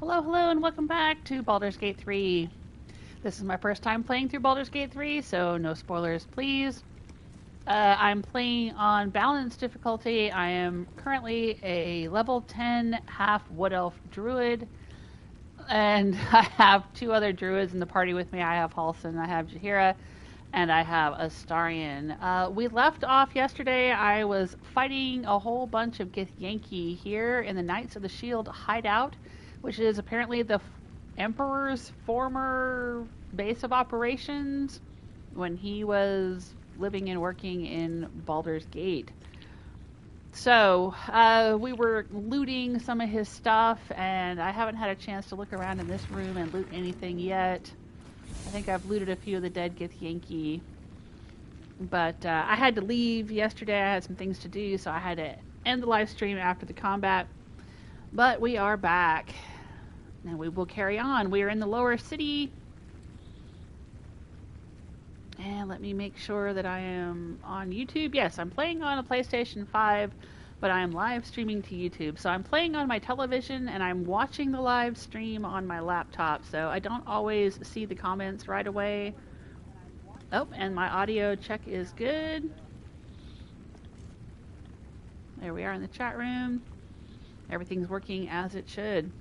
Hello, hello, and welcome back to Baldur's Gate 3. This is my first time playing through Baldur's Gate 3, so no spoilers, please. I'm playing on balanced difficulty. I am currently a level 10 half Wood Elf druid, and I have two other druids in the party with me. I have Halsin, I have Jaheira, and I have Astarion. We left off yesterday. I was fighting a whole bunch of Githyanki here in the Knights of the Shield hideout, which is apparently the Emperor's former base of operations when he was living and working in Baldur's Gate. So, we were looting some of his stuff, and I haven't had a chance to look around in this room and loot anything yet. I think I've looted a few of the dead Githyanki. But I had to leave yesterday. I had some things to do, so I had to end the live stream after the combat. But we are back. And we will carry on. We are in the lower city. And let me make sure that I am on YouTube. Yes, I'm playing on a PlayStation 5, but I am live streaming to YouTube. So I'm playing on my television and I'm watching the live stream on my laptop. So I don't always see the comments right away. Oh, and my audio check is good. There we are in the chat room. Everything's working as it should.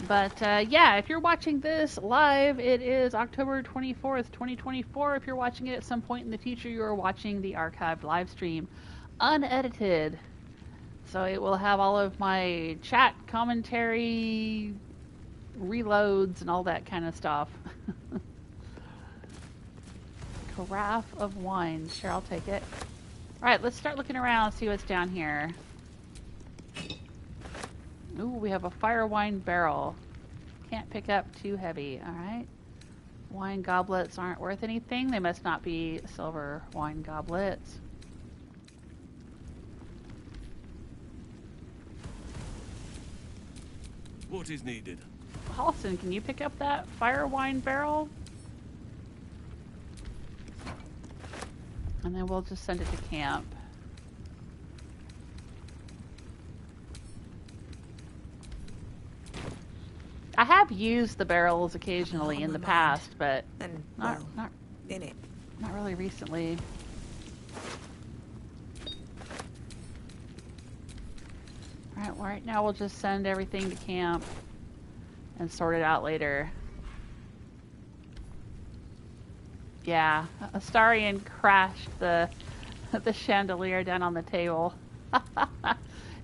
But yeah, if you're watching this live, it is October 24th, 2024. If you're watching it at some point in the future, you are watching the archived live stream, unedited. So it will have all of my chat, commentary, reloads, and all that kind of stuff. Carafe of wine. Sure, I'll take it. Alright, let's start looking around, see what's down here. Ooh, we have a fire wine barrel. Can't pick up too heavy. Alright. Wine goblets aren't worth anything. They must not be silver wine goblets. What is needed? Halsin, can you pick up that fire wine barrel? And then we'll just send it to camp. I have used the barrels occasionally in the past, but not really recently. Alright, well, right now we'll just send everything to camp and sort it out later. Yeah, Astarion crashed the chandelier down on the table.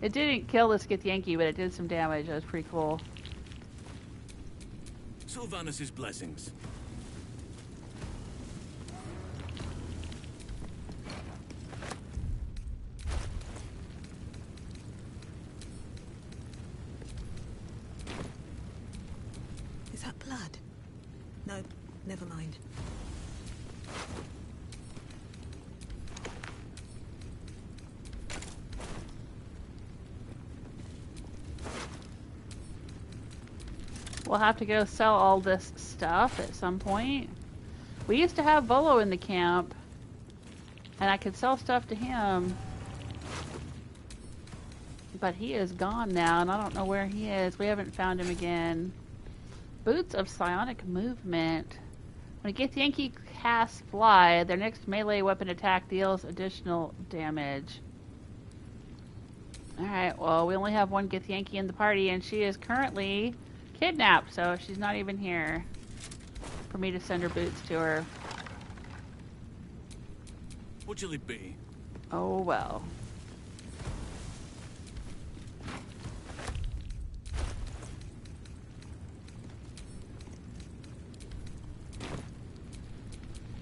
It didn't kill the Githyanki, but it did some damage. That was pretty cool. Sylvanus' blessings. Is that blood? No, never mind. We'll have to go sell all this stuff at some point. We used to have Volo in the camp, and I could sell stuff to him. But he is gone now, and I don't know where he is. We haven't found him again. Boots of Psionic movement. When a Githyanki casts Fly, their next melee weapon attack deals additional damage. Alright, well, we only have one Githyanki in the party, and she is currently kidnapped, so she's not even here for me to send her boots to her. What shall it be? Oh well.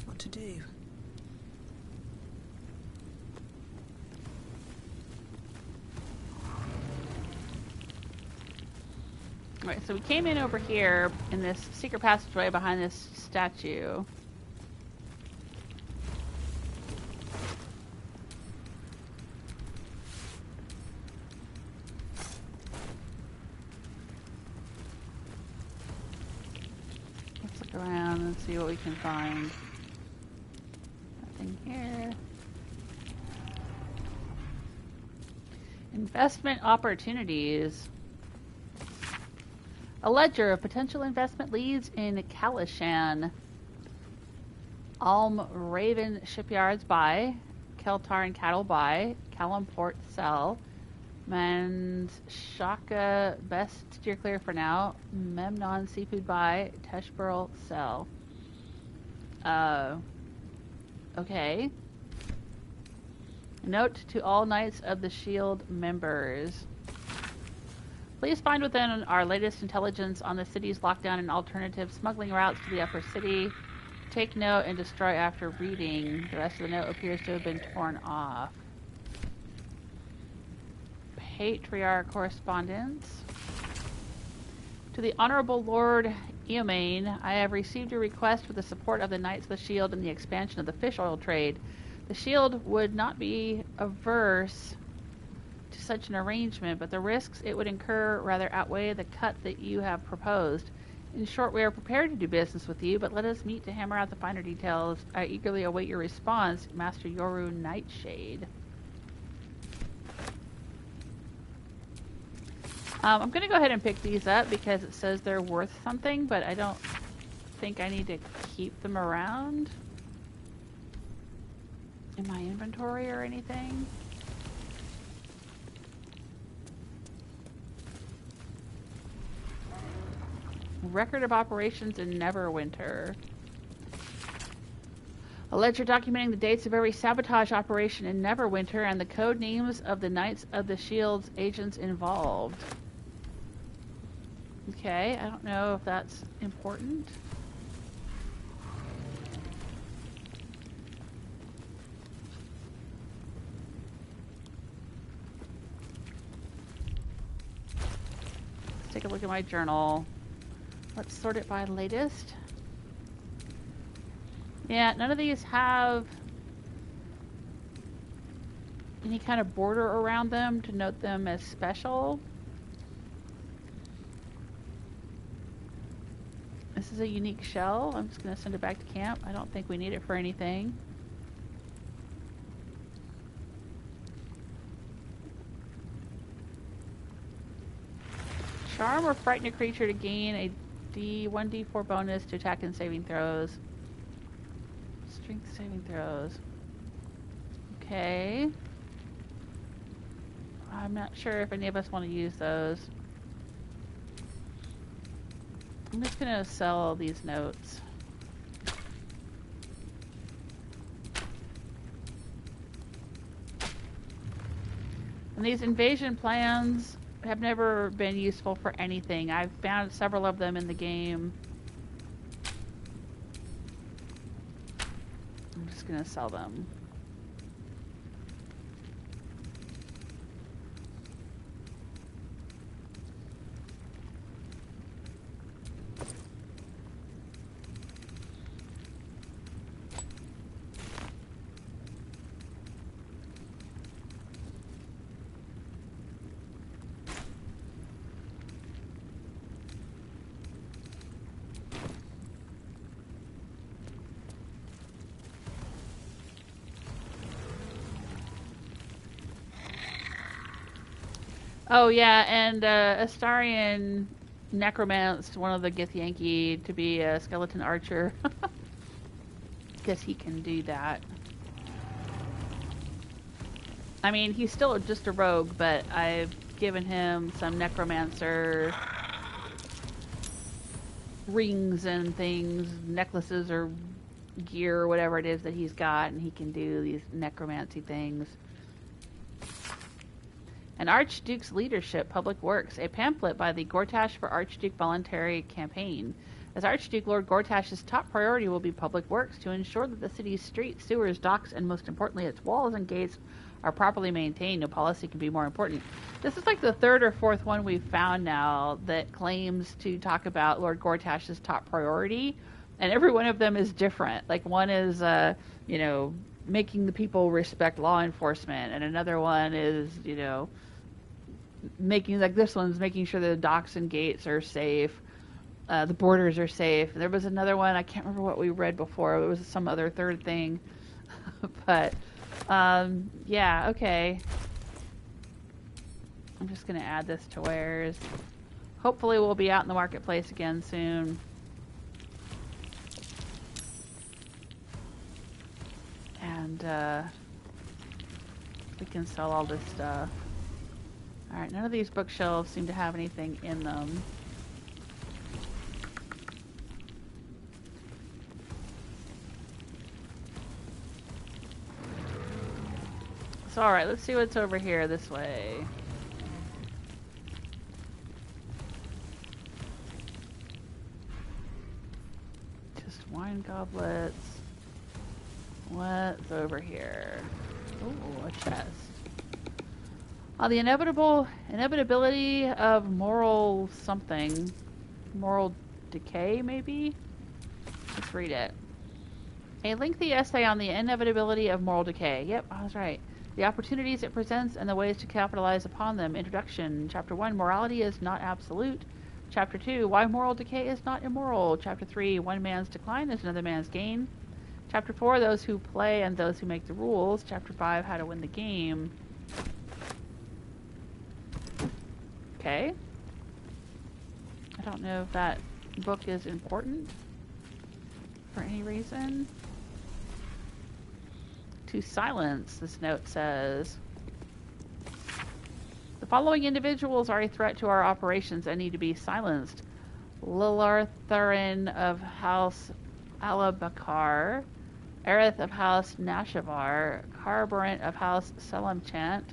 What to do? Alright, so we came in over here in this secret passageway behind this statue. Let's look around and see what we can find. Nothing here. Investment opportunities. A ledger of potential investment leads in Kalishan. Alm Raven Shipyards buy. Keltar and Cattle buy. Calimport sell. Manshaka best steer clear for now. Memnon Seafood buy. Teshburl sell. Okay. Note to all Knights of the Shield members. Please find within our latest intelligence on the city's lockdown and alternative smuggling routes to the upper city. Take note and destroy after reading. The rest of the note appears to have been torn off. Patriarch correspondence. To the Honorable Lord Eomain, I have received your request for the support of the Knights of the Shield in the expansion of the fish oil trade. The Shield would not be averse to such an arrangement, but the risks it would incur rather outweigh the cut that you have proposed. In short, we are prepared to do business with you, but let us meet to hammer out the finer details. I eagerly await your response, Master Yoru Nightshade. I'm going to go ahead and pick these up because it says they're worth something, but I don't think I need to keep them around in my inventory or anything. Record of operations in Neverwinter. A ledger documenting the dates of every sabotage operation in Neverwinter and the code names of the Knights of the Shield's agents involved. Okay, I don't know if that's important. Let's take a look at my journal. Let's sort it by latest. Yeah, none of these have any kind of border around them to note them as special. This is a unique shell. I'm just going to send it back to camp. I don't think we need it for anything. Charm or frighten a creature to gain a 1d4 bonus to attack and saving throws. Strength saving throws. Okay. I'm not sure if any of us want to use those. I'm just going to sell these notes. And these invasion plans have never been useful for anything. I've found several of them in the game. I'm just going to sell them. Oh yeah, and Astarion necromanced one of the Githyanki to be a skeleton archer. Guess he can do that. I mean, he's still just a rogue, but I've given him some necromancer rings and things, necklaces or gear or whatever it is that he's got, and he can do these necromancy things. An Archduke's Leadership, Public Works, a pamphlet by the Gortash for Archduke Voluntary Campaign. As Archduke, Lord Gortash's top priority will be public works to ensure that the city's streets, sewers, docks, and most importantly its walls and gates are properly maintained. No policy can be more important. This is like the third or fourth one we've found now that claims to talk about Lord Gortash's top priority, and every one of them is different. Like one is, you know, making the people respect law enforcement, and another one is, you know, making, like this one's making sure the docks and gates are safe, the borders are safe. There was another one, I can't remember what we read before, it was some other third thing. But yeah, okay, I'm just gonna add this to wares. Hopefully we'll be out in the marketplace again soon. And we can sell all this stuff. Alright, none of these bookshelves seem to have anything in them. So alright, let's see what's over here this way. Just wine goblets. What's over here? Ooh, a chest. The inevitability of moral something. Moral decay, maybe? Let's read it. A lengthy essay on the inevitability of moral decay. Yep, I was right. The opportunities it presents and the ways to capitalize upon them. Introduction. Chapter 1, Morality is not absolute. Chapter 2, Why moral decay is not immoral. Chapter 3, One man's decline is another man's gain. Chapter 4, Those who play and those who make the rules. Chapter 5, How to win the game. Okay. I don't know if that book is important for any reason. To silence, this note says. The following individuals are a threat to our operations and need to be silenced. Lillartharin of House Alabakar, Aerith of House Nashavar, Carborant of House Selamchant,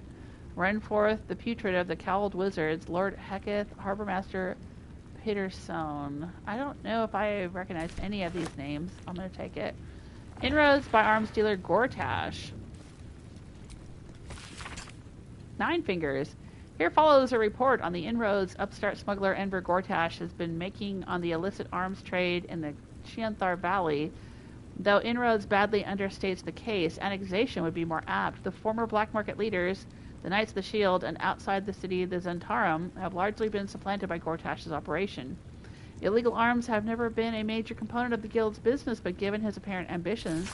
Renforth the Putrid of the Cowled Wizards, Lord Heketh, Harbormaster Peterson. I don't know if I recognize any of these names. I'm going to take it. Inroads by arms dealer Gortash. Nine Fingers. Here follows a report on the inroads upstart smuggler Enver Gortash has been making on the illicit arms trade in the Chianthar Valley. Though inroads badly understates the case, annexation would be more apt. The former black market leaders, the Knights of the Shield, and outside the city the Zentarum, have largely been supplanted by Gortash's operation. Illegal arms have never been a major component of the guild's business, but given his apparent ambitions,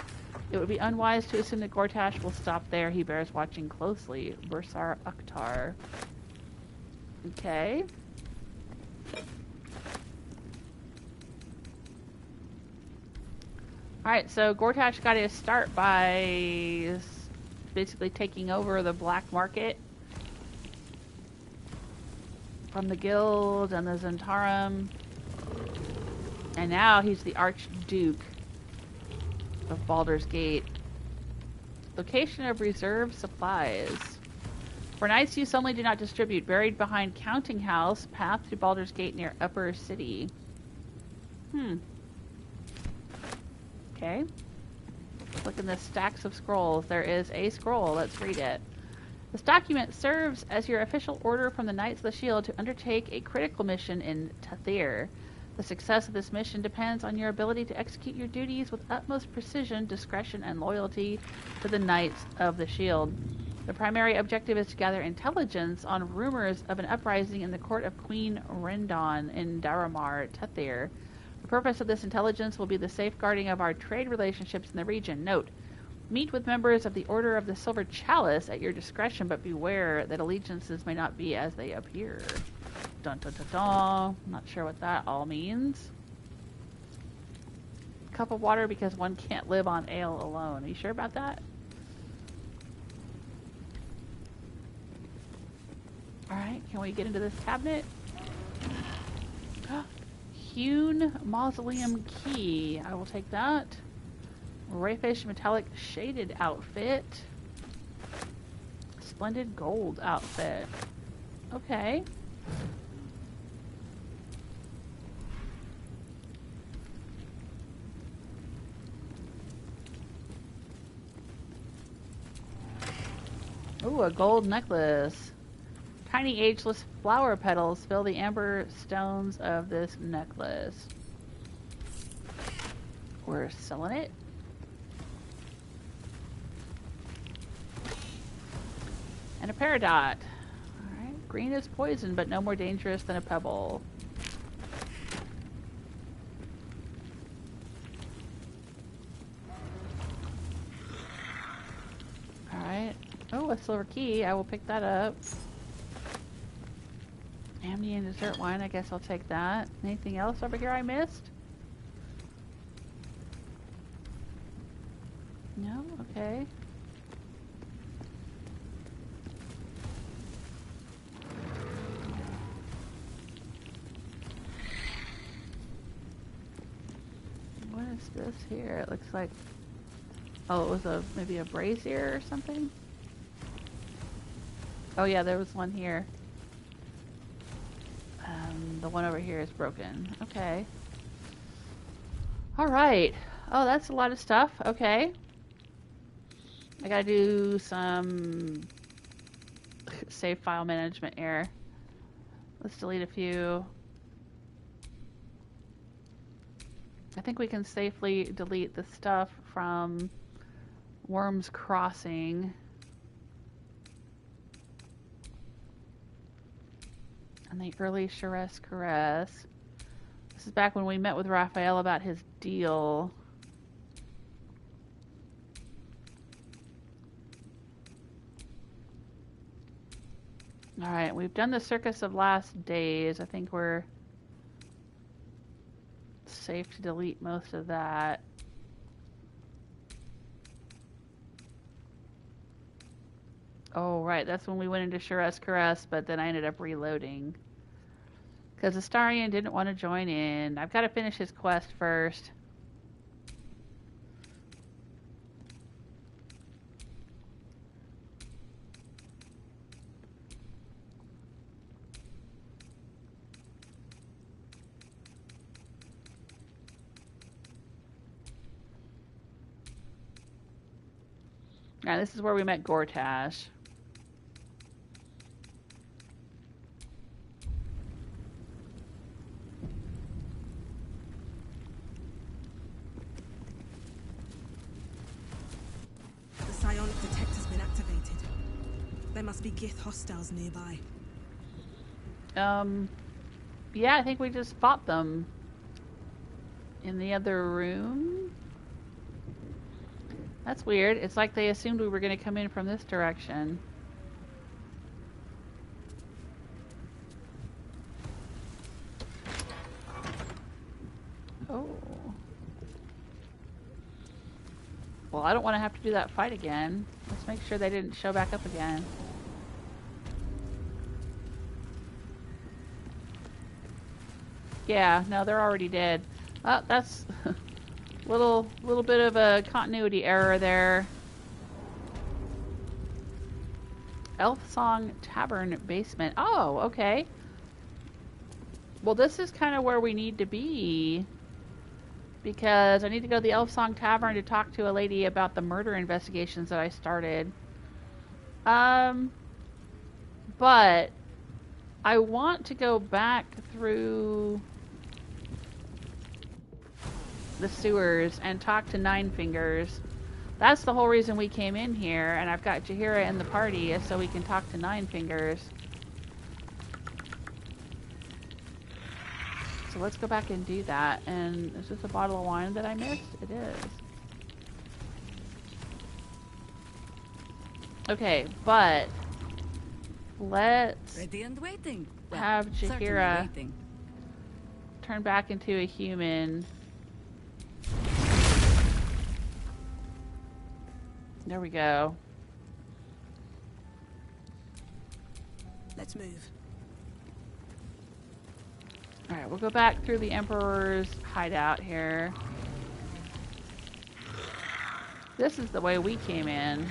it would be unwise to assume that Gortash will stop there. He bears watching closely. Bursar Akhtar. Okay. Alright, so Gortash got his start by basically taking over the black market from the guild and the Zentarum. And now he's the Archduke of Baldur's Gate. Location of reserve supplies. For nights use only, do not distribute. Buried behind Counting House, path to Baldur's Gate near Upper City. Okay. Look in the stacks of scrolls. There is a scroll. Let's read it. This document serves as your official order from the Knights of the Shield to undertake a critical mission in Tathir. The success of this mission depends on your ability to execute your duties with utmost precision, discretion, and loyalty to the Knights of the Shield. The primary objective is to gather intelligence on rumors of an uprising in the court of Queen Rendon in Daramar, Tathir. The purpose of this intelligence will be the safeguarding of our trade relationships in the region. Note, meet with members of the Order of the Silver Chalice at your discretion, but beware that allegiances may not be as they appear. Dun dun dun dun. Not sure what that all means. Cup of water because one can't live on ale alone. Are you sure about that? Alright, can we get into this cabinet? Hewn Mausoleum Key. I will take that. Rayfish Metallic Shaded Outfit. Splendid Gold Outfit. Okay. Ooh, a gold necklace. Tiny ageless flower petals fill the amber stones of this necklace. We're selling it. And a peridot. Alright. Green is poison, but no more dangerous than a pebble. Alright. Oh, a silver key. I will pick that up. Amity and dessert wine, I guess I'll take that. Anything else over here I missed? No? Okay. What is this here? It looks like... Oh, it was maybe a brazier or something? Oh yeah, there was one here. The one over here is broken. Okay. Alright. Oh, that's a lot of stuff. Okay. I gotta do some save file management here. Let's delete a few. I think we can safely delete the stuff from Worm's Crossing. And the early Charesse Caress. This is back when we met with Raphael about his deal. Alright, we've done the Circus of Last Days. I think we're safe to delete most of that. Oh, right, that's when we went into Charesse Caress, but then I ended up reloading. Because Astarion didn't want to join in. I've got to finish his quest first. Now, this is where we met Gortash. The psionic detector's been activated. There must be Gith hostiles nearby. Yeah, I think we just fought them in the other room. That's weird. It's like they assumed we were going to come in from this direction. Oh. Well, I don't want to have to do that fight again. Let's make sure they didn't show back up again. Yeah, no, they're already dead. Oh, that's little bit of a continuity error there. Elfsong Tavern basement. Oh, okay. Well, this is kind of where we need to be. Because I need to go to the Elfsong Tavern to talk to a lady about the murder investigations that I started. But I want to go back through the sewers and talk to Nine Fingers. That's the whole reason we came in here, and I've got Jaheira in the party is so we can talk to Nine Fingers. So let's go back and do that. And is this a bottle of wine that I missed? It is. Okay, but let's ready and waiting. Well, have Jaheira waiting. turn back into a human. There we go. Let's move. Alright, we'll go back through the Emperor's hideout here. This is the way we came in.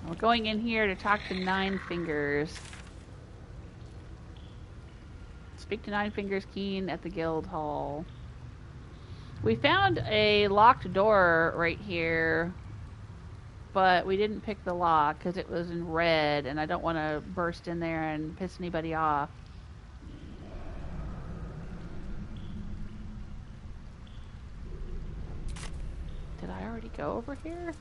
We're going in here to talk to Nine Fingers. Speak to Nine Fingers Keen at the guild hall. We found a locked door right here, but we didn't pick the lock because it was in red, and I don't want to burst in there and piss anybody off. Did I already go over here?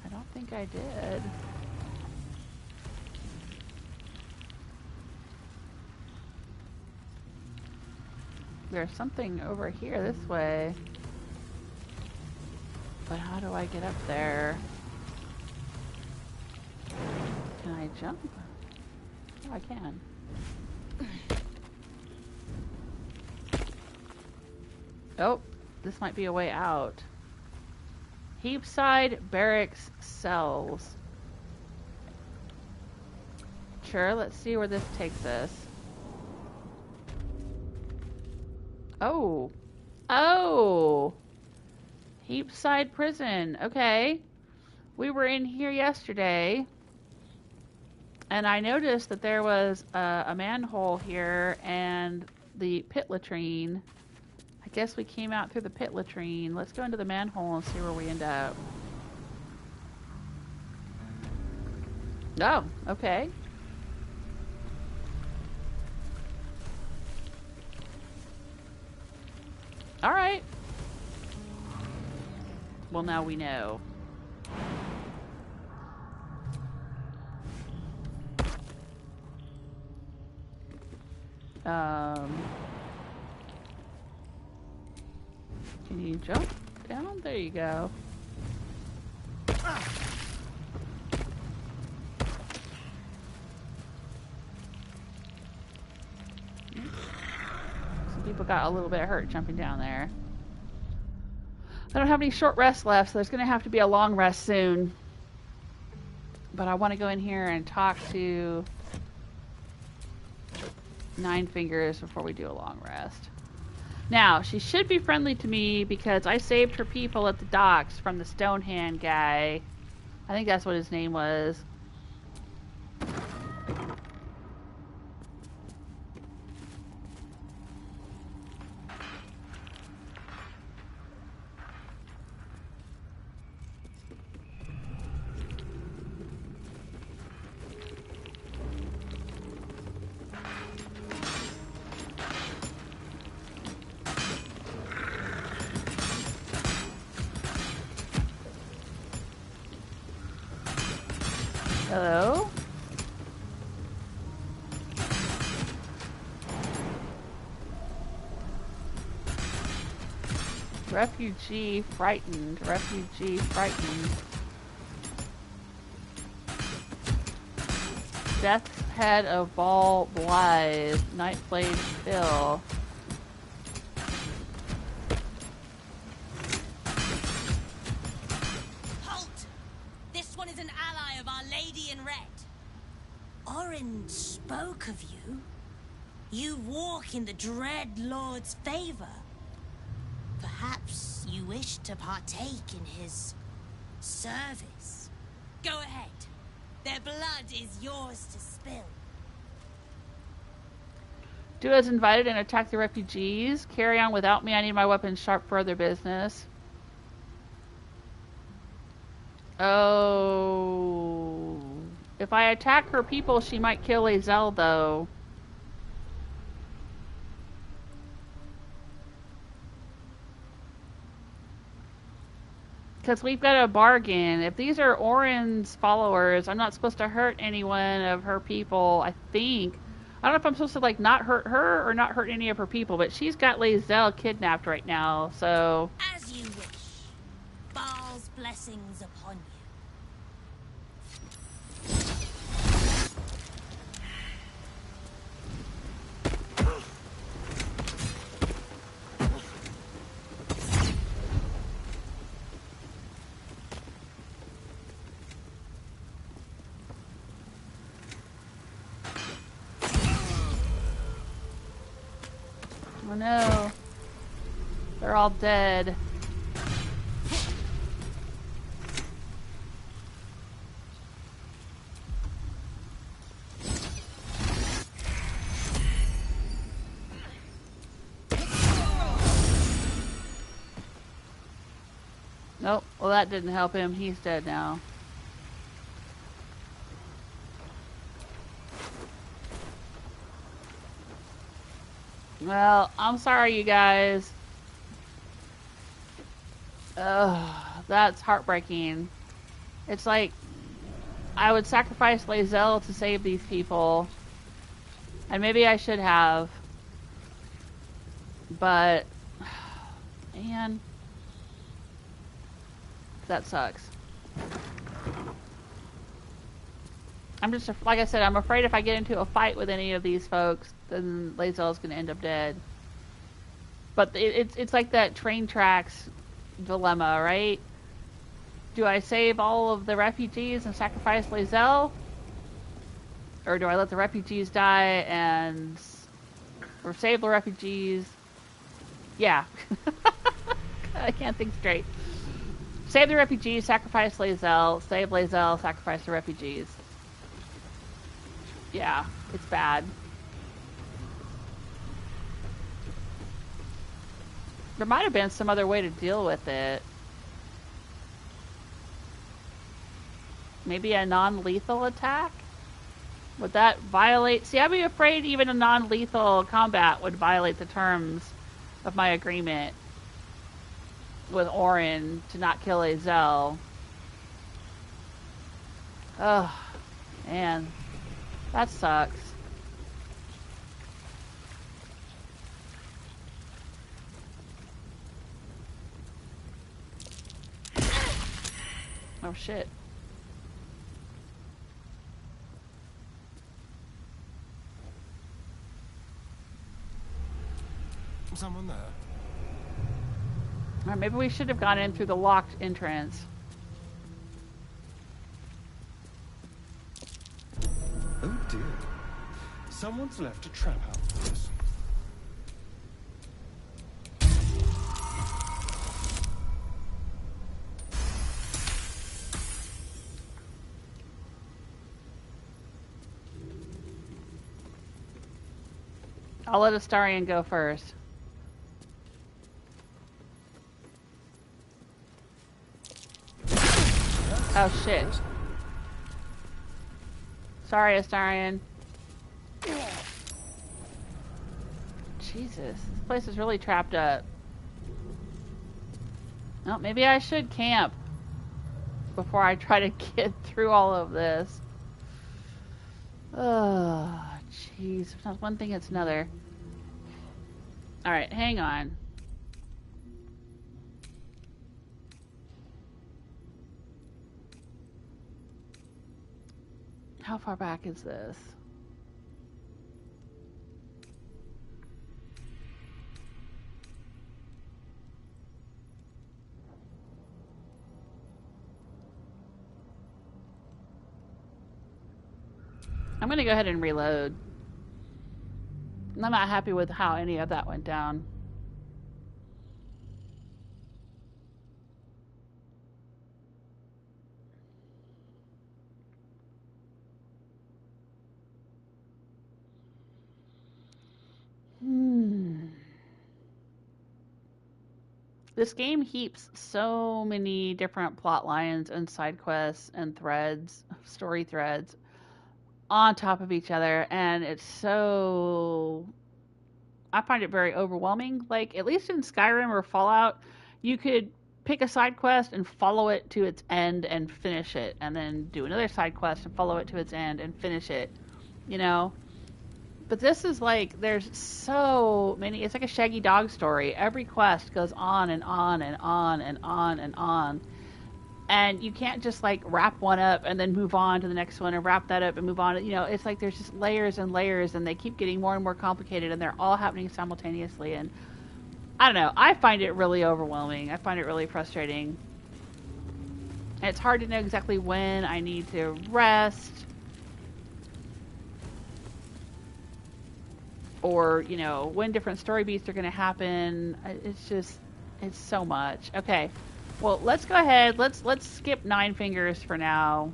I don't think I did. There's something over here this way. But how do I get up there? Can I jump? Oh, I can. Oh, this might be a way out. Heapside barracks cells. Sure, let's see where this takes us. Oh. Oh! Heapside prison. Okay. We were in here yesterday, and I noticed that there was a manhole here and the pit latrine. I guess we came out through the pit latrine. Let's go into the manhole and see where we end up. Oh, okay. Alright. Well, now we know. Can you jump down? There you go. Some people got a little bit hurt jumping down there. I don't have any short rests left, so there's going to have to be a long rest soon. But I want to go in here and talk to Nine Fingers before we do a long rest. Now, she should be friendly to me because I saved her people at the docks from the Stonehand guy. I think that's what his name was. Hello? Refugee frightened. Refugee frightened. Death's head of Bhaal Blythe. Nightblade Phil. Spoke of you. You walk in the Dread Lord's favor. Perhaps you wish to partake in his service. Go ahead. Their blood is yours to spill. Do as invited and attack the refugees. Carry on without me. I need my weapons sharp for other business. Oh... If I attack her people, she might kill Lae'zel, though. Because we've got a bargain. If these are Orin's followers, I'm not supposed to hurt anyone of her people, I think. I don't know if I'm supposed to, like, not hurt her or not hurt any of her people, but she's got Lae'zel kidnapped right now, so... As you wish. Bhaal's blessings upon you. Oh no. They're all dead. Nope. Well, that didn't help him. He's dead now. Well, I'm sorry, you guys. Ugh, that's heartbreaking. It's like I would sacrifice Lae'zel to save these people. And maybe I should have. But man, that sucks. I'm just, like I said, I'm afraid if I get into a fight with any of these folks, then Lae'zel's gonna end up dead. But it's like that train tracks dilemma, right? Do I save all of the refugees and sacrifice Lae'zel? Or do I let the refugees die and... or save the refugees? Yeah. I can't think straight. Save the refugees, sacrifice Lae'zel, save Lae'zel, sacrifice the refugees. Yeah, it's bad. There might have been some other way to deal with it. Maybe a non-lethal attack? Would that violate... See, I'd be afraid even a non-lethal combat would violate the terms of my agreement with Orin to not kill Lae'zel. Ugh, man. That sucks. Oh shit. Someone there? Alright, maybe we should have gone in through the locked entrance. Oh dear. Someone's left a trap out for us. I'll let Astarion go first. Oh shit. Sorry, Astarion. Jesus, this place is really trapped up. Well, maybe I should camp before I try to get through all of this. Oh, jeez. It's not one thing, it's another. Alright, hang on. How far back is this? I'm gonna go ahead and reload. I'm not happy with how any of that went down. This game heaps so many different plot lines and side quests and threads, story threads, on top of each other, and it's so... I find it very overwhelming. Like, at least in Skyrim or Fallout, you could pick a side quest and follow it to its end and finish it, and then do another side quest and follow it to its end and finish it, you know? But this is like, there's so many, it's like a Shaggy Dog story. Every quest goes on and on and on and on and on. And you can't just like wrap one up and then move on to the next one and wrap that up and move on. You know, it's like there's just layers and layers, and they keep getting more and more complicated, and they're all happening simultaneously. And I don't know, I find it really overwhelming. I find it really frustrating. And it's hard to know exactly when I need to rest. Or, you know, when different story beats are going to happen. It's just, it's so much. Okay. Well, let's go ahead. Let's skip Nine Fingers for now.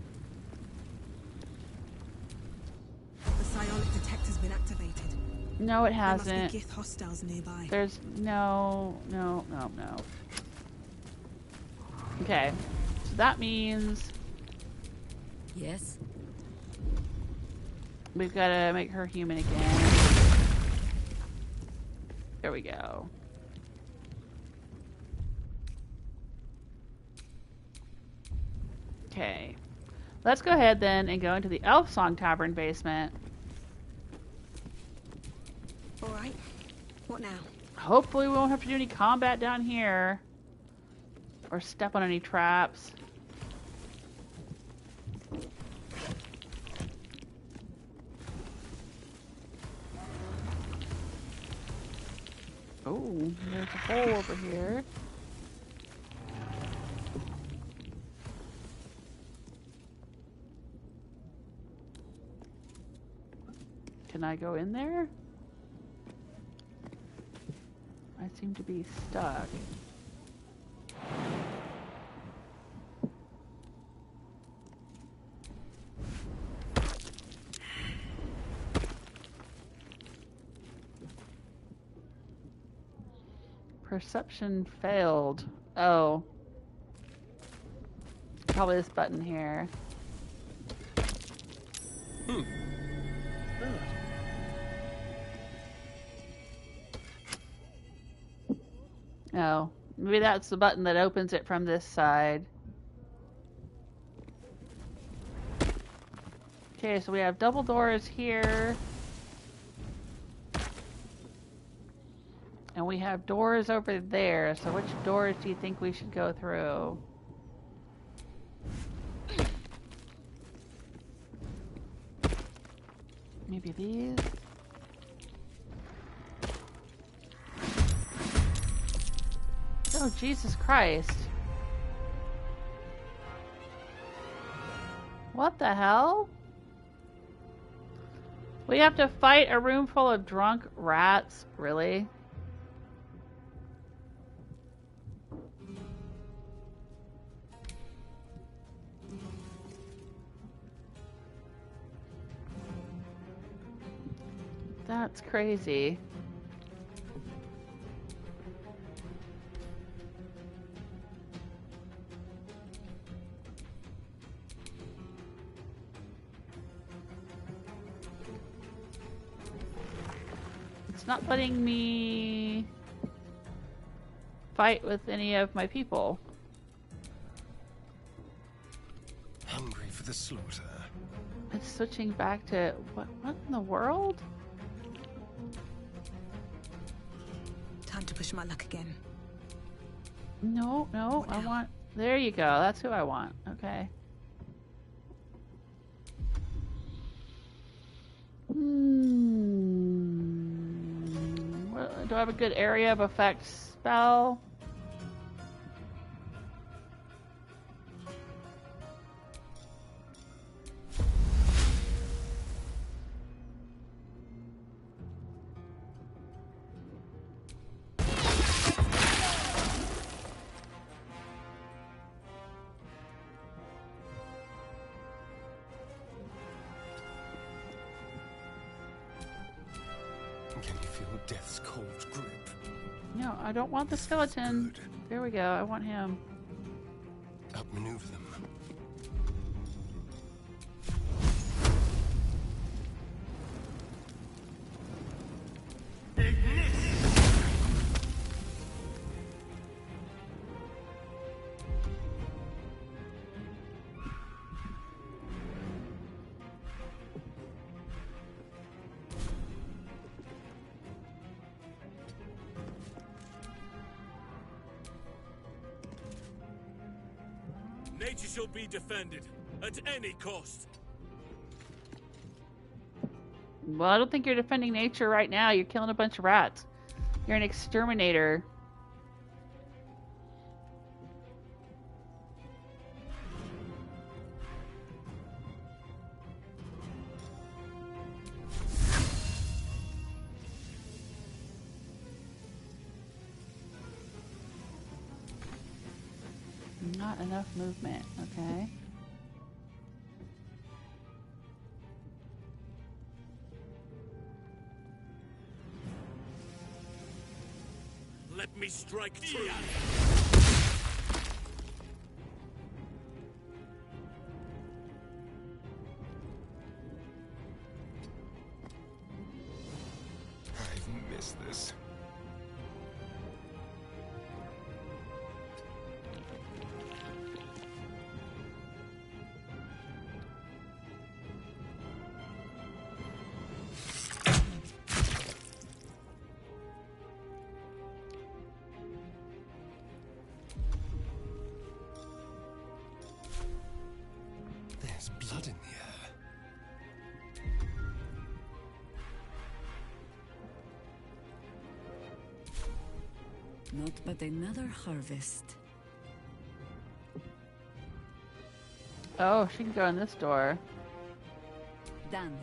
The psionic detector's been activated. No, it There hasn't. must be Gith hostiles nearby. There's no. Okay. So that means Yes. we've got to make her human again. There we go. Okay. Let's go ahead then and go into the Elfsong Tavern basement. Alright. What now? Hopefully we won't have to do any combat down here. Or step on any traps. Oh, there's a hole over here. Can I go in there? I seem to be stuck. Perception failed. Oh. Probably this button here. Oh. Maybe that's the button that opens it from this side. Okay, so we have double doors here. And we have doors over there, so which doors do you think we should go through? Maybe these? Oh, Jesus Christ. What the hell? We have to fight a room full of drunk rats? Really? That's crazy. It's not letting me fight with any of my people. Hungry for the slaughter. It's switching back to what in the world? Time to push my luck again. No, What I now? want... There you go. That's who I want. Okay. Do I have a good area of effect spell? Can you feel death's cold grip? No, I don't want the skeleton. Good. There we go. I want him. Outmaneuver them. Nature shall be defended at any cost. Well, I don't think you're defending nature right now. You're killing a bunch of rats. You're an exterminator. Not enough movement, okay. Let me strike true. I've missed this. There's blood in the air. Not but another harvest. Oh, she can go in this door. Done.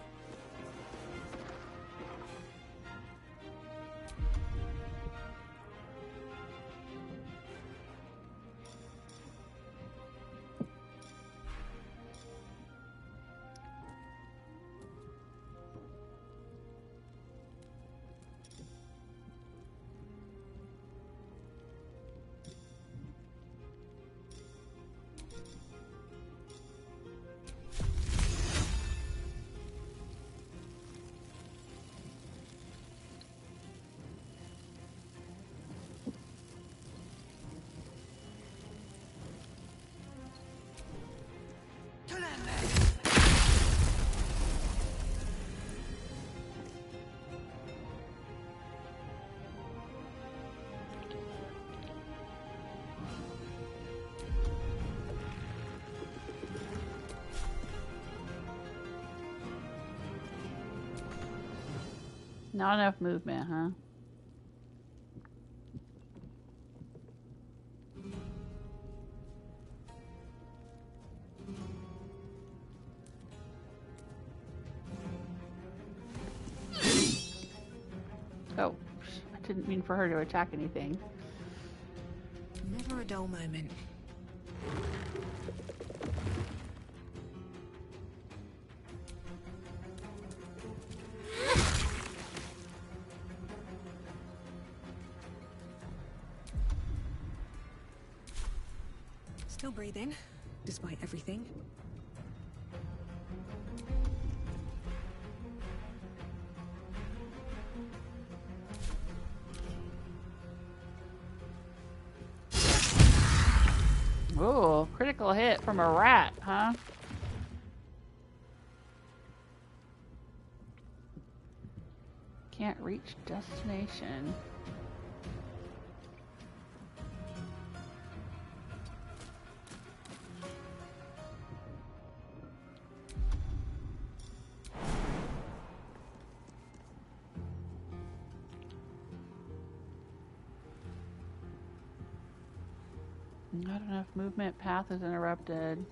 Not enough movement, huh? Oh, I didn't mean for her to attack anything. Never a dull moment. Still breathing, despite everything. Ooh, critical hit from a rat, huh? Can't reach destination. Not enough movement. Path is interrupted.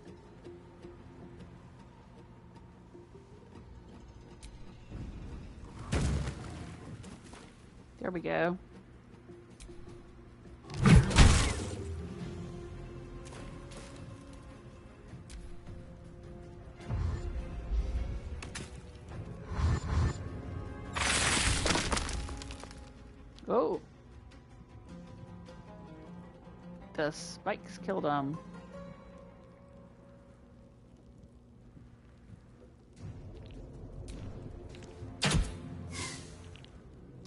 There we go. Oh. The spikes killed him.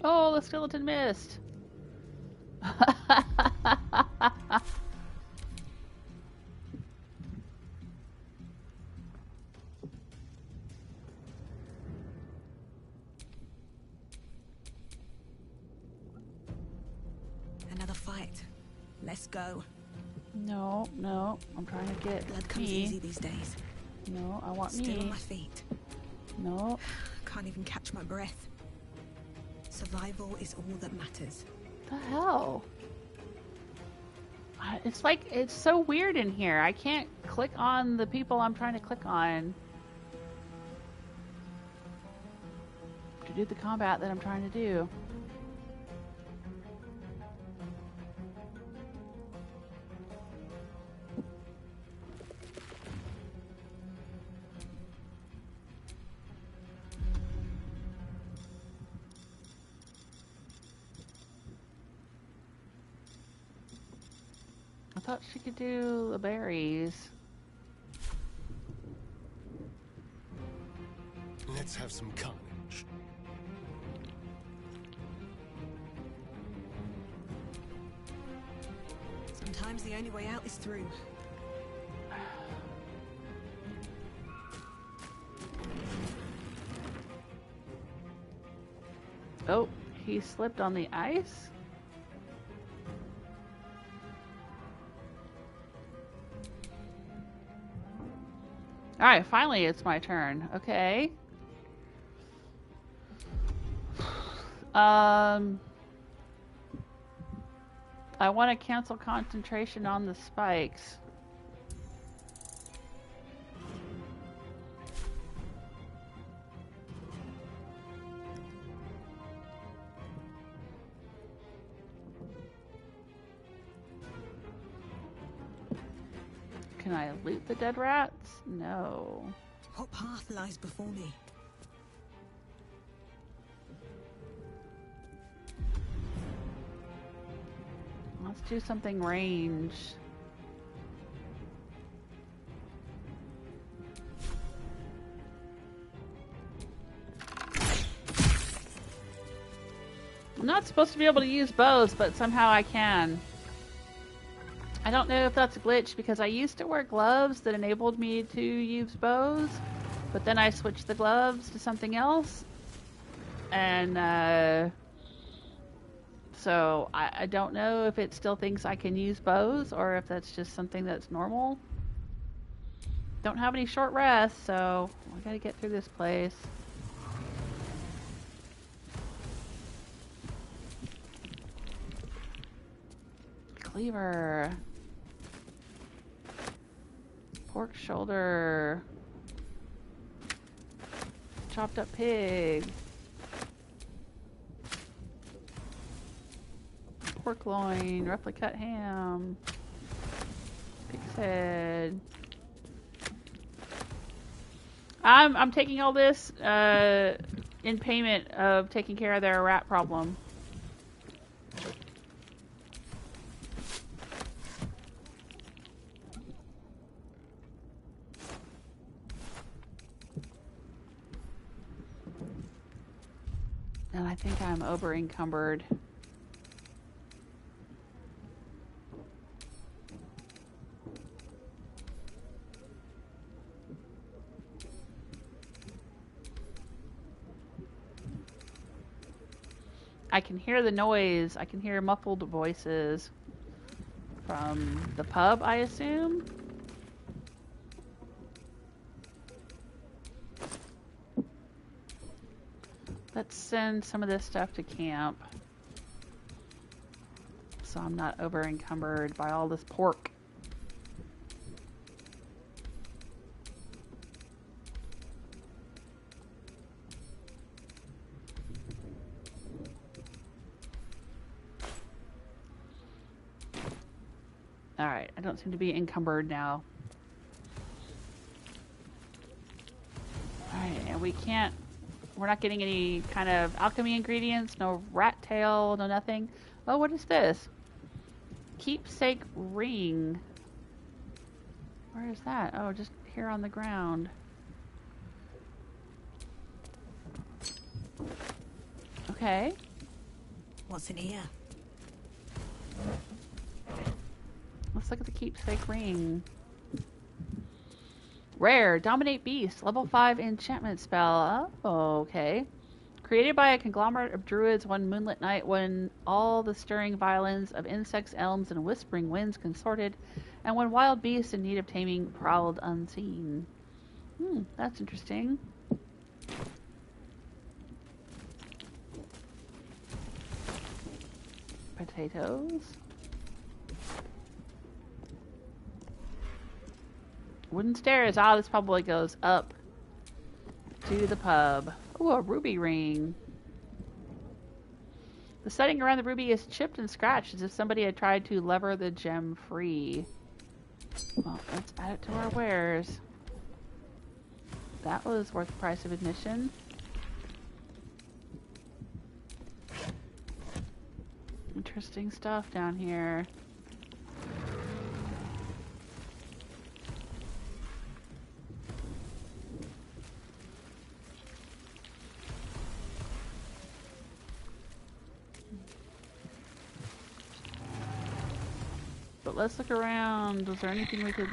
Oh, the skeleton missed. Another fight. Let's go. No, no, I'm trying to get Blood comes me. easy these days. No, I want Still me. on my feet. No. Can't even catch my breath. Survival is all that matters. The hell? It's like, it's so weird in here. I can't click on the people I'm trying to click on to do the combat that I'm trying to do. I thought she could do the berries. Let's have some carnage. Sometimes the only way out is through. Oh, he slipped on the ice? Alright, finally it's my turn. Okay. I want to cancel concentration on the spikes. Can I loot the dead rats? No. What path lies before me? Let's do something range. I'm not supposed to be able to use bows, but somehow I can. I don't know if that's a glitch because I used to wear gloves that enabled me to use bows, but then I switched the gloves to something else. And so I don't know if it still thinks I can use bows or if that's just something that's normal. Don't have any short rests, so I gotta get through this place. Cleaver. Pork shoulder. Chopped up pig. Pork loin, roughly cut ham. Pig's head. I'm taking all this in payment of taking care of their rat problem. And I think I'm over encumbered. I can hear the noise. I can hear muffled voices from the pub, I assume. Let's send some of this stuff to camp so I'm not over encumbered by all this pork. Alright, I don't seem to be encumbered now. Alright, and we're not getting any kind of alchemy ingredients, no rat tail, no nothing. Oh, what is this? Keepsake ring. Where is that? Oh, just here on the ground. Okay. What's in here? Let's look at the keepsake ring. Rare, dominate beast, level 5 enchantment spell. Oh, okay. Created by a conglomerate of druids one moonlit night when all the stirring violins of insects, elms, and whispering winds consorted, and when wild beasts in need of taming prowled unseen. That's interesting. Potatoes. Wooden stairs. Ah, this probably goes up to the pub. Ooh, a ruby ring. The setting around the ruby is chipped and scratched as if somebody had tried to lever the gem free. Well, let's add it to our wares. That was worth the price of admission. Interesting stuff down here. But let's look around. Is there anything we could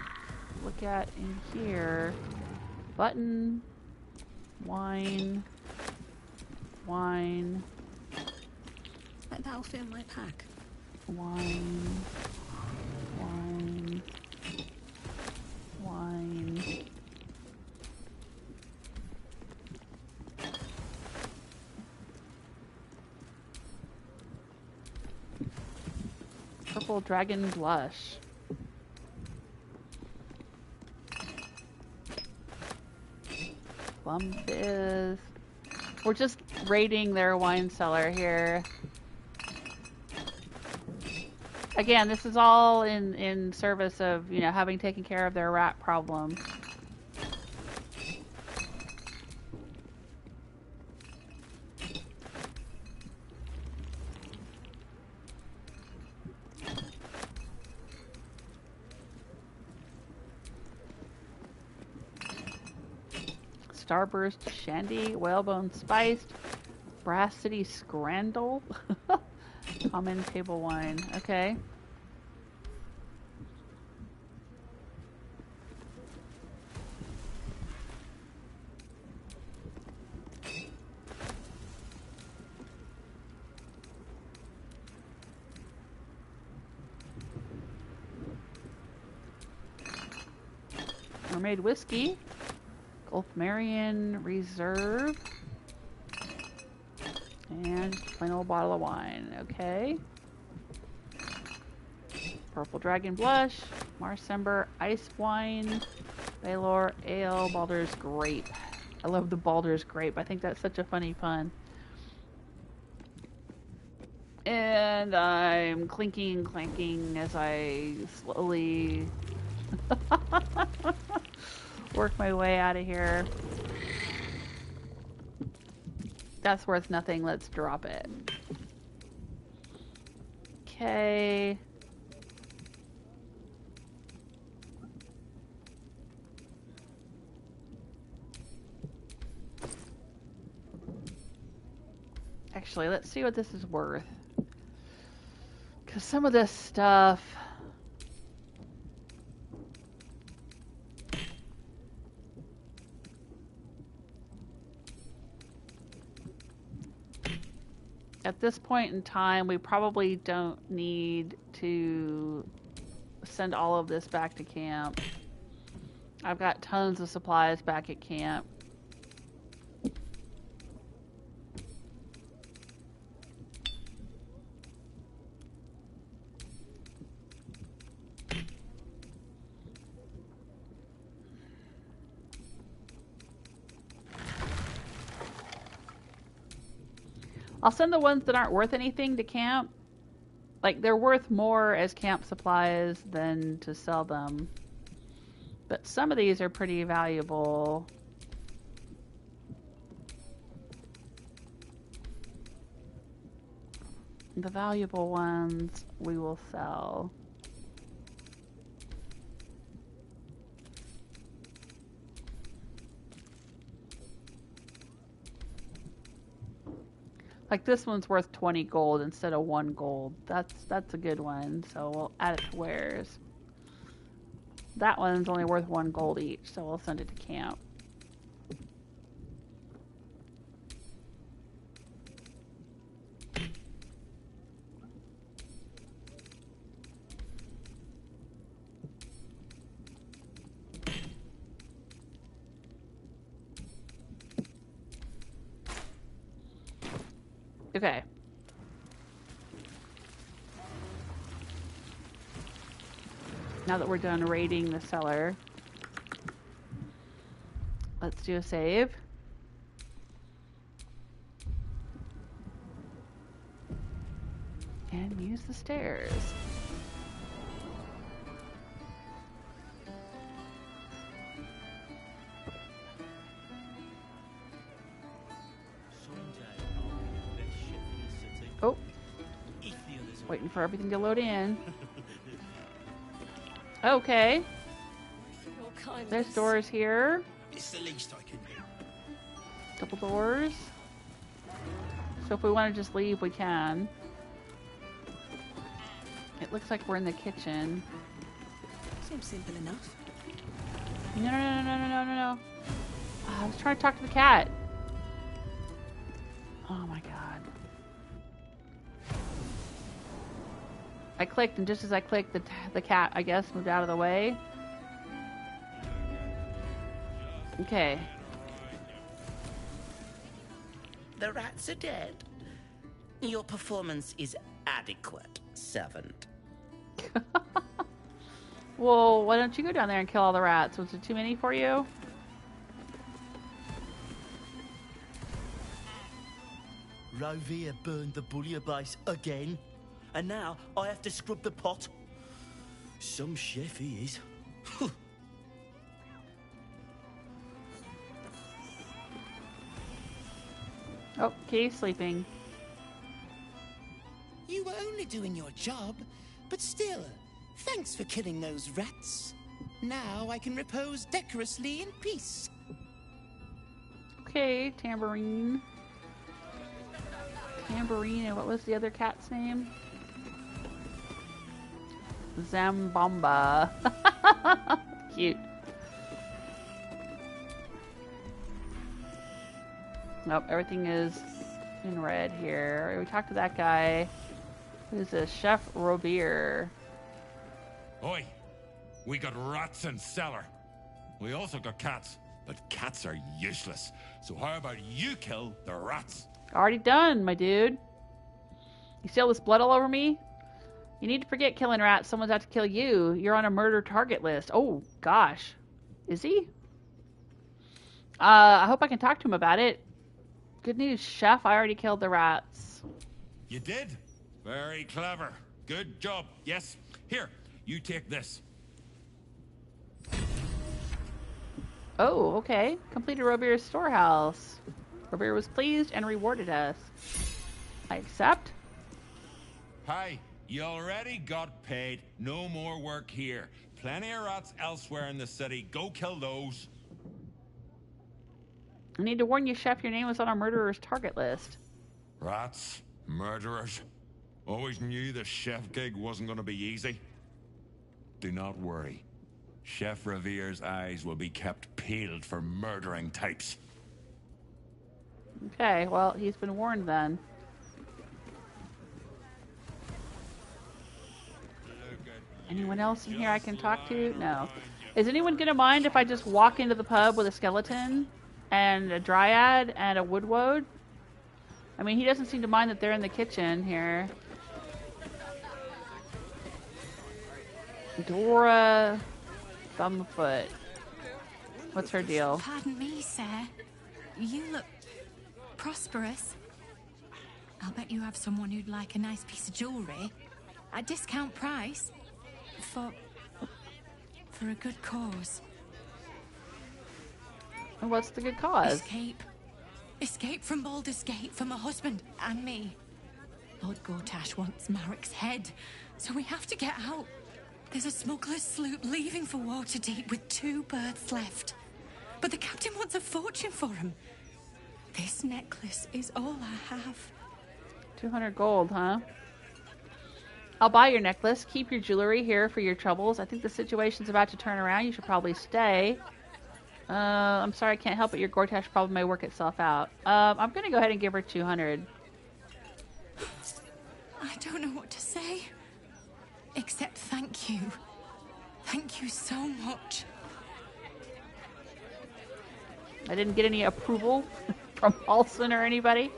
look at in here? Button. Wine. Wine. Like that'll fit in my pack. Wine. Wine. Wine. Purple Dragon Blush. Plum Fizz. We're just raiding their wine cellar here. Again, this is all in service of, you know, having taken care of their rat problem. Starburst Shandy, Whalebone Spiced, Brass City Scrandle, common table wine. Okay. Mermaid Whiskey. Gulf Marion Reserve. And plain old bottle of wine. Okay. Purple Dragon Blush. Marsember Ice Wine. Baldur Ale. Baldur's Grape. I love the Baldur's Grape. I think that's such a funny pun. And I'm clanking as I slowly work my way out of here. That's worth nothing. Let's drop it. Okay. Actually, let's see what this is worth. Because some of this stuff... At this point in time, we probably don't need to send all of this back to camp. I've got tons of supplies back at camp. I'll send the ones that aren't worth anything to camp. Like, they're worth more as camp supplies than to sell them. But some of these are pretty valuable. The valuable ones we will sell. Like this one's worth 20 gold instead of 1 gold. That's a good one. So we'll add it to wares. That one's only worth 1 gold each, so we'll send it to camp. Okay. Now that we're done raiding the cellar, let's do a save. And use the stairs. Oh, waiting for everything to load in. Okay. There's doors here. It's the least I can do. Double doors. So if we want to just leave, we can. It looks like we're in the kitchen. Seems simple enough. No. I was trying to talk to the cat. Oh my god. I clicked, and just as I clicked, the cat, I guess, moved out of the way. Okay. The rats are dead. Your performance is adequate, servant. Well, why don't you go down there and kill all the rats? Was it too many for you? Rovia burned the bullier base again, and now I have to scrub the pot. Some chef he is. Oh, Kitty's sleeping. You were only doing your job, but still, thanks for killing those rats. Now I can repose decorously in peace. Okay, Tambourine. Tambourine, and what was the other cat's name? Zambomba. Cute. Nope, everything is in red here. We talked to that guy. Who's this? Chef Robert. Oi! We got rats in cellar. We also got cats, but cats are useless. So how about you kill the rats? Already done, my dude. You see all this blood all over me? You need to forget killing rats. Someone's out to kill you. You're on a murder target list. Oh, gosh. Is he? I hope I can talk to him about it. Good news, Chef. I already killed the rats. You did? Very clever. Good job. Yes. Here, you take this. Oh, okay. Completed Robert's storehouse. Robert was pleased and rewarded us. I accept. Hi, you already got paid. No more work here. Plenty of rats elsewhere in the city. Go kill those. I need to warn you, Chef, your name was on our murderer's target list. Rats? Murderers? Always knew the chef gig wasn't going to be easy. Do not worry. Chef Revere's eyes will be kept peeled for murdering types. Okay, well, he's been warned then. Anyone else in here I can talk to? No. Is anyone gonna mind if I just walk into the pub with a skeleton and a dryad and a woodwode? I mean, he doesn't seem to mind that they're in the kitchen here. Dora Thumbfoot. What's her deal? Pardon me, sir. You look prosperous. I'll bet you have someone who'd like a nice piece of jewellery at discount price for a good cause. And what's the good cause? Escape. Escape from Baldur's Gate for my husband and me. Lord Gortash wants Marek's head, so we have to get out. There's a smuggler's sloop leaving for Waterdeep with 2 berths left. But the captain wants a fortune for him. This necklace is all I have. 200 gold, huh? I'll buy your necklace. Keep your jewelry here for your troubles. I think the situation's about to turn around. You should probably stay. I'm sorry I can't help it. Your Gortash problem may work itself out. I'm going to go ahead and give her 200. I don't know what to say. Except thank you. Thank you so much. I didn't get any approval from Halsin or anybody.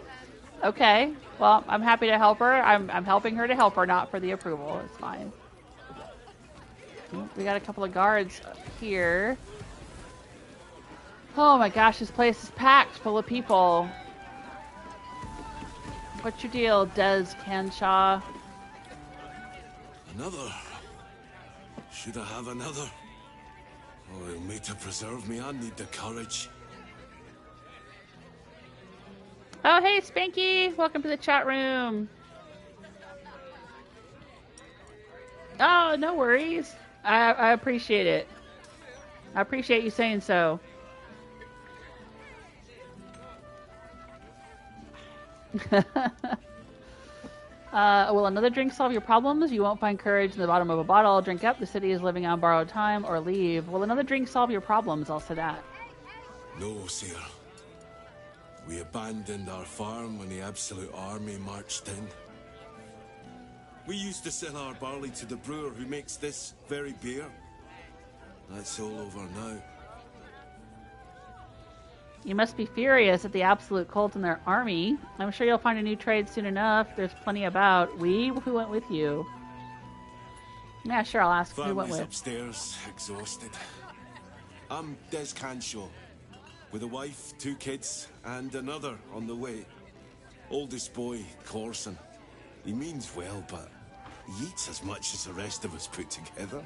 Okay, well, I'm happy to help her. I'm helping her to help her, not for the approval. It's fine. We got a couple of guards up here. Oh my gosh, this place is packed full of people. What's your deal, Des Canshaw? Another? Should I have another? Oh, it'll make to preserve me. I need the courage. Oh, hey, Spanky! Welcome to the chat room. Oh, no worries. I appreciate it. I appreciate you saying so. Will another drink solve your problems? You won't find courage in the bottom of a bottle. Drink up. The city is living on borrowed time, or leave. Will another drink solve your problems? I'll say that. No, sir. We abandoned our farm when the Absolute Army marched in. We used to sell our barley to the brewer who makes this very beer. That's all over now. You must be furious at the Absolute Cult and their army. I'm sure you'll find a new trade soon enough. There's plenty about. Who went with you? Yeah, sure, I'll ask who went Family's with. upstairs, exhausted. I'm Des Canshaw, with a wife, 2 kids, and another on the way. Oldest boy, Corson. He means well, but he eats as much as the rest of us put together.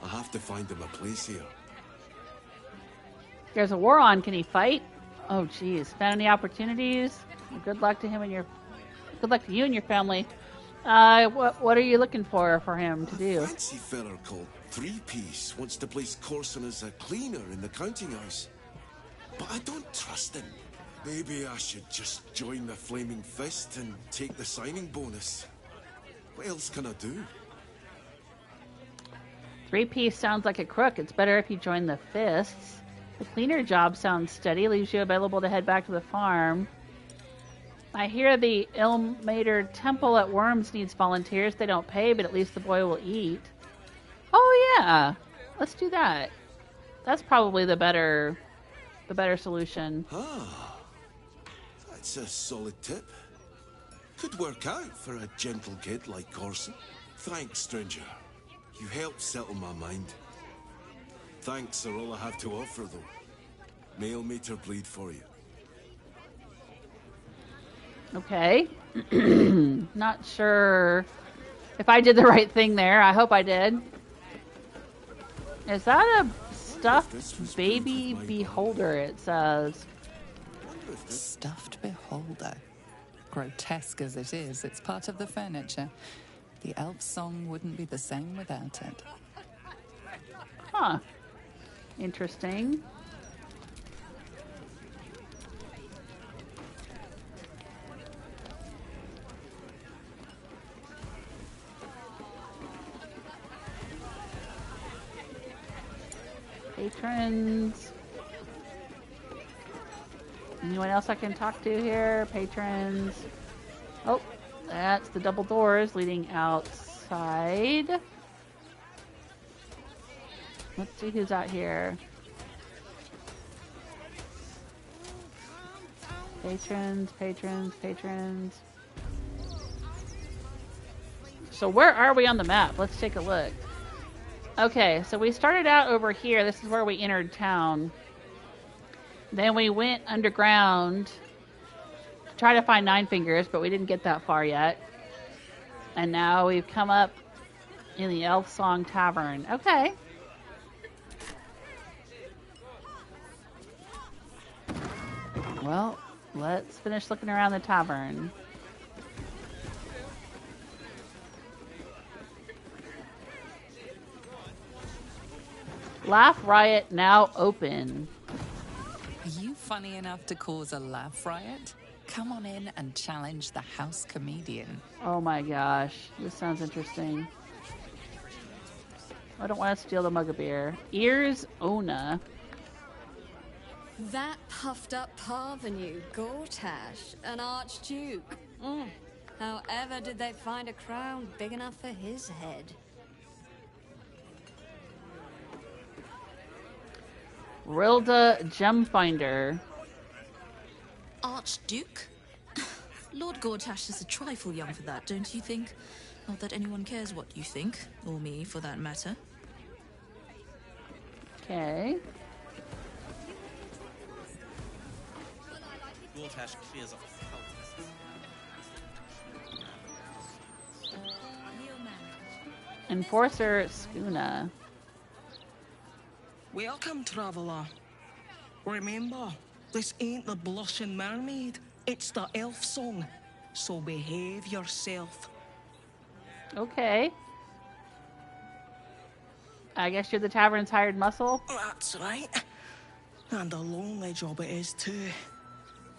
I have to find him a place here. There's a war on. Can he fight? Oh, geez. Found any opportunities? Good luck to him and your. Good luck to you and your family. What are you looking for him to do? A fancy feller called Three-Piece wants to place Corson as a cleaner in the counting house. But I don't trust him. Maybe I should just join the Flaming Fist and take the signing bonus. What else can I do? Three-Piece sounds like a crook. It's better if you join the Fists. The cleaner job sounds steady. Leaves you available to head back to the farm. I hear the Ilmater Temple at Worms needs volunteers. They don't pay, but at least the boy will eat. Oh yeah, let's do that. That's probably the better solution. Ah, that's a solid tip. Could work out for a gentle kid like Corson. Thanks, stranger. You helped settle my mind. Thanks are all I have to offer, though. May Ilmater bleed for you. Okay. Not sure if I did the right thing there. I hope I did. Is that a stuffed baby beholder, it says? Stuffed beholder. Grotesque as it is, it's part of the furniture. The Elfsong wouldn't be the same without it. Huh. Interesting. Patrons. Anyone else I can talk to here? Patrons. Oh, that's the double doors leading outside. Let's see who's out here. Patrons, patrons, patrons. So where are we on the map? Let's take a look. Okay, so we started out over here. This is where we entered town. Then we went underground to try to find Nine Fingers, but we didn't get that far yet. And now we've come up in the Elfsong Tavern. Okay. Well, let's finish looking around the tavern. Laff Riot now open. Are you funny enough to cause a Laff Riot? Come on in and challenge the house comedian. Oh my gosh, this sounds interesting. I don't want to steal the mug of beer. Ears Ona. That puffed up parvenu, Gortash, an archduke. However did they find a crown big enough for his head? Rilda Gemfinder. Archduke? Lord Gortash is a trifle young for that, don't you think? Not that anyone cares what you think, or me for that matter. Okay. Gortash clears off Enforcer Skuna. Welcome, traveller. Remember, this ain't the blushing mermaid. It's the Elfsong. So behave yourself. Okay. I guess you're the tavern's hired muscle? That's right. And a lonely job it is, too.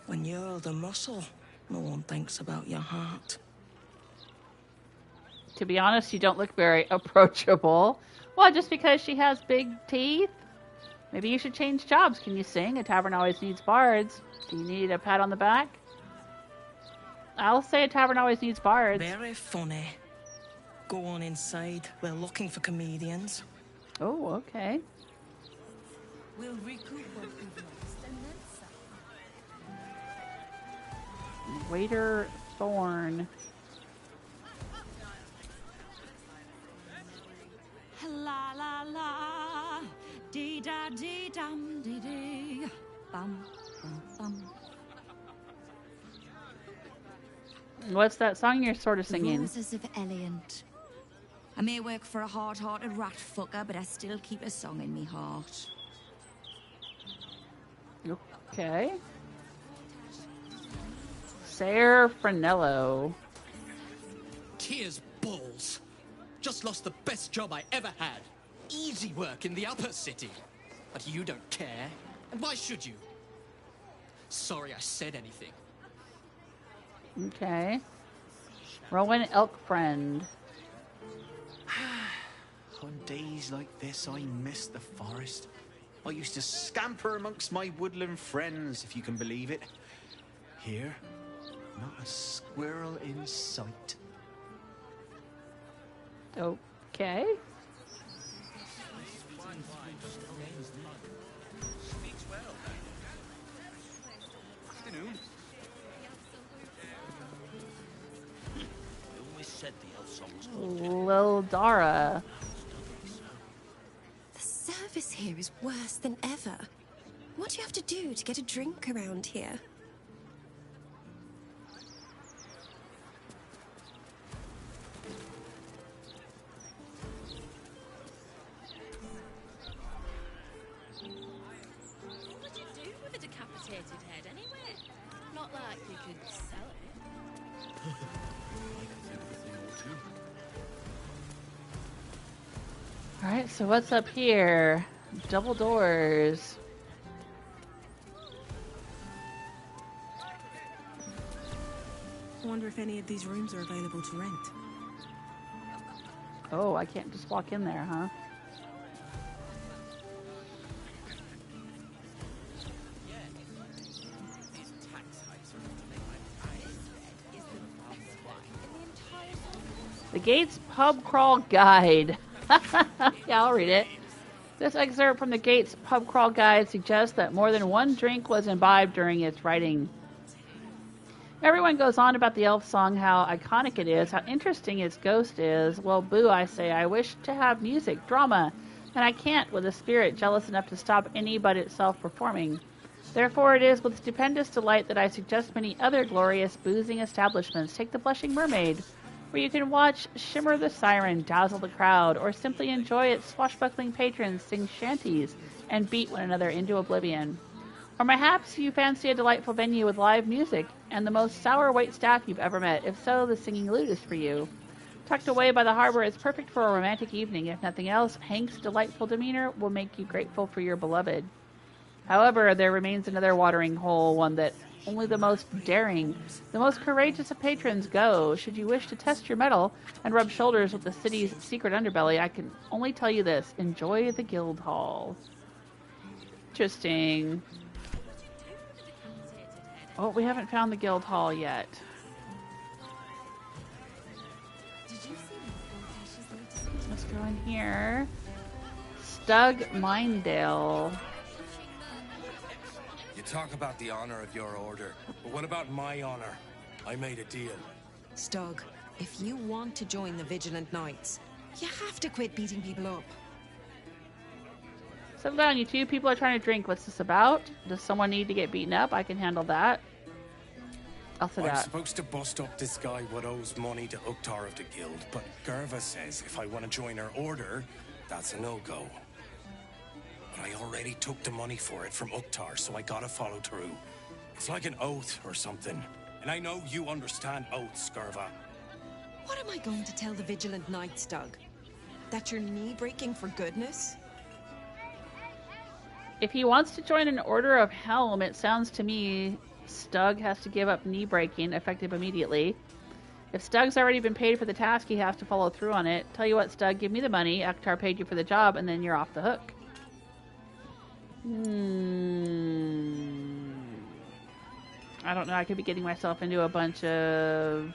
When you're the muscle, no one thinks about your heart. To be honest, you don't look very approachable. Well, just because she has big teeth? Maybe you should change jobs. Can you sing? A tavern always needs bards. Do you need a pat on the back? I'll say a tavern always needs bards. Very funny. Go on inside. We're looking for comedians. Oh, okay. We'll recoup what we've lost and then some. Waiter Thorn. Bum, bum, bum. What's that song you're sort of singing? Roses of Eliant. I may work for a hard-hearted rat fucker, but I still keep a song in me heart. Okay. Ser Frenello. Tears balls. Just lost the best job I ever had. Easy work in the upper city. But you don't care. And why should you? Sorry I said anything. Okay. Rowan Elkfriend. On days like this, I miss the forest. I used to scamper amongst my woodland friends, if you can believe it. Here, not a squirrel in sight. Okay. Afternoon. I always said the Elfsong was Lildara. The service here is worse than ever. What do you have to do to get a drink around here? What would you do with a decapitated head anyway? Not like you could sell it. Alright, so what's up here? Double doors. I wonder if any of these rooms are available to rent. Oh, I can't just walk in there, huh? The Gates Pub Crawl Guide. Yeah, I'll read it. This excerpt from the Gates Pub Crawl Guide suggests that more than one drink was imbibed during its writing. Everyone goes on about the elf song, how iconic it is, how interesting its ghost is. Well, boo, I say, I wish to have music, drama, and I can't with a spirit jealous enough to stop any but itself performing. Therefore it is with stupendous delight that I suggest many other glorious boozing establishments. Take the Blushing Mermaid, where you can watch Shimmer the Siren dazzle the crowd, or simply enjoy its swashbuckling patrons sing shanties and beat one another into oblivion. Or perhaps you fancy a delightful venue with live music and the most sour white staff you've ever met. If so, the Singing Lute is for you. Tucked away by the harbor, it's perfect for a romantic evening. If nothing else, Hank's delightful demeanor will make you grateful for your beloved. However, there remains another watering hole, one that only the most daring, the most courageous of patrons go. Should you wish to test your mettle and rub shoulders with the city's secret underbelly, I can only tell you this: enjoy the Guild Hall. Interesting. Oh, we haven't found the Guild Hall yet. Let's go in here. Stug Mindale. You talk about the honor of your order, but what about my honor? I made a deal. Stug, if you want to join the Vigilant Knights, you have to quit beating people up. Settle down, you two. People are trying to drink. What's this about? Does someone need to get beaten up? I can handle that. I'll sit I'm out. supposed to bust up this guy what owes money to Uktar of the guild, but Gerva says if I want to join her order, that's a no-go. But I already took the money for it from Uktar, so I gotta follow through. It's like an oath or something. And I know you understand oaths, Gerva. What am I going to tell the Vigilant Knights, Stug? That you're knee-breaking for goodness? If he wants to join an Order of Helm, it sounds to me Stug has to give up knee breaking, effective immediately. If Stug's already been paid for the task, he has to follow through on it. Tell you what, Stug, give me the money. Ektar paid you for the job, and then you're off the hook. I don't know. I could be getting myself into a bunch of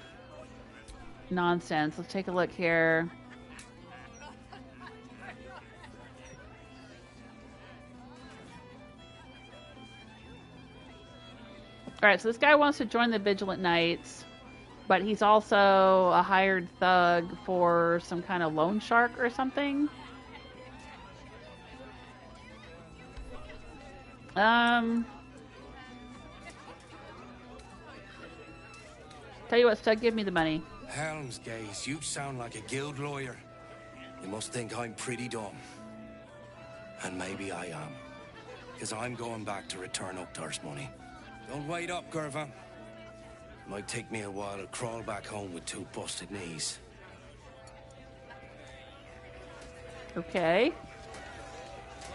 nonsense. Let's take a look here. Alright, so this guy wants to join the Vigilant Knights, but he's also a hired thug for some kind of loan shark or something. Tell you what, Stug, give me the money. Helmsgaze, you sound like a guild lawyer. You must think I'm pretty dumb. And maybe I am. Because I'm going back to return Uktar's money. Don't wait up, Gerva. Might take me a while to crawl back home with 2 busted knees. Okay.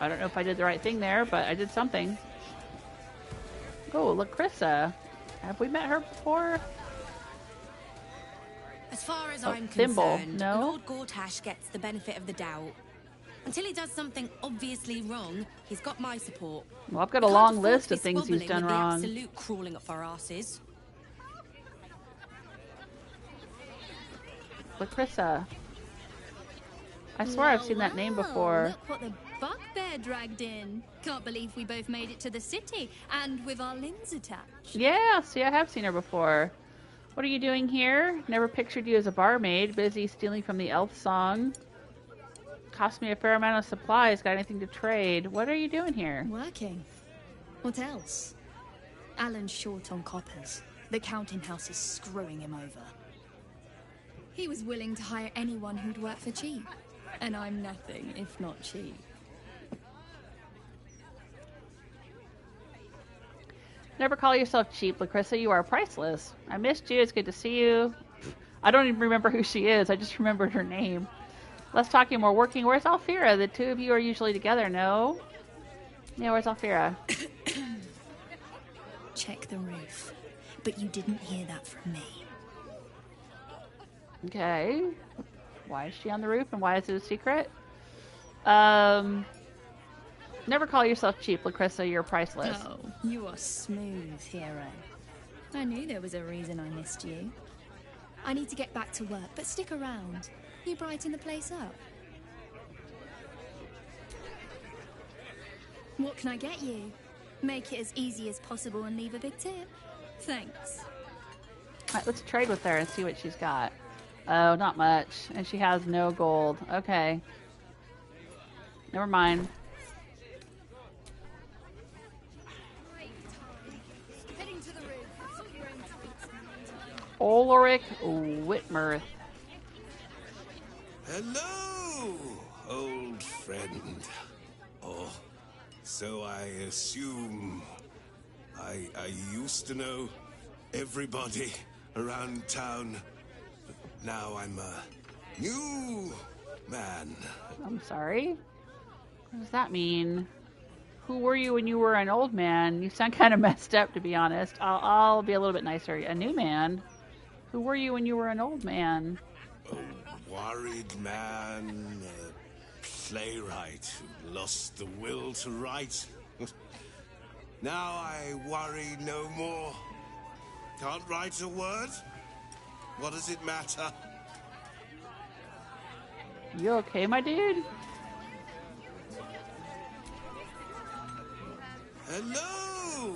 I don't know if I did the right thing there, but I did something. Oh, Lacrissa. Have we met her before? As far as Oh, I'm Thimble, concerned, no? Lord Gortash gets the benefit of the doubt. Until he does something obviously wrong, he's got my support. Well, I've got a We can't long afford list to of be things he's squabbling done with wrong. The absolute crawling up our asses. Lacrissa. I swear I've seen that name before. Look what the bugbear dragged in. Can't believe we both made it to the city, and with our limbs attached. Yeah, see, I have seen her before. What are you doing here? Never pictured you as a barmaid, busy stealing from the Elfsong. Cost me a fair amount of supplies. Got anything to trade? What are you doing here? Working. What else? Alan's short on coppers. The counting house is screwing him over. He was willing to hire anyone who'd work for cheap. And I'm nothing if not cheap. Never call yourself cheap, Lacrissa. You are priceless. I missed you. It's good to see you. I don't even remember who she is. I just remembered her name. Less talking, more working. Where's Alfira? The two of you are usually together, no? Yeah, where's Alfira? Check the roof. But you didn't hear that from me. Okay. Why is she on the roof and why is it a secret? Never call yourself cheap, Lacrissa. You're priceless. Oh, you are smooth, hero. I knew there was a reason I missed you. I need to get back to work, but stick around. You brighten the place up. What can I get you? Make it as easy as possible and leave a big tip. Thanks. Alright, let's trade with her and see what she's got. Oh, not much. And she has no gold. Okay. Never mind. Ulrich Whitmirth. Hello, old friend. Oh, so I assume I used to know everybody around town. But now I'm a new man. I'm sorry? What does that mean? Who were you when you were an old man? You sound kind of messed up, to be honest. I'll be a little bit nicer. A new man? Who were you when you were an old man? A worried man, a playwright who lost the will to write. Now I worry no more. Can't write a word? What does it matter? You okay, my dude? Hello,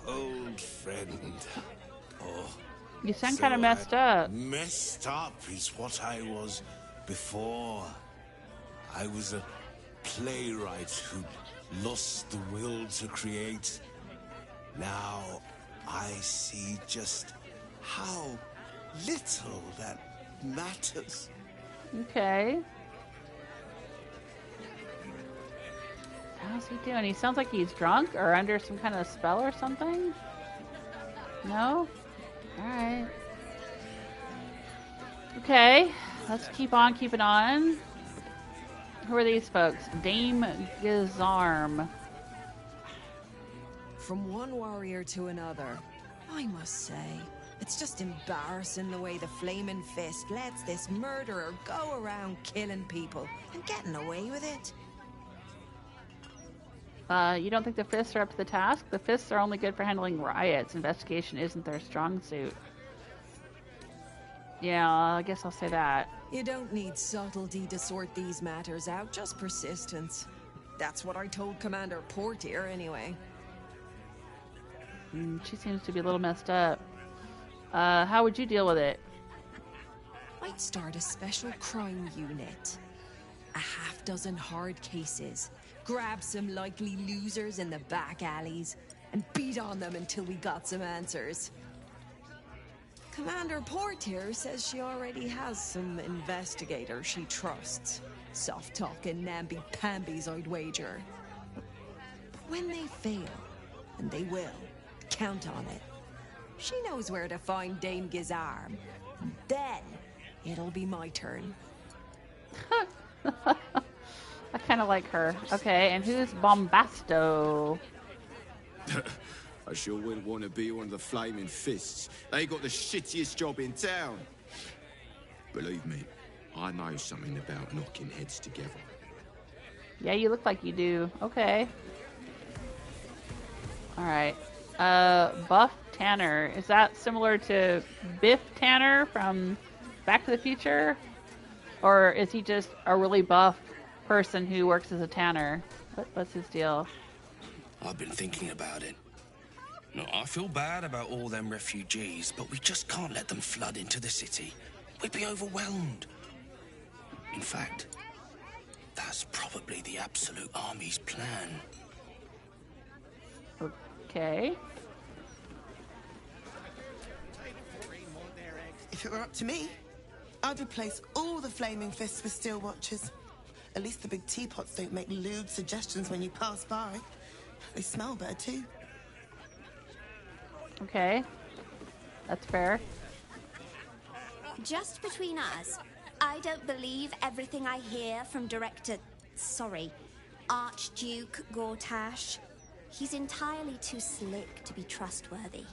old friend. Oh, You sound so kind of messed up. Messed up is what I was before. I was a playwright who lost the will to create. Now I see just how little that matters. Okay. How's he doing? He sounds like he's drunk or under some kind of spell or something? No? Alright. Okay. Let's keep on keeping on. Who are these folks? Dame Gizarm. From one warrior to another, I must say, it's just embarrassing the way the Flaming Fist lets this murderer go around killing people and getting away with it. You don't think the Fists are up to the task? The Fists are only good for handling riots. Investigation isn't their strong suit. Yeah, I guess I'll say that. You don't need subtlety to sort these matters out, just persistence. That's what I told Commander Portier, anyway. She seems to be a little messed up. How would you deal with it? I'd start a special crime unit. A half-dozen hard cases. Grab some likely losers in the back alleys and beat on them until we got some answers. Commander Portier says she already has some investigators she trusts. Soft-talking namby-pambies, I'd wager. When they fail, and they will, count on it. She knows where to find Dame Gizarm. Then, it'll be my turn. I kind of like her. Okay, and who's Bombasto? I sure wouldn't want to be one of the Flaming Fists. They got the shittiest job in town. Believe me, I know something about knocking heads together. Yeah, you look like you do. Okay. Alright. Buff Tanner. Is that similar to Biff Tanner from Back to the Future? Or is he just a really buff person who works as a tanner? What's his deal? I've been thinking about it. No, I feel bad about all them refugees, but we just can't let them flood into the city. We'd be overwhelmed. In fact, that's probably the Absolute Army's plan. Okay. If it were up to me, I'd replace all the Flaming Fists with Steel Watchers. At least the big teapots don't make lewd suggestions when you pass by. They smell better too. Okay. That's fair. Just between us, I don't believe everything I hear from Archduke Gortash. He's entirely too slick to be trustworthy.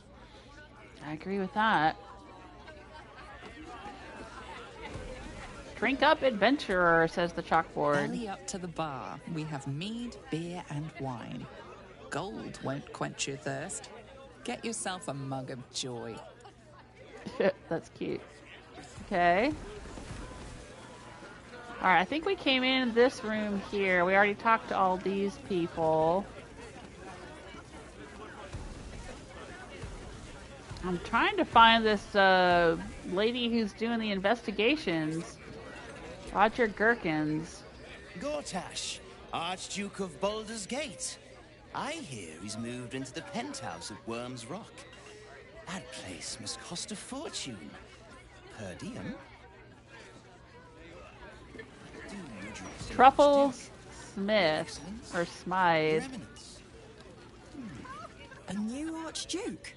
I agree with that. Drink up, adventurer, says the chalkboard. Belly up to the bar. We have mead, beer, and wine. Gold won't quench your thirst. Get yourself a mug of joy. That's cute. Okay. Alright, I think we came in this room here. We already talked to all these people. I'm trying to find this lady who's doing the investigations. Roger Gherkins. Gortash, Archduke of Baldur's Gate. I hear he's moved into the penthouse at Worm's Rock. That place must cost a fortune. Per diem. Truffles Smith, or Smythe. A new Archduke?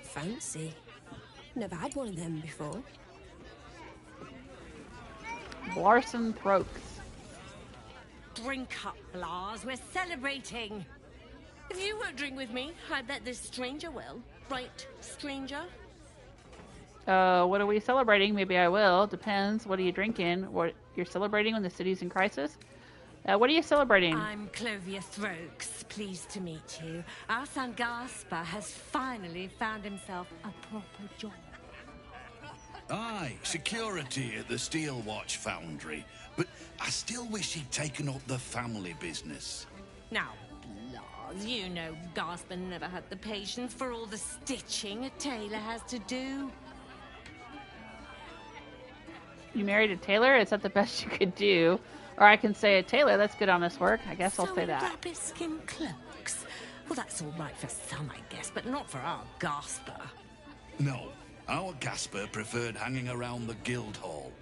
Fancy. Never had one of them before. Larson Brokes. Drink up, Blas. We're celebrating. If you won't drink with me, I bet this stranger will. Right, stranger? What are we celebrating? Maybe I will. Depends. What are you drinking? What you're celebrating when the city's in crisis? What are you celebrating? I'm Clovia Throaks. Pleased to meet you. Our son Gasper has finally found himself a proper job. Aye, security at the Steel Watch Foundry. But I still wish he'd taken up the family business. Now, Blas, you know Gasper never had the patience for all the stitching a tailor has to do. You married a tailor? Is that the best you could do? Or I can say a tailor, that's good honest work. I guess I'll say that. Rabbit skin cloaks. Well, that's all right for some, I guess, but not for our Gasper. No, our Gasper preferred hanging around the guild hall.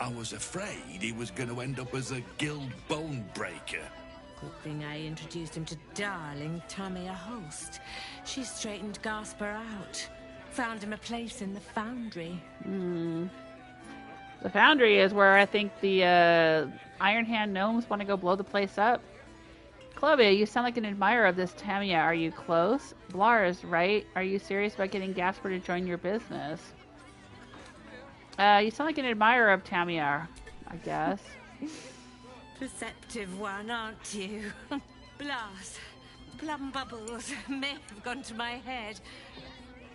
I was afraid he was going to end up as a guild bone breaker. Good thing I introduced him to darling Tamia Host. She straightened Gasper out. Found him a place in the foundry. The foundry is where I think the Iron Hand gnomes want to go blow the place up. Clovia, you sound like an admirer of this Tamia. Are you close? Blars, right? Are you serious about getting Gasper to join your business? You sound like an admirer of Tamia, I guess. Perceptive one, aren't you? Blas, plum bubbles may have gone to my head.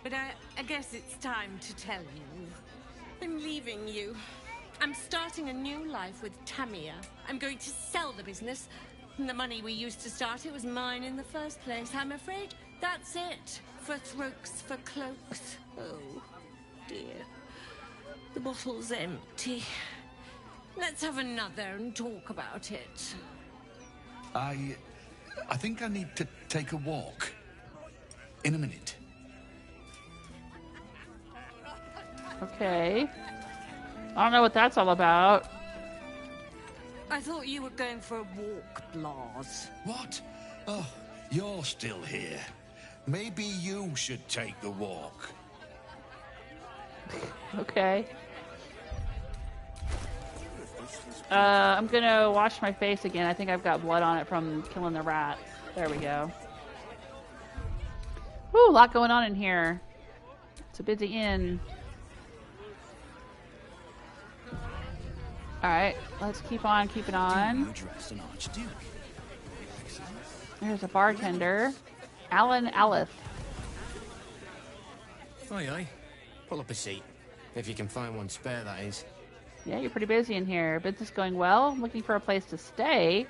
But I guess it's time to tell you. I'm leaving you. I'm starting a new life with Tamia. I'm going to sell the business. The money we used to start it was mine in the first place. I'm afraid that's it. For throats, for cloaks. Oh, dear. The bottle's empty. Let's have another and talk about it. I think I need to take a walk. In a minute. Okay. I don't know what that's all about. I thought you were going for a walk, Blas. What? Oh, you're still here. Maybe you should take the walk. Okay. I'm gonna wash my face again. I think I've got blood on it from killing the rats. There we go. Woo, a lot going on in here. It's a busy inn. Alright, let's keep on keeping on. There's a bartender. Alan Alith. Aye, aye. Pull up a seat. If you can find one spare, that is. Yeah, you're pretty busy in here. Business going well. Looking for a place to stay.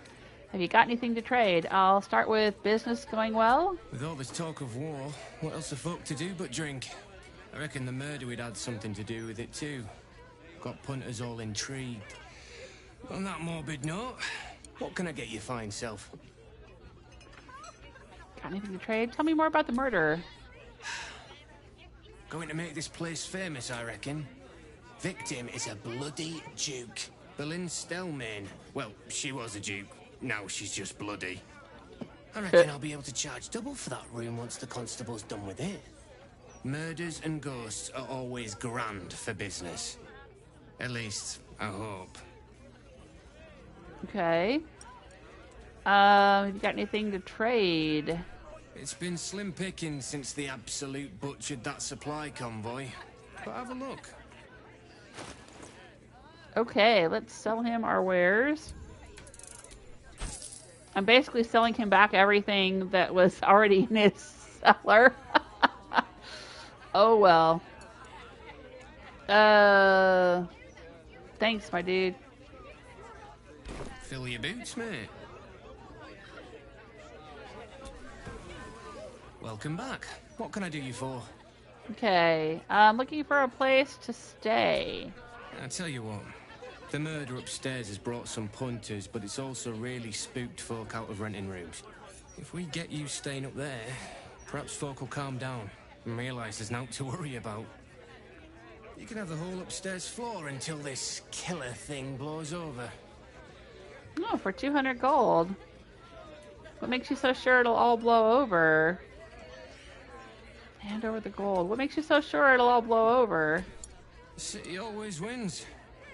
Have you got anything to trade? I'll start with business going well. With all this talk of war, what else are folk to do but drink? I reckon the murder would had something to do with it too. Got punters all intrigued. On that morbid note, what can I get you fine self? Got anything to trade? Tell me more about the murder. Going to make this place famous, I reckon. Victim is a bloody duke. Boleyn Stelmane. Well, she was a duke. Now she's just bloody. I reckon I'll be able to charge double for that room once the constable's done with it. Murders and ghosts are always grand for business. At least, I hope. Okay. Have you got anything to trade? It's been slim pickings since the Absolute butchered that supply convoy. But have a look. Okay, let's sell him our wares. I'm basically selling him back everything that was already in his cellar. Oh well. Thanks, my dude. Fill your boots, mate. Welcome back. What can I do you for? Okay, I'm looking for a place to stay. I tell you what, the murder upstairs has brought some punters, but it's also really spooked folk out of renting rooms. If we get you staying up there, perhaps folk will calm down and realise there's naught to worry about. You can have the whole upstairs floor until this killer thing blows over. Oh, for 200 gold. What makes you so sure it'll all blow over? Hand over the gold. What makes you so sure it'll all blow over? The city always wins.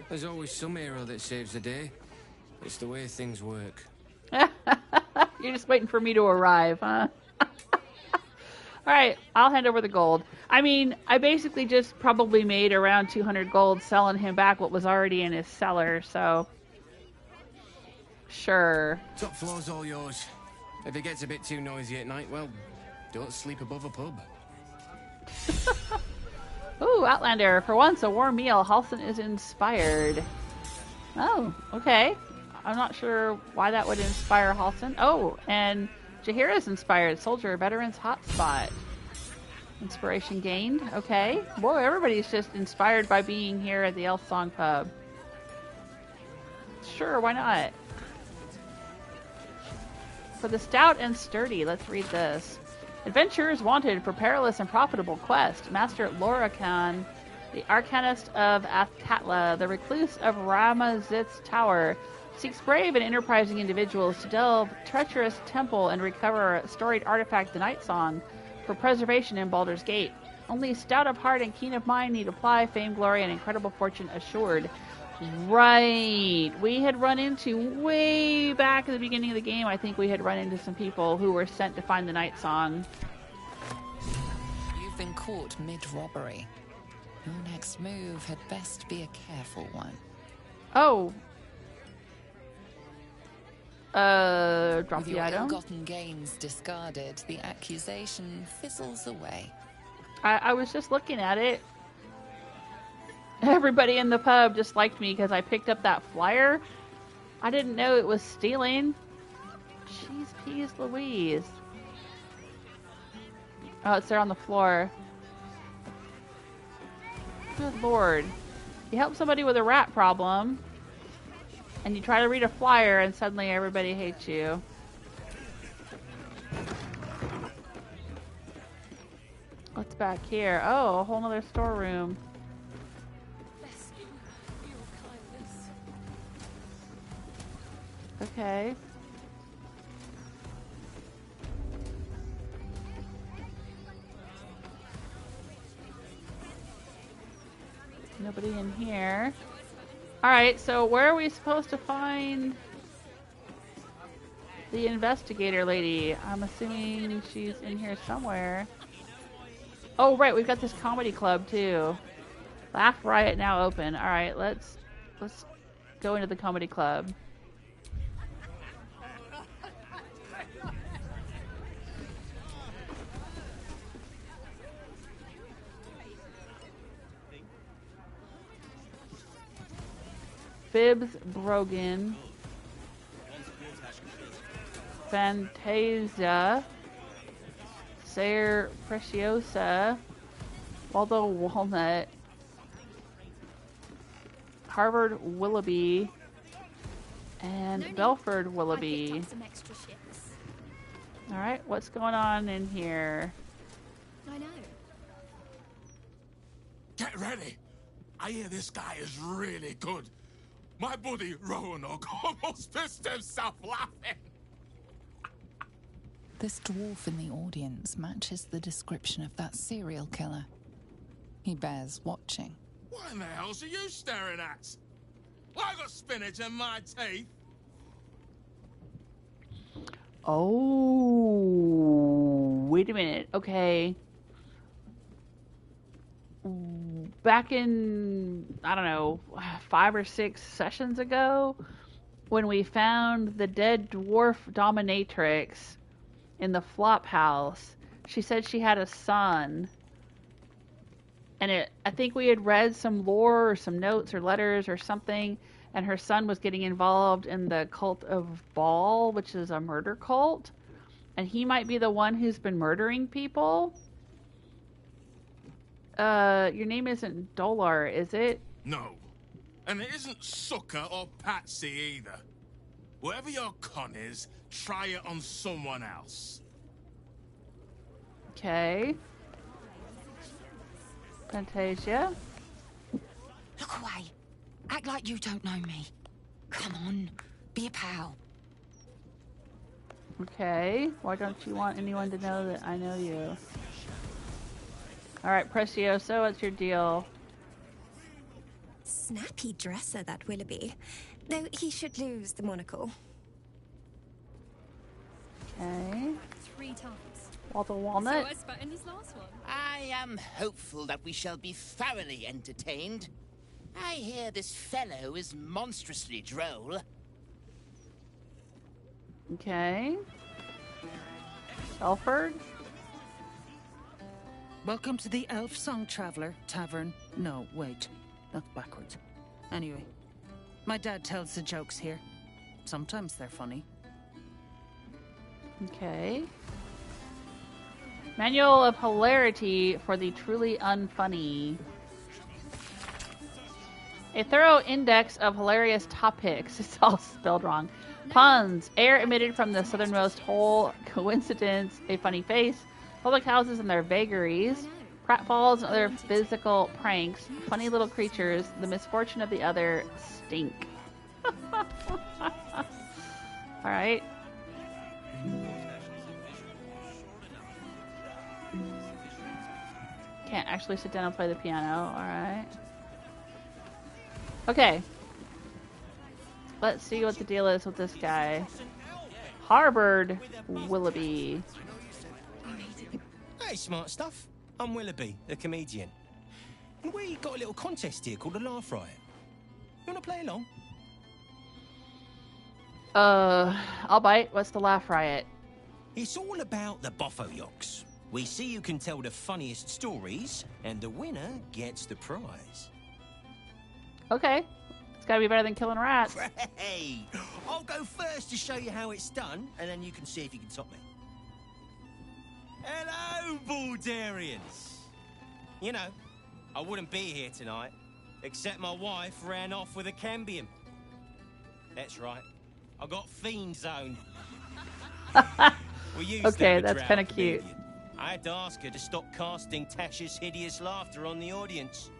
There's always some hero that saves the day. It's the way things work. You're just waiting for me to arrive, huh? Alright, I'll hand over the gold. I mean, I basically just probably made around 200 gold selling him back what was already in his cellar, so... Sure. Top floor's all yours. If it gets a bit too noisy at night, well, don't sleep above a pub. Ooh, Outlander. For once, a warm meal. Halsin is inspired. Oh, okay. I'm not sure why that would inspire Halsin. Oh, and Jaheira's inspired. Soldier, veterans hotspot. Inspiration gained. Okay. Boy, everybody's just inspired by being here at the Elfsong pub. Sure, why not? For the stout and sturdy, let's read this. Adventurers wanted for perilous and profitable quest. Master Lorakan, the Arcanist of Athkatla, the recluse of Ramazit's Tower, seeks brave and enterprising individuals to delve treacherous temple and recover a storied artifact, the Night Song, for preservation in Baldur's Gate. Only stout of heart and keen of mind need apply, fame, glory, and incredible fortune assured. Right. We had run into, way back at the beginning of the game, I think we had run into some people who were sent to find the Night Song. You've been caught mid-robbery. Your next move had best be a careful one. Oh. Drop With the your item. ill-gotten gains discarded, the accusation fizzles away. I was just looking at it. Everybody in the pub just liked me because I picked up that flyer. I didn't know it was stealing. Jeez peas Louise. Oh, it's there on the floor. Good lord. You help somebody with a rat problem, and you try to read a flyer, and suddenly everybody hates you. What's back here? Oh, a whole nother storeroom. Okay. Nobody in here. Alright, so where are we supposed to find the investigator lady? I'm assuming she's in here somewhere. Oh, right, we've got this comedy club too. Laff Riot now open. Alright, let's go into the comedy club. Fibs Brogan, Fantasia, Sayer Preciosa, Waldo Walnut, Harvard Willoughby, and Belford Willoughby. Alright, what's going on in here? I know. Get ready. I hear this guy is really good. My buddy Roanoke almost pissed himself laughing. This dwarf in the audience matches the description of that serial killer. He bears watching. What in the hell's are you staring at? I got spinach in my teeth. Oh, wait a minute. Okay. Back in, I don't know, 5 or 6 sessions ago, when we found the dead dwarf dominatrix in the flop house, she said she had a son. And I think we had read some lore or some notes or letters or something, and her son was getting involved in the cult of Bhaal, which is a murder cult. And he might be the one who's been murdering people. Your name isn't Dolar, is it? No. And it isn't Sucker or Patsy either. Whatever your con is, try it on someone else. Okay. Fantasia. Look away. Act like you don't know me. Come on, be a pal. Okay. Why don't you want anyone to know that I know you? Alright, Precioso, what's your deal? Snappy dresser, that Willoughby. Though he should lose the monocle. Okay. 3 times. Waldo Walnut. So I spat in his last one. I am hopeful that we shall be thoroughly entertained. I hear this fellow is monstrously droll. Okay. Belford. Welcome to the Elfsong Tavern. No, wait. That's backwards. Anyway, my dad tells the jokes here. Sometimes they're funny. Okay. Manual of Hilarity for the Truly Unfunny. A thorough index of hilarious topics. It's all spelled wrong. Puns. Air emitted from the southernmost hole. Coincidence. A funny face. Public houses and their vagaries. Pratfalls and other physical pranks. Funny little creatures. The misfortune of the other. Stink. Alright. Can't actually sit down and play the piano. Alright. Okay. Let's see what the deal is with this guy. Harvard Willoughby. Hey, smart stuff. I'm Willoughby, the comedian. And we got a little contest here called the Laff Riot. You want to play along? I'll bite. What's the Laff Riot? It's all about the Boffoyocks. We see who can tell the funniest stories, and the winner gets the prize. Okay. It's gotta be better than killing rats. Hey! I'll go first to show you how it's done, and then you can see if you can top me. Hello, Baldurians! You know, I wouldn't be here tonight, except my wife ran off with a cambion. That's right. I got fiend zone. Okay, that's kind of cute. I had to ask her to stop casting Tasha's hideous laughter on the audience.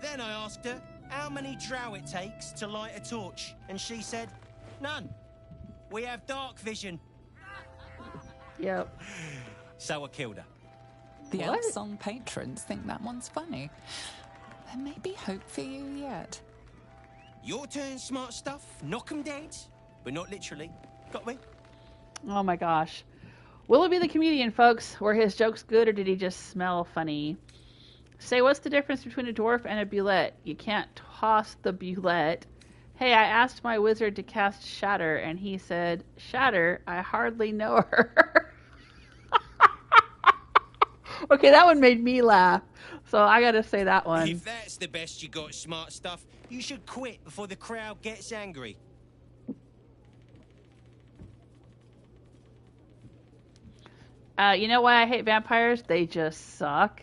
Then I asked her how many drow it takes to light a torch, and she said, None. We have dark vision. Yep. So I killed her. The Elfsong patrons think that one's funny. There may be hope for you yet. Your turn, smart stuff. Knock 'em dead. But not literally. Got me? Oh my gosh. Will it be the comedian, folks? Were his jokes good or did he just smell funny? Say, what's the difference between a dwarf and a bulette? You can't toss the bulette. Hey, I asked my wizard to cast Shatter, and he said, Shatter? I hardly know her. Okay, that one made me laugh. So I gotta say that one. If that's the best you got, smart stuff, you should quit before the crowd gets angry. You know why I hate vampires? They just suck.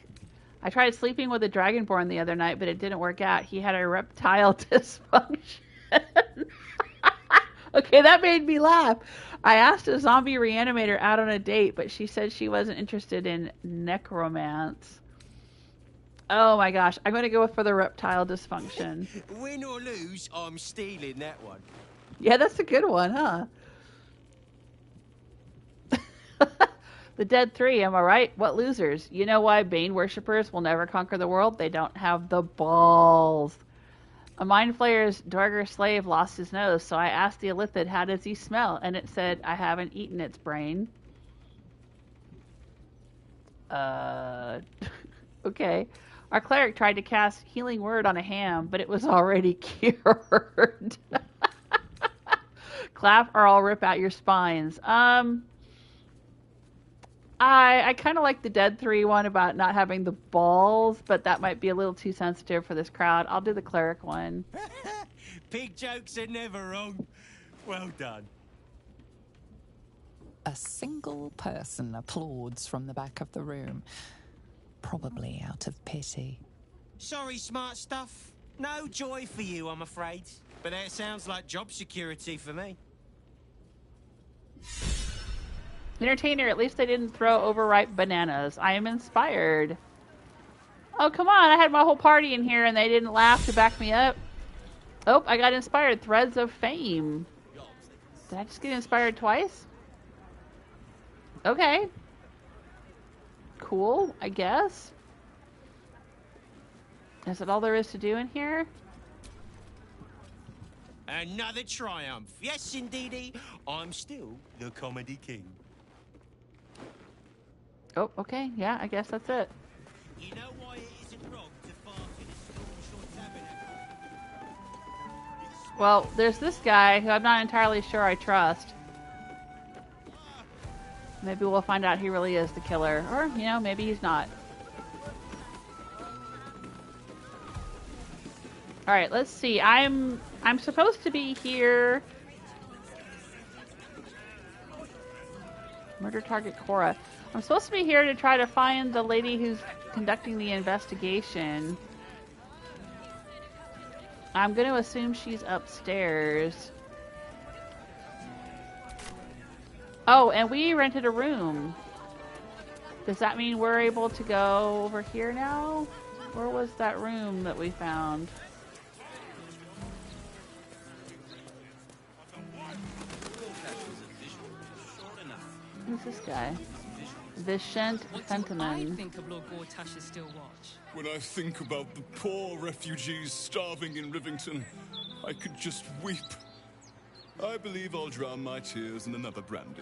I tried sleeping with a dragonborn the other night, but it didn't work out. He had a reptile dysfunction. Okay, that made me laugh. I asked a zombie reanimator out on a date, but she said she wasn't interested in necromance. Oh my gosh, I'm going to go for the reptile dysfunction. Win or lose, I'm stealing that one. Yeah, that's a good one, huh? The Dead 3, am I right? What losers? You know why Bane worshippers will never conquer the world? They don't have the balls. A mind flayer's Dwarger slave lost his nose, so I asked the Illithid, how does he smell? And it said, I haven't eaten its brain. Okay. Our cleric tried to cast Healing Word on a ham, but it was already cured. Clap or I'll rip out your spines. I kind of like the Dead 3 one about not having the balls, but that might be a little too sensitive for this crowd. I'll do the cleric one. Pig jokes are never wrong. Well done. A single person applauds from the back of the room, probably out of pity. Sorry, smart stuff. No joy for you, I'm afraid. But that sounds like job security for me. Entertainer, at least they didn't throw overripe bananas. I am inspired. Oh, come on. I had my whole party in here and they didn't laugh to back me up. Oh, I got inspired. Threads of Fame. Did I just get inspired twice? Okay. Cool, I guess. Is that all there is to do in here? Another triumph. Yes, indeedy. I'm still the comedy king. Oh, okay. Yeah, I guess that's it. You know why it isn't wrong to fart in a small tabernacle? Well, there's this guy who I'm not entirely sure I trust. Maybe we'll find out he really is the killer. Or, you know, maybe he's not. Alright, let's see. I'm supposed to be here. Murder target Cora. I'm supposed to be here to try to find the lady who's conducting the investigation. I'm going to assume she's upstairs. Oh, and we rented a room. Does that mean we're able to go over here now? Where was that room that we found? Who's this guy? Vishent Fentiman. I think of Lord Gortash's still watch. When I think about the poor refugees starving in Rivington, I could just weep. I believe I'll drown my tears in another brandy.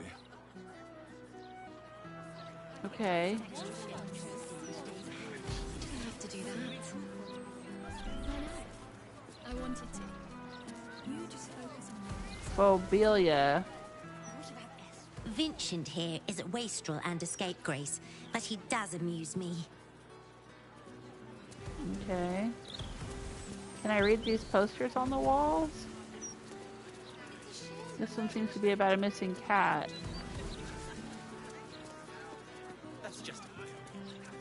Okay. You don't have to do that. I wanted to. You just focus on Phobelia. Vincent here is a wastrel and a scapegrace, but he does amuse me. Okay. Can I read these posters on the walls? This one seems to be about a missing cat. That's just...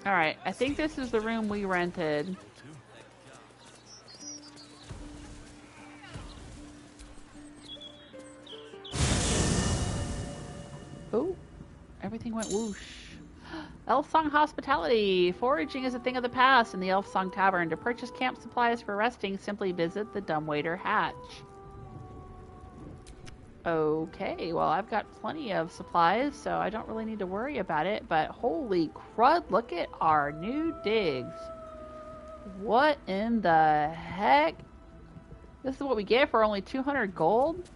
Alright, I think this is the room we rented. Oh, everything went whoosh. Elfsong Hospitality. Foraging is a thing of the past in the Elfsong Tavern. To purchase camp supplies for resting, simply visit the dumbwaiter hatch. Okay, well, I've got plenty of supplies, so I don't really need to worry about it, but holy crud, look at our new digs. What in the heck? This is what we get for only 200 gold?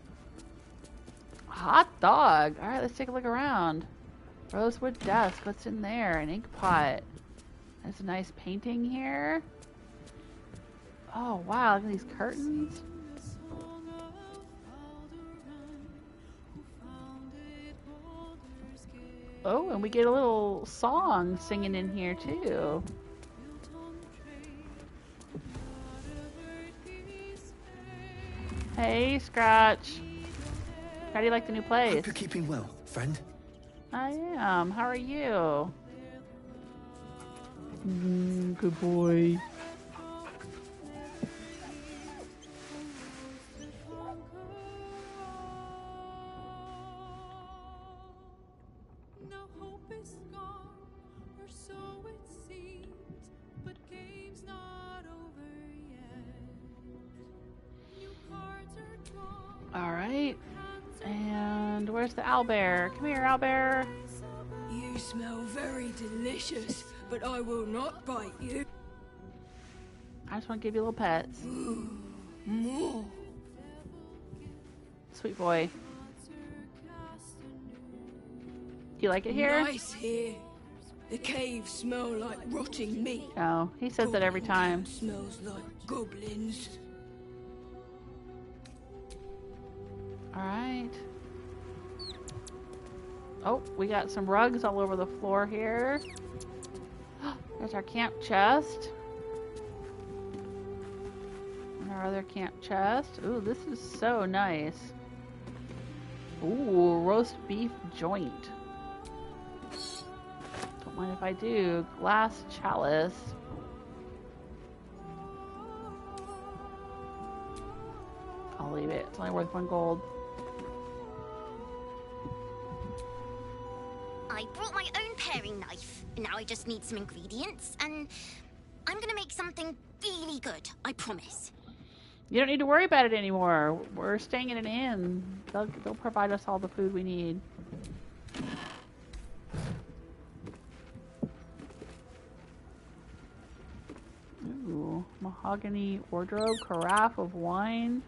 Hot dog. Alright, let's take a look around. Rosewood desk, what's in there? An ink pot. There's a nice painting here. Oh wow, look at these curtains. Oh, and we get a little song singing in here too. Hey, Scratch. How do you like the new place? Hope you're keeping well, friend. I am. How are you? Good boy. Alright. And where's the owlbear? Come here, owlbear. You smell very delicious, but I will not bite you. I just want to give you little pets. More. Sweet boy. Do you like it here? Nice here. The caves smell like rotting meat. Oh, he says that every time. Smells like goblins. Alright. Oh, we got some rugs all over the floor here. There's our camp chest. And our other camp chest. Ooh, this is so nice. Ooh, roast beef joint. Don't mind if I do. Glass chalice. I'll leave it. It's only worth 1 gold. I brought my own paring knife. Now I just need some ingredients, and I'm gonna make something really good, I promise. You don't need to worry about it anymore. We're staying in an inn. They'll provide us all the food we need. Ooh, mahogany wardrobe, carafe of wine,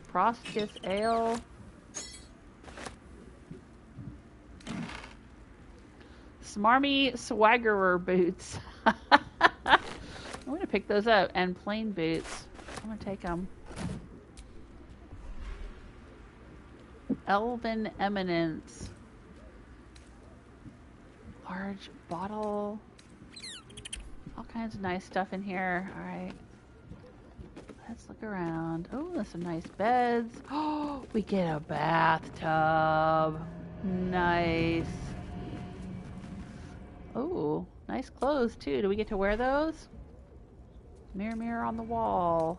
frost kiss ale. Smarmy swaggerer boots. I'm gonna pick those up, and plain boots. I'm gonna take them. Elven eminence. Large bottle. All kinds of nice stuff in here. All right. Let's look around. Oh, there's some nice beds. Oh, we get a bathtub. Nice. Oh, nice clothes too. Do we get to wear those? Mirror, mirror on the wall.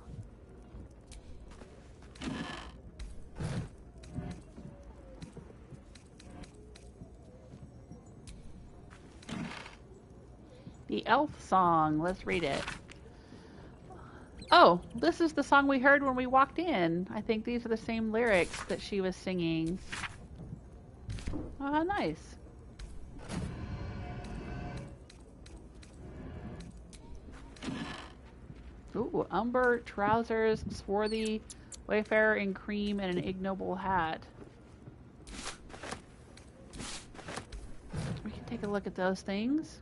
The elf song. Let's read it. Oh, this is the song we heard when we walked in. I think these are the same lyrics that she was singing. Oh, nice. Ooh, umber trousers, swarthy wayfarer in cream, and an ignoble hat. We can take a look at those things.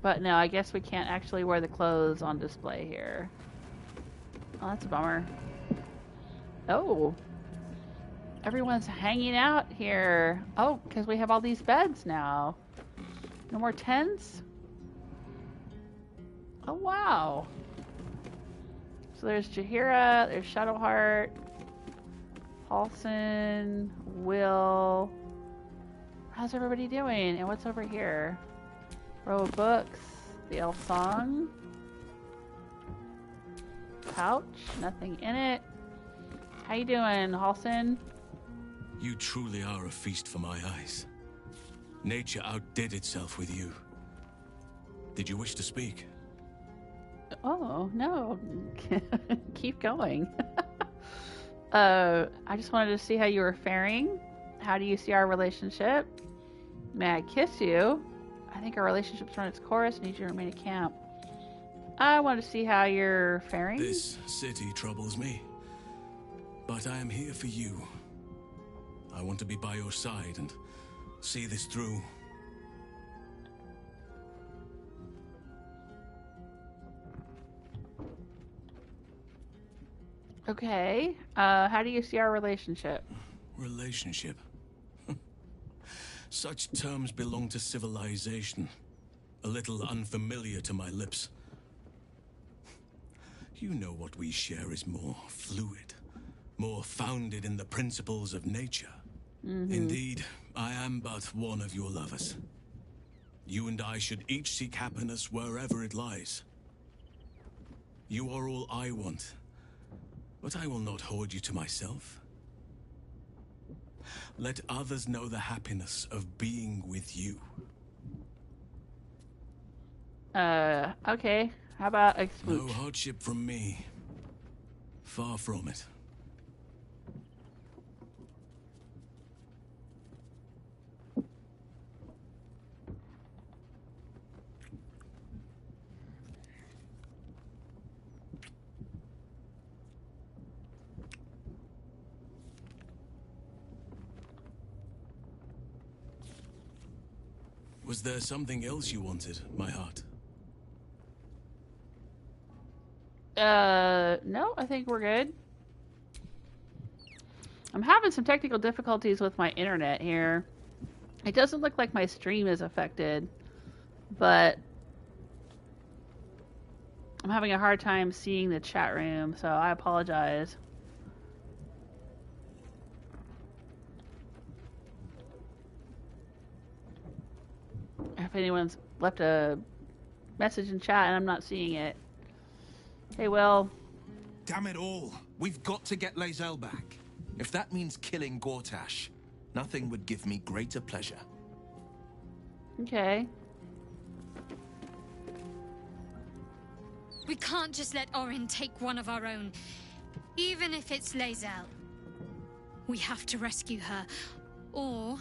But no, I guess we can't actually wear the clothes on display here. Oh, that's a bummer. Oh. Everyone's hanging out here. Oh, because we have all these beds now. No more tents? Oh, wow. So there's Jaheira, there's Shadowheart, Halsin, Wyll. How's everybody doing? And what's over here? Row of books, the elf song. Pouch, nothing in it. How you doing, Halsin? You truly are a feast for my eyes. Nature outdid itself with you. Did you wish to speak? Oh, no. Keep going. I just wanted to see how you were faring. How do you see our relationship? May I kiss you? I think our relationship's run its course. I need you to remain at camp. I want to see how you're faring. This city troubles me, but I am here for you. I want to be by your side and see this through. Okay. How do you see our relationship? Relationship. Such terms belong to civilization. A little unfamiliar to my lips. You know what we share is more fluid, more founded in the principles of nature. Indeed, I am but one of your lovers. You and I should each seek happiness wherever it lies. You are all I want, but I will not hoard you to myself. Let others know the happiness of being with you. Okay. How about a smooch? No hardship from me. Far from it. Was there something else you wanted, my heart? No, I think we're good. I'm having some technical difficulties with my internet here. It doesn't look like my stream is affected, but I'm having a hard time seeing the chat room, so I apologize. If anyone's left a message in chat and I'm not seeing it. Hey, Wyll. Damn it all. We've got to get Lae'zel back. If that means killing Gortash, nothing would give me greater pleasure. Okay. We can't just let Orin take one of our own, even if it's Lae'zel. We have to rescue her, or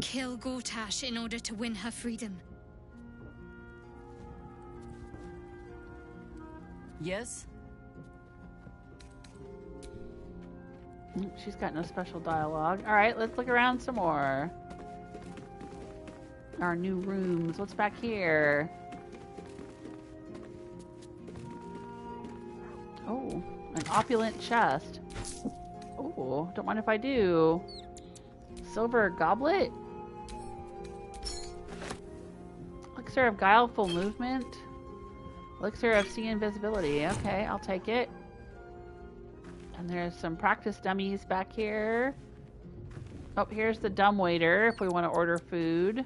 kill Gortash in order to win her freedom. Yes? She's got no special dialogue. Alright, let's look around some more. Our new rooms. What's back here? Oh, an opulent chest. Oh, don't mind if I do. Silver goblet? Elixir of guileful movement. Elixir of sea invisibility. Okay, I'll take it. And there's some practice dummies back here. Oh, here's the dumbwaiter if we want to order food.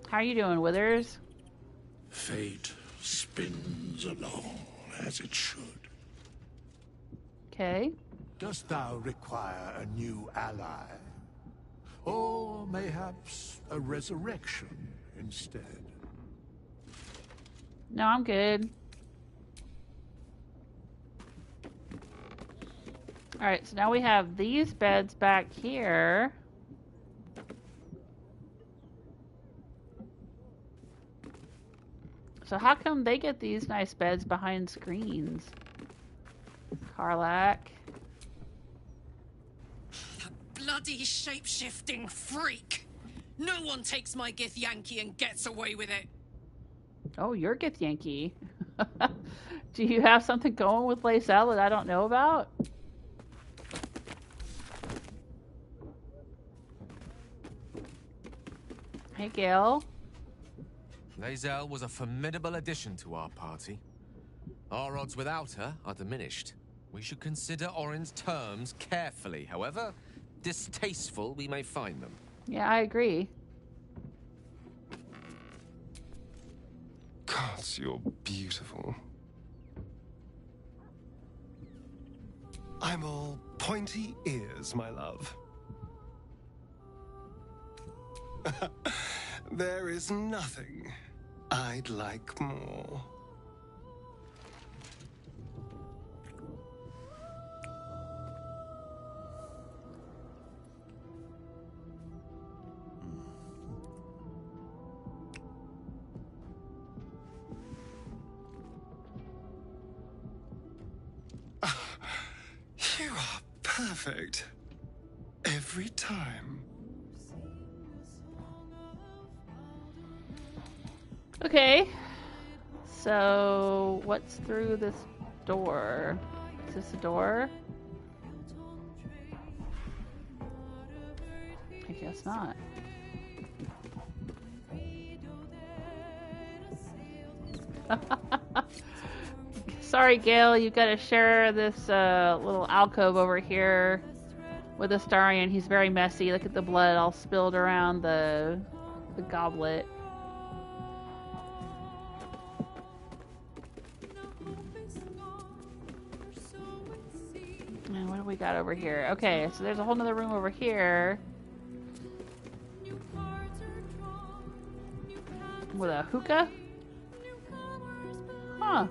How are you doing, Withers? Fate spins along as it should. Okay. Dost thou require a new ally? Or mayhaps a resurrection instead? No, I'm good. Alright, so now we have these beds back here. So how come they get these nice beds behind screens? Karlach. Bloody shape-shifting freak! No one takes my Githyanki and gets away with it! Oh, you're Githyanki. Do you have something going with Lae'zel that I don't know about? Hey, Gale. Lae'zel was a formidable addition to our party. Our odds without her are diminished. We should consider Orin's terms carefully, however distasteful we may find them. Yeah, I agree. Gods, you're beautiful. I'm all pointy ears, my love. There is nothing I'd like more. You are perfect. Every time. Okay. So, what's through this door? Is this a door? I guess not. Sorry, Gale, you gotta share this little alcove over here with Astarion. He's very messy. Look at the blood all spilled around the goblet. And what do we got over here? Okay, so there's a whole nother room over here with a hookah. Huh.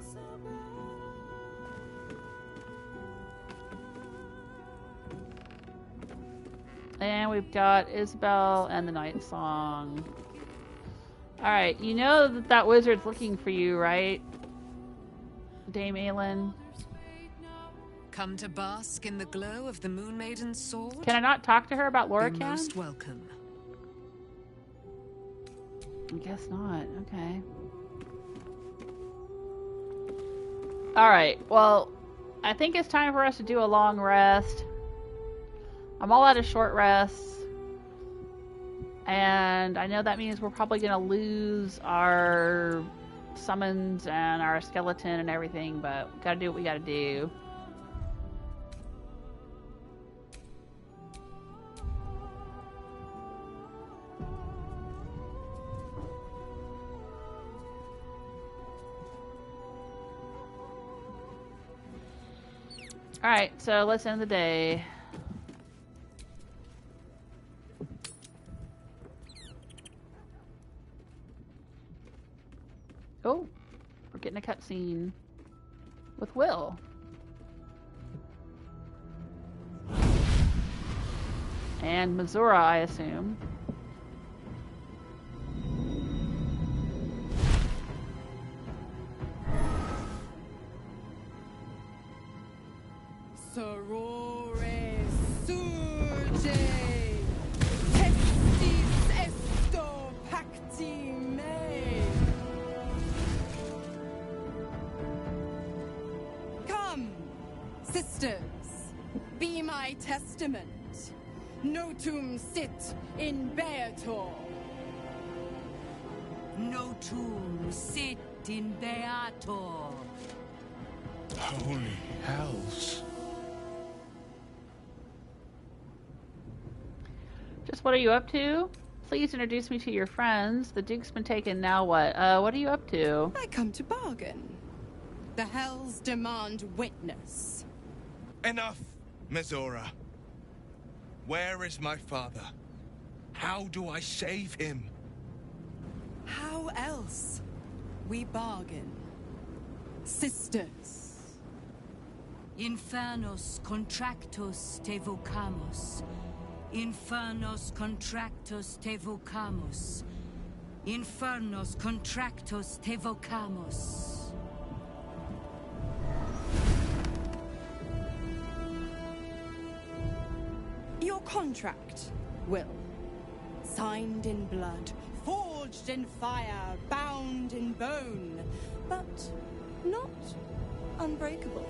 And we've got Isabel and the Night Song. Alright, you know that wizard's looking for you, right? Dame Aelin? Come to bask in the glow of the Moon Maiden's sword? Can I not talk to her about You're Lorcan? most welcome. I guess not. Okay. Alright, well, I think it's time for us to do a long rest. I'm all out of short rests. And I know that means we're probably going to lose our summons and our skeleton and everything, but we gotta do what we gotta do. Alright, so let's end the day. Oh, we're getting a cutscene with Wyll. And Mizora, I assume. Sorore surge, testis esto pacti me. Come, sisters, be my testament. Notum sit in Beator. Notum sit in Beator. Holy hells. Just what are you up to? Please introduce me to your friends. The Duke's been taken, now what? What are you up to? I come to bargain. The hells demand witness. Enough, Mizora. Where is my father? How do I save him? How else? We bargain. Sisters. Infernos contractus te vocamus. Infernos contractus te vocamus. Infernos contractus te vocamus. Your contract, Wyll. Signed in blood, forged in fire, bound in bone, but not unbreakable.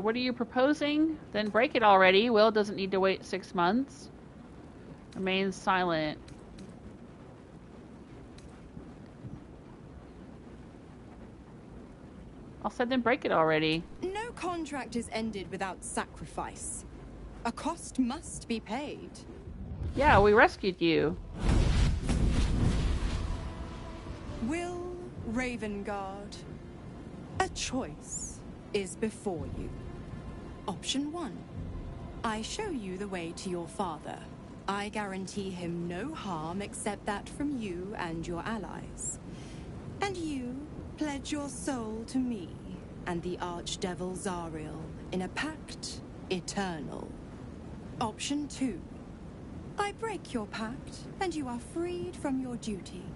What are you proposing? Then break it already. Wyll doesn't need to wait 6 months. Remains silent. I'll say then break it already. No contract is ended without sacrifice. A cost must be paid. Yeah, we rescued you. Wyll Ravengard, a choice is before you. Option 1. I show you the way to your father. I guarantee him no harm except that from you and your allies. And you pledge your soul to me and the Archdevil Zariel in a pact eternal. Option 2. I break your pact and you are freed from your duty.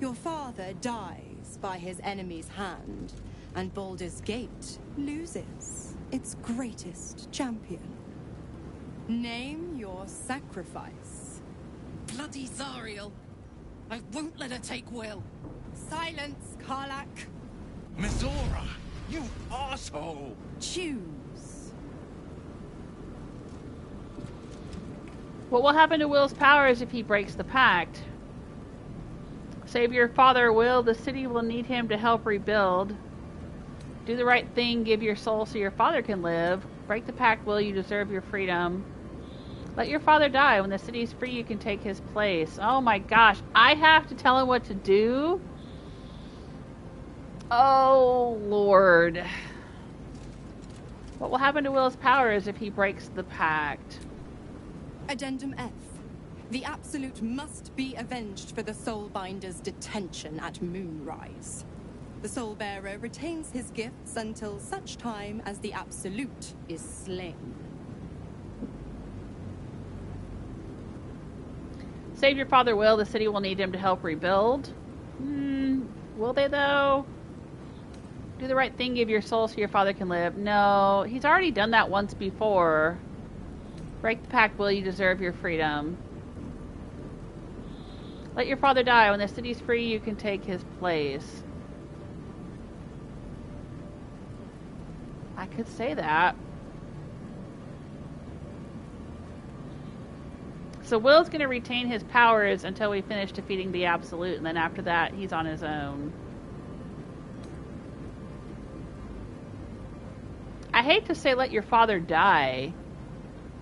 Your father dies by his enemy's hand, and Baldur's Gate loses its greatest champion. Name your sacrifice. Bloody Zariel! I won't let her take Wyll. Silence, Karlach. Mizora, you asshole! Choose. What will happen to Wyll's powers if he breaks the pact? Save your father, Wyll. The city will need him to help rebuild. Do the right thing. Give your soul so your father can live. Break the pact, Wyll. You deserve your freedom. Let your father die. When the city's free, you can take his place. Oh my gosh. I have to tell him what to do? Oh, Lord. What will happen to Wyll's powers if he breaks the pact? Addendum F. The Absolute must be avenged for the Soulbinder's detention at Moonrise. The Soulbearer retains his gifts until such time as the Absolute is slain. Save your father, Wyll. The city will need him to help rebuild. Will they, though? Do the right thing. Give your soul so your father can live. No, he's already done that once before. Break the pact, Wyll. You deserve your freedom. Let your father die. When the city's free, you can take his place. I could say that. So Wyll's going to retain his powers until we finish defeating the Absolute, and then after that, he's on his own. I hate to say let your father die.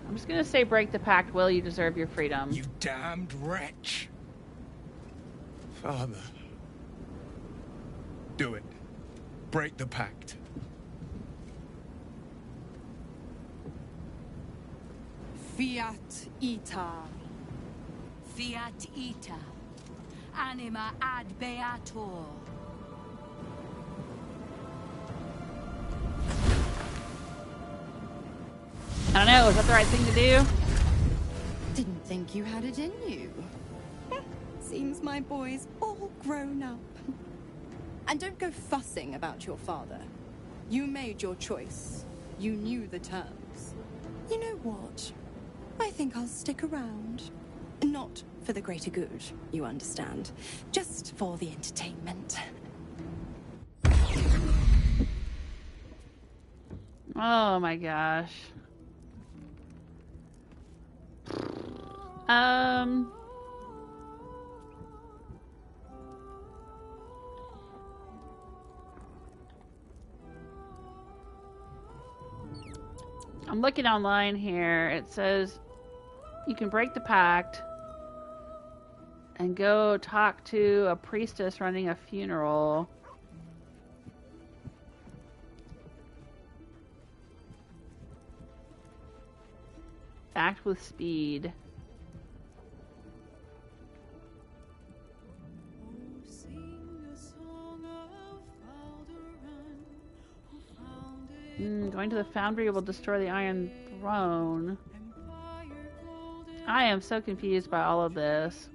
I'm just going to say break the pact, Wyll. You deserve your freedom. You damned wretch. Father. Do it. Break the pact. Fiat Ita. Fiat Ita. Anima ad beator. I don't know, is that the right thing to do? Didn't think you had it in you. Seems my boy's all grown up. And don't go fussing about your father. You made your choice. You knew the terms. You know what? I think I'll stick around. Not for the greater good, you understand. Just for the entertainment. Oh my gosh. I'm looking online here. It says you can break the pact and go talk to a priestess running a funeral. Act with speed. Going to the foundry will destroy the Iron Throne. I am so confused by all of this.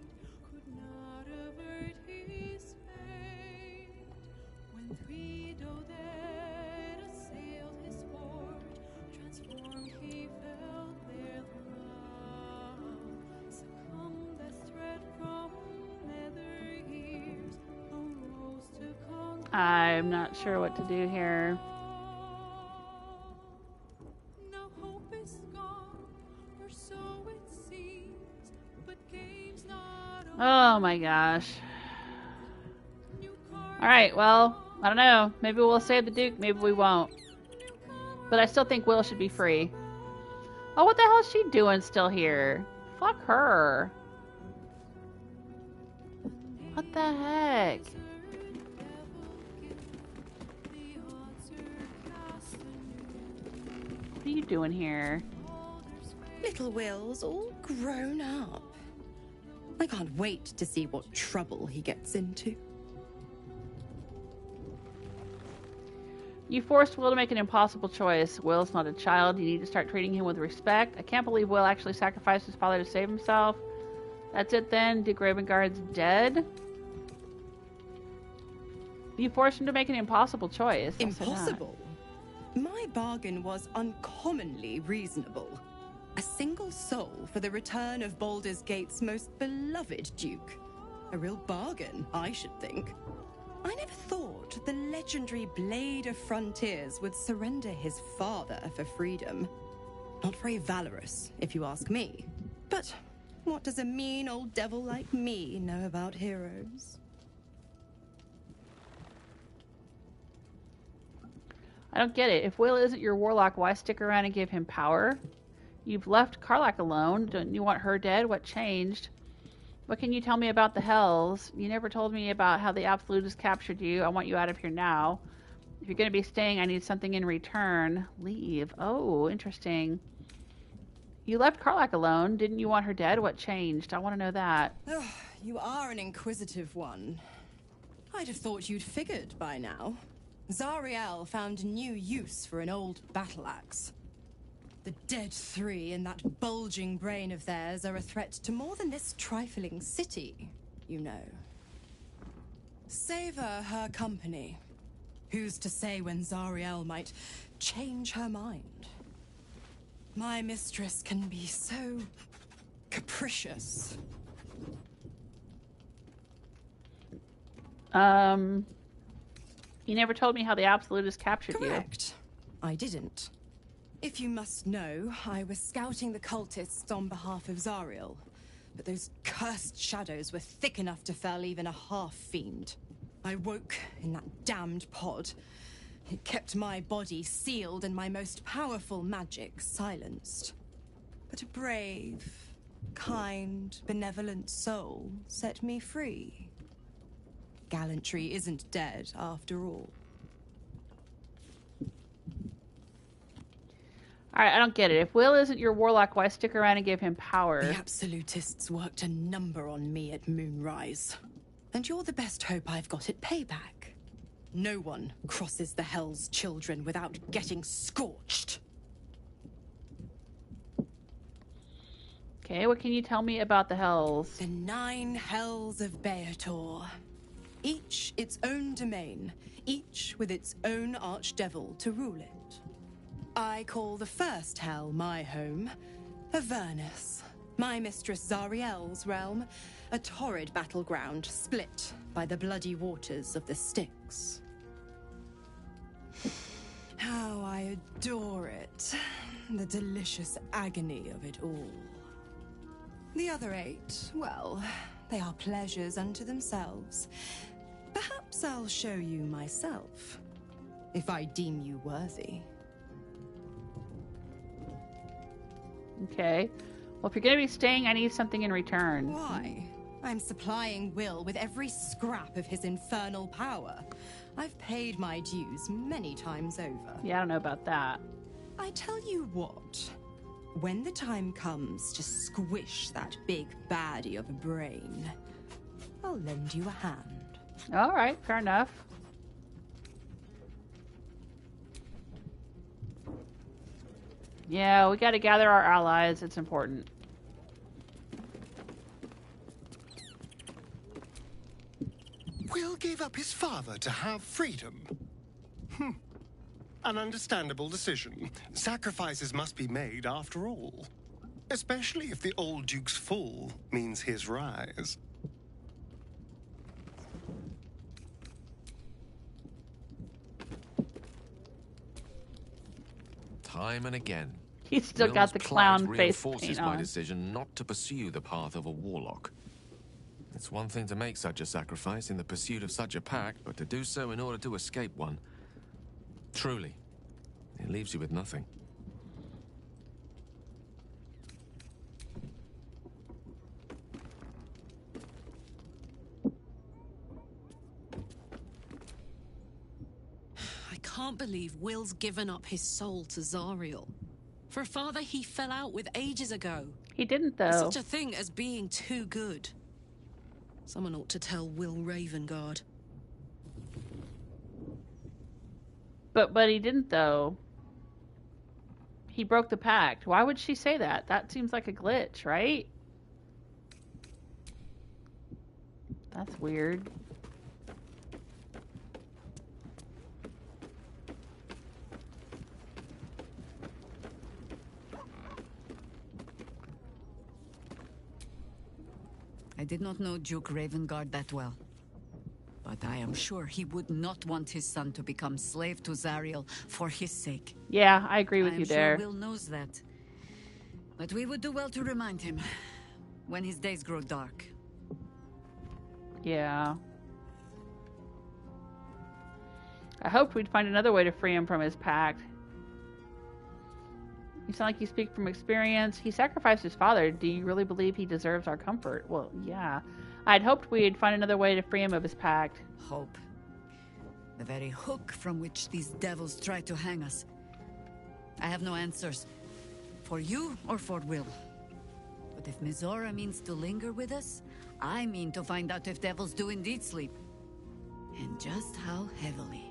I'm not sure what to do here. Oh my gosh. Alright, well, I don't know. Maybe we'll save the Duke, maybe we won't. But I still think Wyll should be free. Oh, what the hell is she doing still here? Fuck her. What the heck? What are you doing here? Little Wyll's all grown up. I can't wait to see what trouble he gets into. You forced Wyll to make an impossible choice. Wyll's not a child. You need to start treating him with respect. I can't believe Wyll actually sacrificed his father to save himself. That's it then. Duke Ravengard's dead. You forced him to make an impossible choice. Impossible? My bargain was uncommonly reasonable. A single soul for the return of Baldur's Gate's most beloved Duke. A real bargain, I should think. I never thought the legendary Blade of Frontiers would surrender his father for freedom. Not very valorous, if you ask me. But what does a mean old devil like me know about heroes? I don't get it. If Wyll isn't your warlock, why stick around and give him power? You've left Karlach alone. Don't you want her dead? What changed? What can you tell me about the Hells? You never told me about how the Absolutists captured you. I want you out of here now. If you're going to be staying, I need something in return. Leave. Oh, interesting. You left Karlach alone. Didn't you want her dead? What changed? I want to know that. You are an inquisitive one. I'd have thought you'd figured by now. Zariel found new use for an old battle axe. The dead three in that bulging brain of theirs are a threat to more than this trifling city, you know. Savor her company. Who's to say when Zariel might change her mind? My mistress can be so capricious. You never told me how the Absolutists captured you. Correct. I didn't. If you must know, I was scouting the cultists on behalf of Zariel, but those cursed shadows were thick enough to fell even a half-fiend. I woke in that damned pod. It kept my body sealed and my most powerful magic silenced. But a brave, kind, benevolent soul set me free. Gallantry isn't dead after all. Alright, I don't get it. If Wyll isn't your warlock, why stick around and give him power? The Absolutists worked a number on me at Moonrise. And you're the best hope I've got at payback. No one crosses the Hell's Children without getting scorched. Okay, what can you tell me about the Hells? The 9 Hells of Beator. Each its own domain, each with its own archdevil to rule it. I call the first hell my home, Avernus, my mistress Zariel's realm, a torrid battleground split by the bloody waters of the Styx. How I adore it, the delicious agony of it all. The other 8, well, they are pleasures unto themselves. Perhaps I'll show you myself, if I deem you worthy. Okay. Well, if you're going to be staying, I need something in return. Why? I'm supplying Wyll with every scrap of his infernal power. I've paid my dues many times over. Yeah, I don't know about that. I tell you what, when the time comes to squish that big baddie of a brain, I'll lend you a hand. All right, fair enough. Yeah, we got to gather our allies. It's important. Wyll gave up his father to have freedom. An understandable decision. Sacrifices must be made after all. Especially if the old Duke's fall means his rise. Time and again, He's still got the clown face reinforces paint my on. decision not to pursue the path of a warlock. It's one thing to make such a sacrifice in the pursuit of such a pact, but to do so in order to escape one. Truly, it leaves you with nothing. I can't believe Wyll's given up his soul to Zariel. For a father he fell out with ages ago. He didn't, though. There's such a thing as being too good. Someone ought to tell Wyll Ravengard. But he didn't, though. He broke the pact. Why would she say that? That seems like a glitch, right? That's weird. I did not know Duke Ravengard that well. But I am sure he would not want his son to become slave to Zariel for his sake. Yeah, I agree with you there. I'm sure Wyll knows that. But we would do well to remind him when his days grow dark. Yeah. I hoped we'd find another way to free him from his pact. You sound like you speak from experience. He sacrificed his father. Do you really believe he deserves our comfort? Well, yeah. I'd hoped we'd find another way to free him of his pact. Hope. The very hook from which these devils try to hang us. I have no answers. For you or for Wyll. But if Mizora means to linger with us, I mean to find out if devils do indeed sleep. And just how heavily.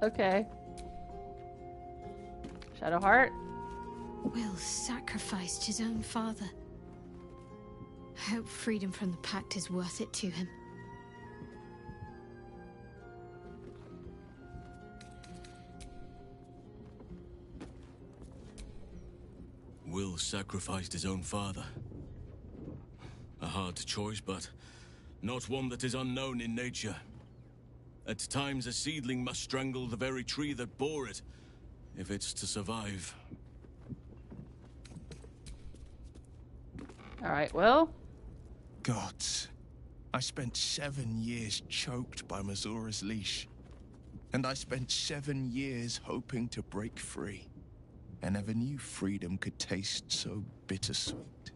Okay. Shadowheart? Wyll sacrificed his own father. I hope freedom from the pact is worth it to him. Wyll sacrificed his own father. A hard choice, but not one that is unknown in nature. At times, a seedling must strangle the very tree that bore it, if it's to survive. Alright, well. Gods. I spent 7 years choked by Mizora's leash. And I spent 7 years hoping to break free. I never knew freedom could taste so bittersweet.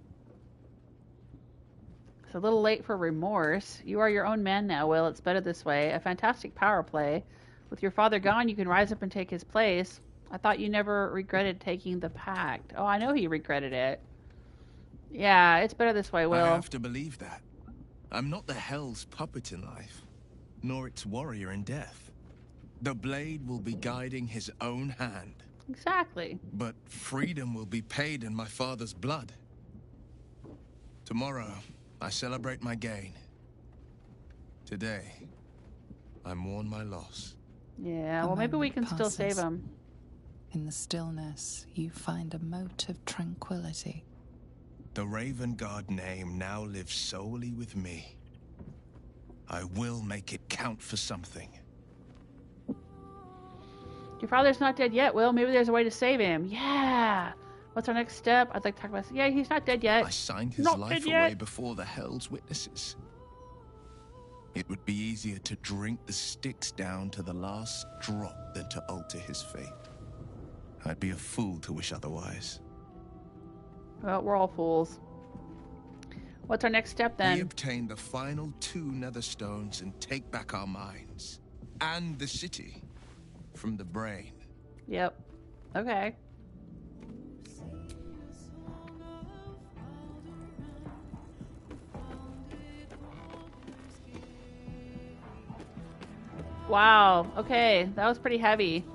It's a little late for remorse. You are your own man now, Wyll. It's better this way. A fantastic power play. With your father gone, you can rise up and take his place. I thought you never regretted taking the pact. Oh, I know he regretted it. Yeah, it's better this way, Wyll. I have to believe that. I'm not the Hell's puppet in life, nor its warrior in death. The blade will be guiding his own hand. Exactly. But freedom will be paid in my father's blood. Tomorrow, I celebrate my gain. Today, I mourn my loss. Yeah, well, maybe we can still save him. In the stillness, you find a mote of tranquility. The Ravengard name now lives solely with me. I will make it count for something. Your father's not dead yet, Wyll. Maybe there's a way to save him. Yeah. What's our next step? I'd like to talk about... Yeah, he's not dead yet. I signed his life away before the Hell's witnesses. It would be easier to drink the sticks down to the last drop than to alter his fate. I'd be a fool to wish otherwise. Well, we're all fools. What's our next step, then? We obtain the final 2 nether stones and take back our minds. And the city. From the brain. Yep. Okay. Wow. Okay. That was pretty heavy.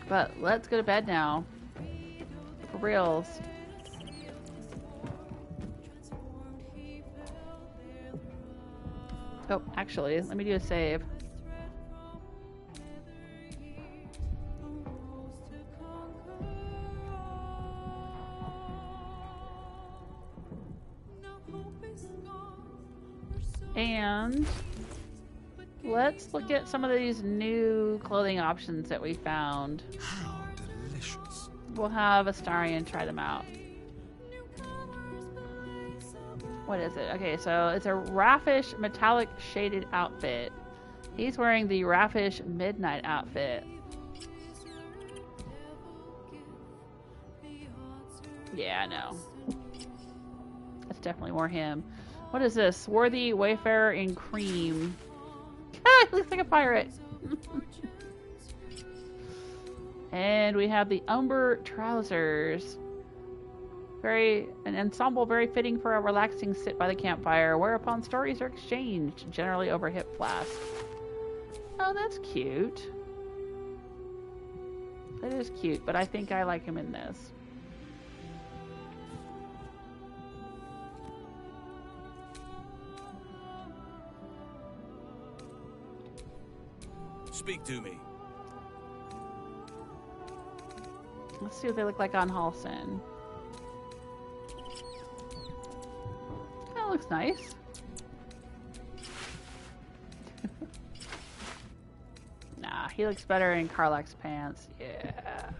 But let's go to bed now. For reals. Oh, actually, let me do a save. And let's look at some of these new clothing options that we found. How delicious. We'll have Astarion try them out. What is it? Okay, so it's a Raffish metallic shaded outfit. He's wearing the Raffish midnight outfit. Yeah, I know. That's definitely more him. What is this? Swarthy Wayfarer in cream. Ah, he looks like a pirate. And we have the Umber trousers. An ensemble very fitting for a relaxing sit by the campfire, whereupon stories are exchanged, generally over hip flasks. Oh, that's cute. That is cute, but I think I like him in this. Speak to me. Let's see what they look like on Halsin. That looks nice. Nah, he looks better in Karlach's pants. Yeah.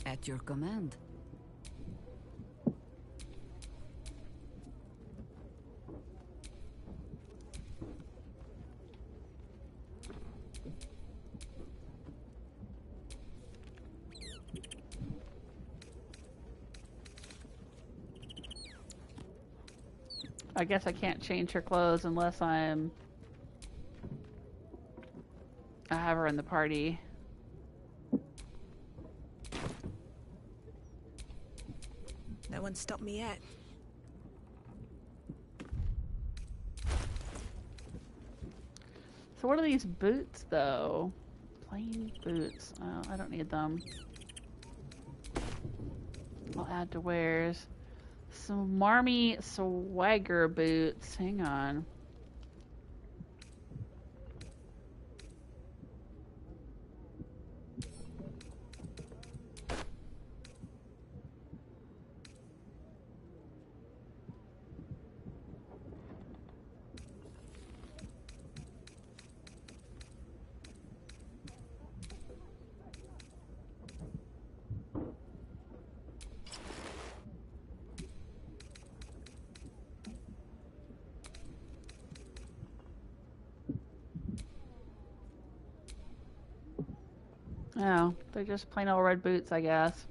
At your command. I guess I can't change her clothes unless I have her in the party. No one stopped me yet. So what are these boots, though? Plain boots. Oh, I don't need them. I'll add to wares. Some Marmy Swagger boots. Hang on. Oh, they're just plain old red boots, I guess.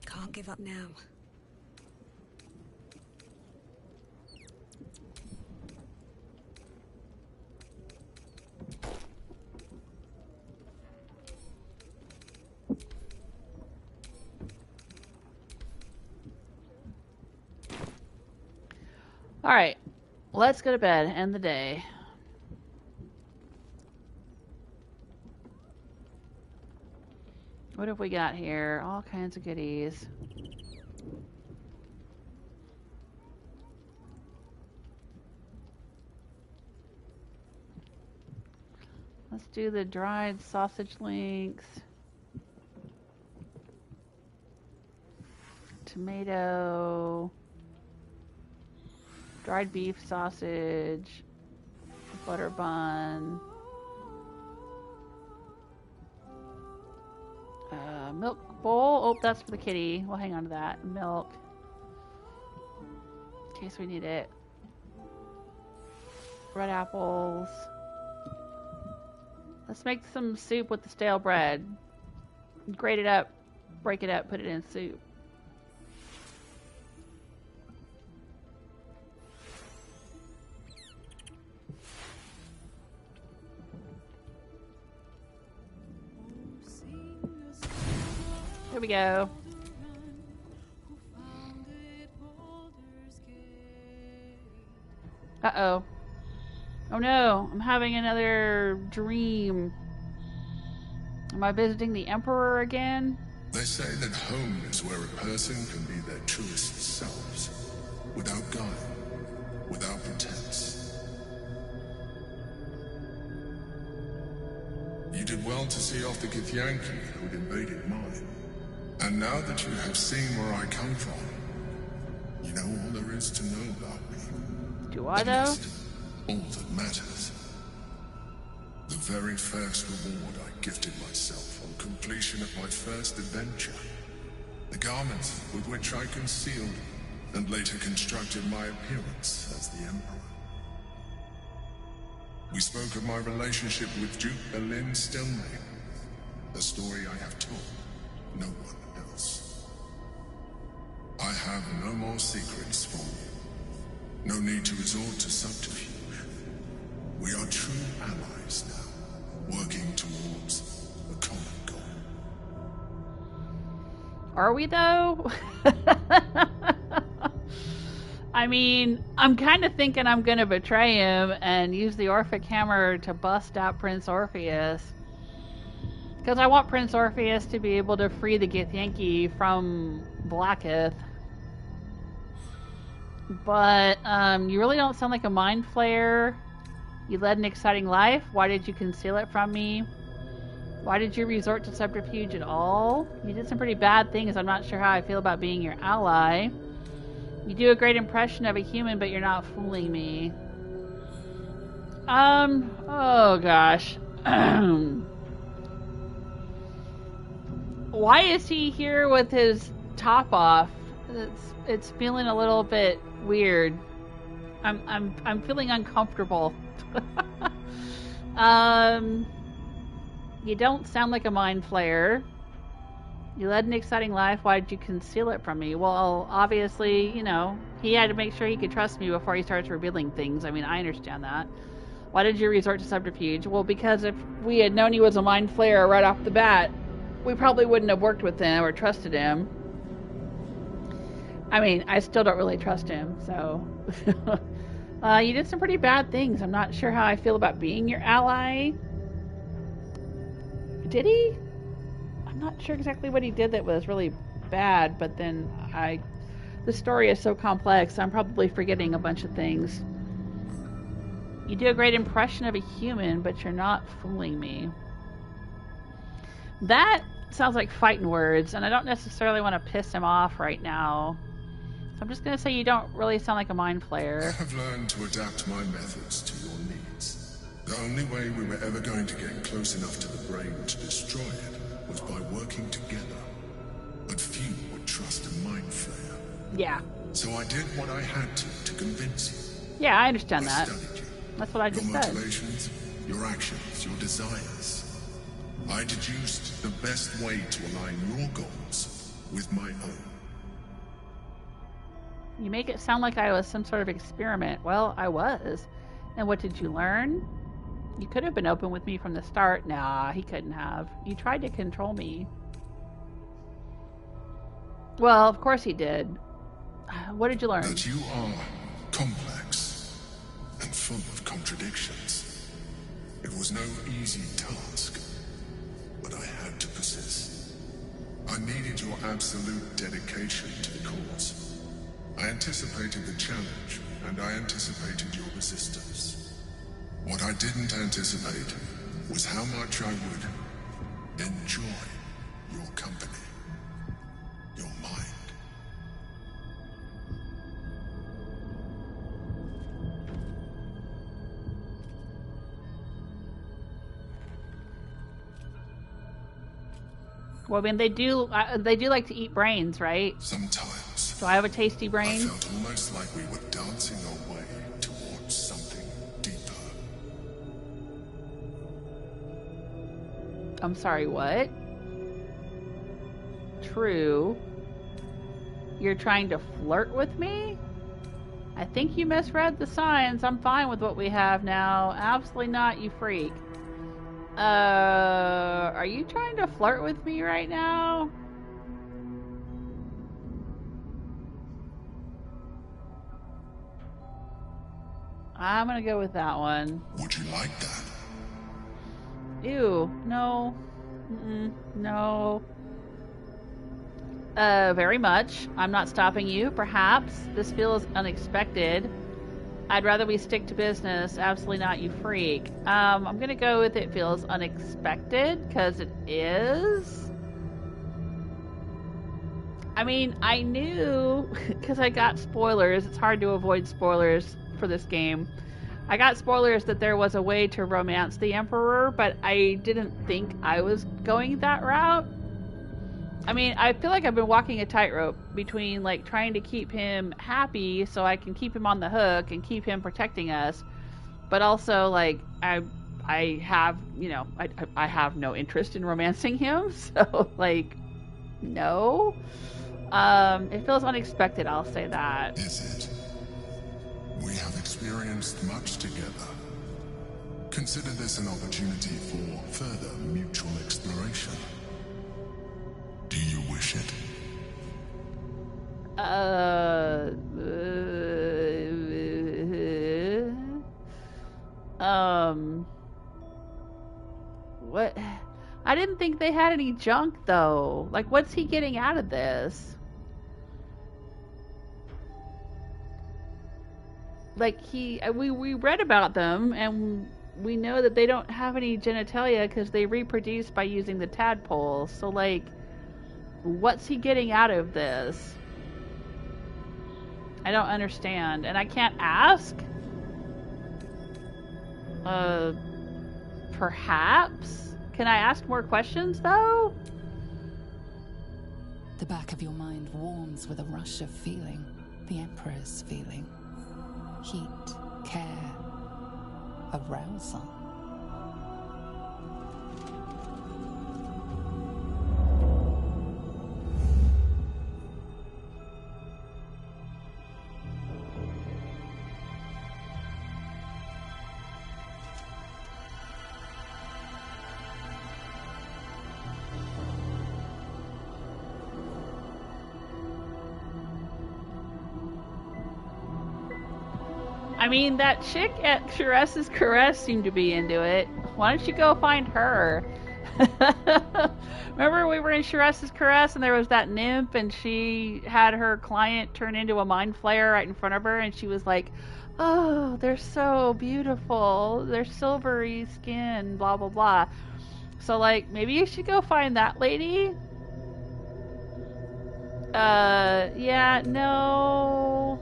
Can't give up now. Alright, let's go to bed. End the day. What have we got here? All kinds of goodies. Let's do the dried sausage links. Tomato. Dried beef sausage. Butter bun. Milk bowl. Oh, that's for the kitty. We'll hang on to that. Milk. In case we need it. Red apples. Let's make some soup with the stale bread. Grate it up. Break it up. Put it in soup. Here we go. Uh-oh. Oh no, I'm having another dream. Am I visiting the Emperor again? They say that home is where a person can be their truest selves, without guile, without pretense. You did well to see off the Githyanki who'd invaded mine. And now that you have seen where I come from, you know all there is to know about me. Do I though? All that matters. The very first reward I gifted myself on completion of my first adventure. The garments with which I concealed and later constructed my appearance as the Emperor. We spoke of my relationship with Duke Berlin Stilmay. A story I have told no one else. I have no more secrets from you. No need to resort to subterfuge. We are true allies now, working towards a common goal. Are we, though? I mean, I'm kind of thinking I'm going to betray him and use the Orphic Hammer to bust out Prince Orpheus. Because I want Prince Orpheus to be able to free the Githyanki from Blackith. But, you really don't sound like a mind flayer. You led an exciting life. Why did you conceal it from me? Why did you resort to subterfuge at all? You did some pretty bad things. I'm not sure how I feel about being your ally. You do a great impression of a human, but you're not fooling me. Oh gosh. Why is he here with his top off? It's feeling a little bit weird. I'm feeling uncomfortable. You don't sound like a mind flayer. You led an exciting life. Why did you conceal it from me? Well, obviously, you know, he had to make sure he could trust me before he starts revealing things. I mean, I understand that. Why did you resort to subterfuge? Well, because if we had known he was a mind flayer right off the bat, we probably wouldn't have worked with him or trusted him. I mean, I still don't really trust him, so... you did some pretty bad things. I'm not sure how I feel about being your ally. Did he? I'm not sure exactly what he did that was really bad, but then the story is so complex, I'm probably forgetting a bunch of things. You do a great impression of a human, but you're not fooling me. That sounds like fighting words, and I don't necessarily want to piss him off right now. So I'm just going to say you don't really sound like a mind flayer. I have learned to adapt my methods to your needs. The only way we were ever going to get close enough to the brain to destroy it was by working together. But few would trust a mind flayer. Yeah. So I did what I had to convince you. Yeah, I understand I that. studied you. That's what I just said. Your motivations, your actions, your desires. I deduced the best way to align your goals with my own. You make it sound like I was some sort of experiment. Well, I was. And what did you learn? You could have been open with me from the start. Nah, he couldn't have. You tried to control me. Well, of course he did. What did you learn? That you are complex and full of contradictions. It was no easy task, but I had to persist. I needed your absolute dedication to the cause. I anticipated the challenge, and I anticipated your resistance. What I didn't anticipate was how much I would enjoy your company, your mind. Well, I mean, they do like to eat brains, right? Sometimes. So I have a tasty brain. I felt almost like we were dancing our way towards something deeper. I'm sorry, what? True. You're trying to flirt with me? I think you misread the signs. I'm fine with what we have now. Absolutely not, you freak. Are you trying to flirt with me right now? I'm gonna go with that one. Would you like that? Ew, no. No. Very much. I'm not stopping you, perhaps. This feels unexpected. I'd rather we stick to business. Absolutely not, you freak. I'm gonna go with it feels unexpected, because it is. I mean, I knew, because I got spoilers. It's hard to avoid spoilers for this game. I got spoilers that there was a way to romance the Emperor, but I didn't think I was going that route. I mean, I feel like I've been walking a tightrope between, like, trying to keep him happy so I can keep him on the hook and keep him protecting us, but also, like, I have, you know, I have no interest in romancing him, so, like, no. It feels unexpected, I'll say that. Is it? We have experienced much together. Consider this an opportunity for further mutual exploration. Do you wish it? What? I didn't think they had any junk, though. Like, what's he getting out of this? Like, we read about them, and we know that they don't have any genitalia because they reproduce by using the tadpoles. So, like, what's he getting out of this? I don't understand. And I can't ask? Perhaps? Can I ask more questions, though? The back of your mind warms with a rush of feeling. The Emperor's feeling. Heat, care, arousal. I mean, that chick at Sharess's Caress seemed to be into it. Why don't you go find her? Remember we were in Sharess's Caress and there was that nymph and she had her client turn into a mind flayer right in front of her and she was like, oh, they're so beautiful. They're silvery skin, blah, blah, blah. So, like, maybe you should go find that lady? Yeah, no,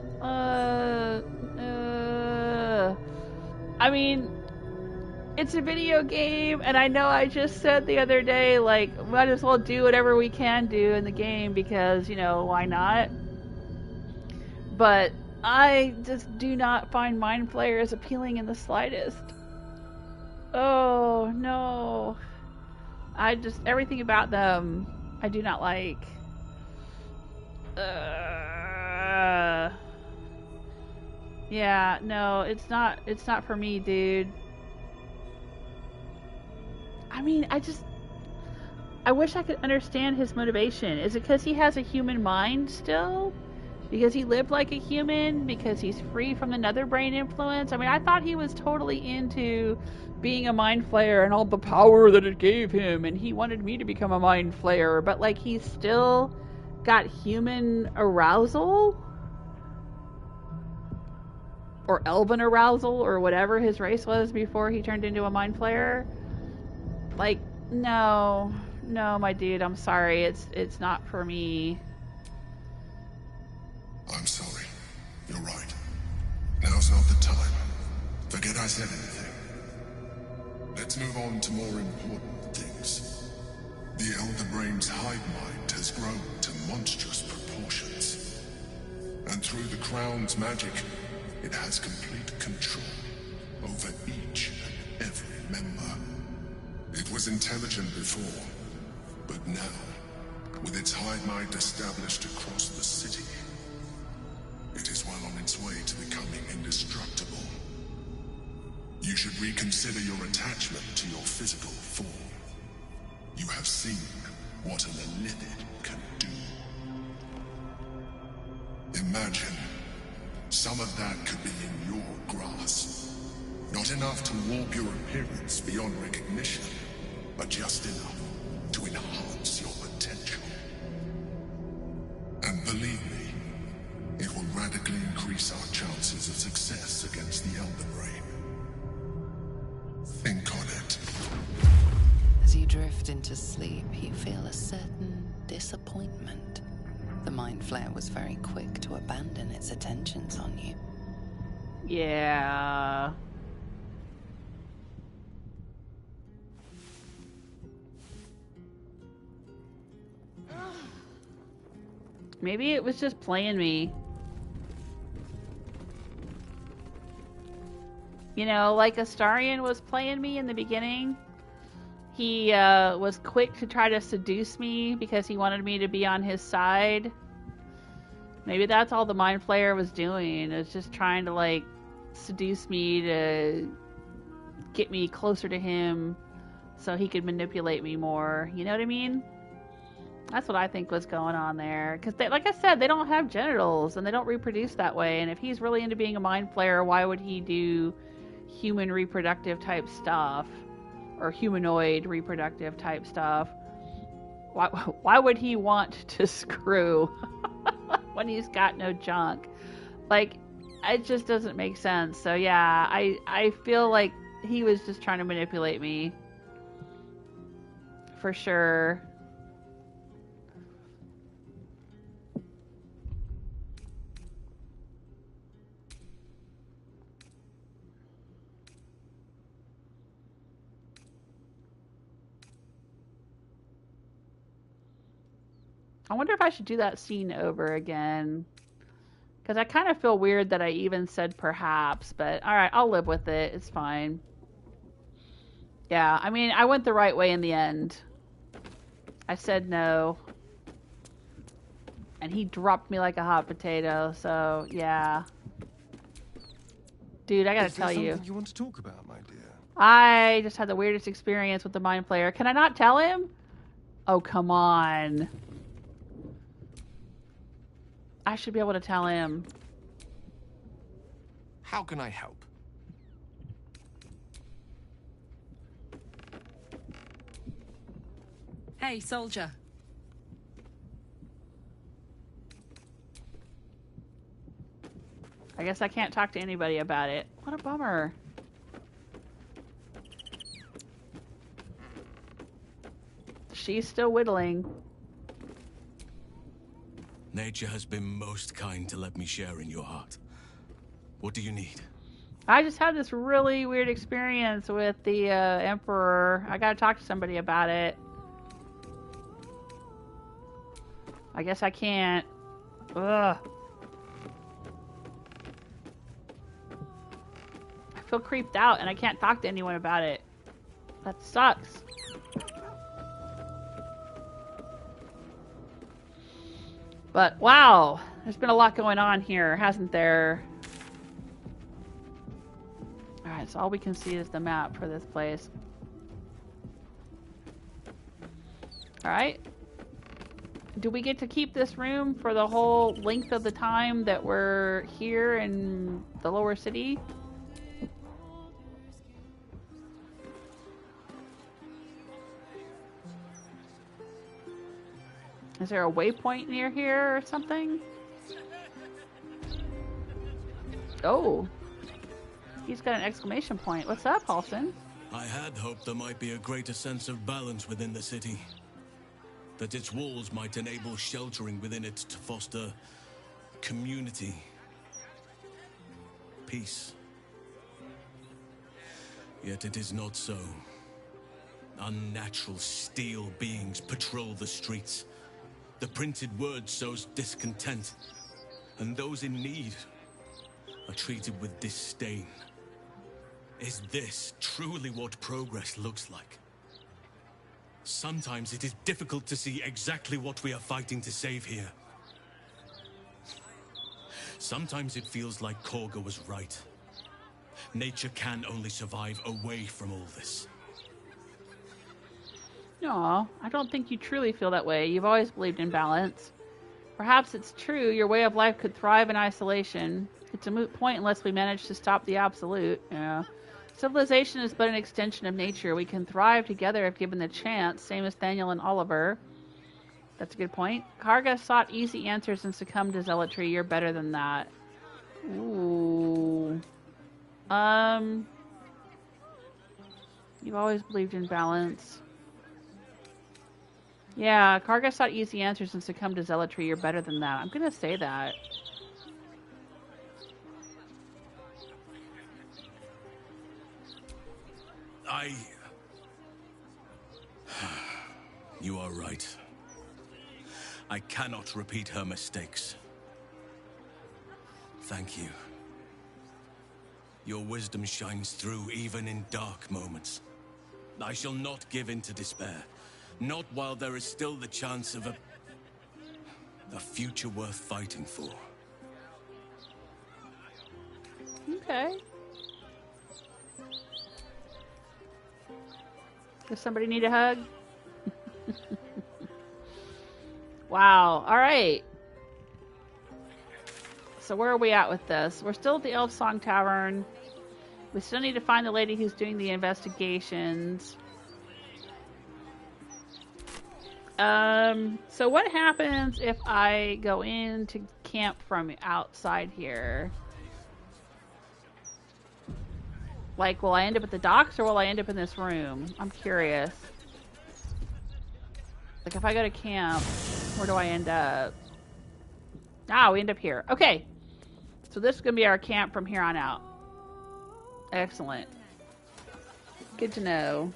I mean, it's a video game, and I know I just said the other day, like, might as well do whatever we can do in the game because, you know, why not? But I just do not find mind flayers appealing in the slightest. Oh, no. Everything about them, I do not like. Yeah, no, it's not for me, dude. I mean, I wish I could understand his motivation. Is it because he has a human mind still? Because he lived like a human? Because he's free from the nether brain influence? I mean, I thought he was totally into being a mind flayer and all the power that it gave him, and he wanted me to become a mind flayer, but, like, he's still got human arousal? Or elven arousal, or whatever his race was before he turned into a mind flayer? Like, no, my dude, I'm sorry, it's not for me. I'm sorry. You're right. Now's not the time. Forget I said anything. Let's move on to more important things. The Elder Brain's hive mind has grown to monstrous proportions. And through the Crown's magic, it has complete control over each and every member. It was intelligent before, but now, with its hive mind established across the city, it is well on its way to becoming indestructible. You should reconsider your attachment to your physical form. You have seen what an Elithid can do. Imagine some of that could be in your grasp. Not enough to warp your appearance beyond recognition, but just enough to enhance your potential. And believe me, it will radically increase our chances of success against the Elder Brain. Think on it. As you drift into sleep, you feel a certain disappointment. The Mind Flayer was very quick to abandon its attentions on you. Yeah. Maybe it was just playing me. You know, like Astarion was playing me in the beginning. He was quick to try to seduce me because he wanted me to be on his side. Maybe that's all the Mind Flayer was doing. Is just trying to, like, seduce me to get me closer to him so he could manipulate me more. You know what I mean? That's what I think was going on there. Because, like I said, they don't have genitals and they don't reproduce that way. And if he's really into being a Mind Flayer, why would he do human reproductive type stuff? Or humanoid reproductive type stuff? Why would he want to screw when he's got no junk? Like, it just doesn't make sense. So yeah, I feel like he was just trying to manipulate me. For sure. I wonder if I should do that scene over again. Because I kind of feel weird that I even said perhaps. But alright, I'll live with it. It's fine. Yeah, I mean, I went the right way in the end. I said no. And he dropped me like a hot potato. So, yeah. Dude, I gotta tell you. Is there something you want to talk about, my dear? I just had the weirdest experience with the Mind Flayer. Can I not tell him? Oh, come on. I should be able to tell him. How can I help? Hey, soldier. I guess I can't talk to anybody about it. What a bummer. She's still whittling. Nature has been most kind to let me share in your heart. What do you need? I just had this really weird experience with the Emperor. I gotta talk to somebody about it. I guess I can't. Ugh. I feel creeped out and I can't talk to anyone about it. That sucks. But, wow, there's been a lot going on here, hasn't there? Alright, so all we can see is the map for this place. Alright. Do we get to keep this room for the whole length of the time that we're here in the lower city? Is there a waypoint near here or something? Oh. He's got an exclamation point. What's up, Halsin? I had hoped there might be a greater sense of balance within the city. That its walls might enable sheltering within it to foster community. Peace. Yet it is not so. Unnatural steel beings patrol the streets. The printed word sows discontent, and those in need are treated with disdain. Is this truly what progress looks like? Sometimes it is difficult to see exactly what we are fighting to save here. Sometimes it feels like Korga was right. Nature can only survive away from all this. No, I don't think you truly feel that way. You've always believed in balance. Perhaps it's true your way of life could thrive in isolation. It's a moot point unless we manage to stop the absolute. Yeah. Civilization is but an extension of nature. We can thrive together if given the chance, same as Daniel and Oliver. That's a good point. Karga sought easy answers and succumbed to zealotry. You're better than that. Ooh. You've always believed in balance. Yeah, Karga sought easy answers and succumbed to zealotry. You're better than that. I'm gonna say that. You are right. I cannot repeat her mistakes. Thank you. Your wisdom shines through even in dark moments. I shall not give in to despair. Not while there is still the chance of A future worth fighting for. Okay. Does somebody need a hug? Wow. All right. So where are we at with this? We're still at the Elfsong Tavern. We still need to find the lady who's doing the investigations. So what happens if I go into camp from outside here? Like, will I end up at the docks or will I end up in this room? I'm curious. Like, if I go to camp, where do I end up? Ah, we end up here. Okay. So this is going to be our camp from here on out. Excellent. Good to know.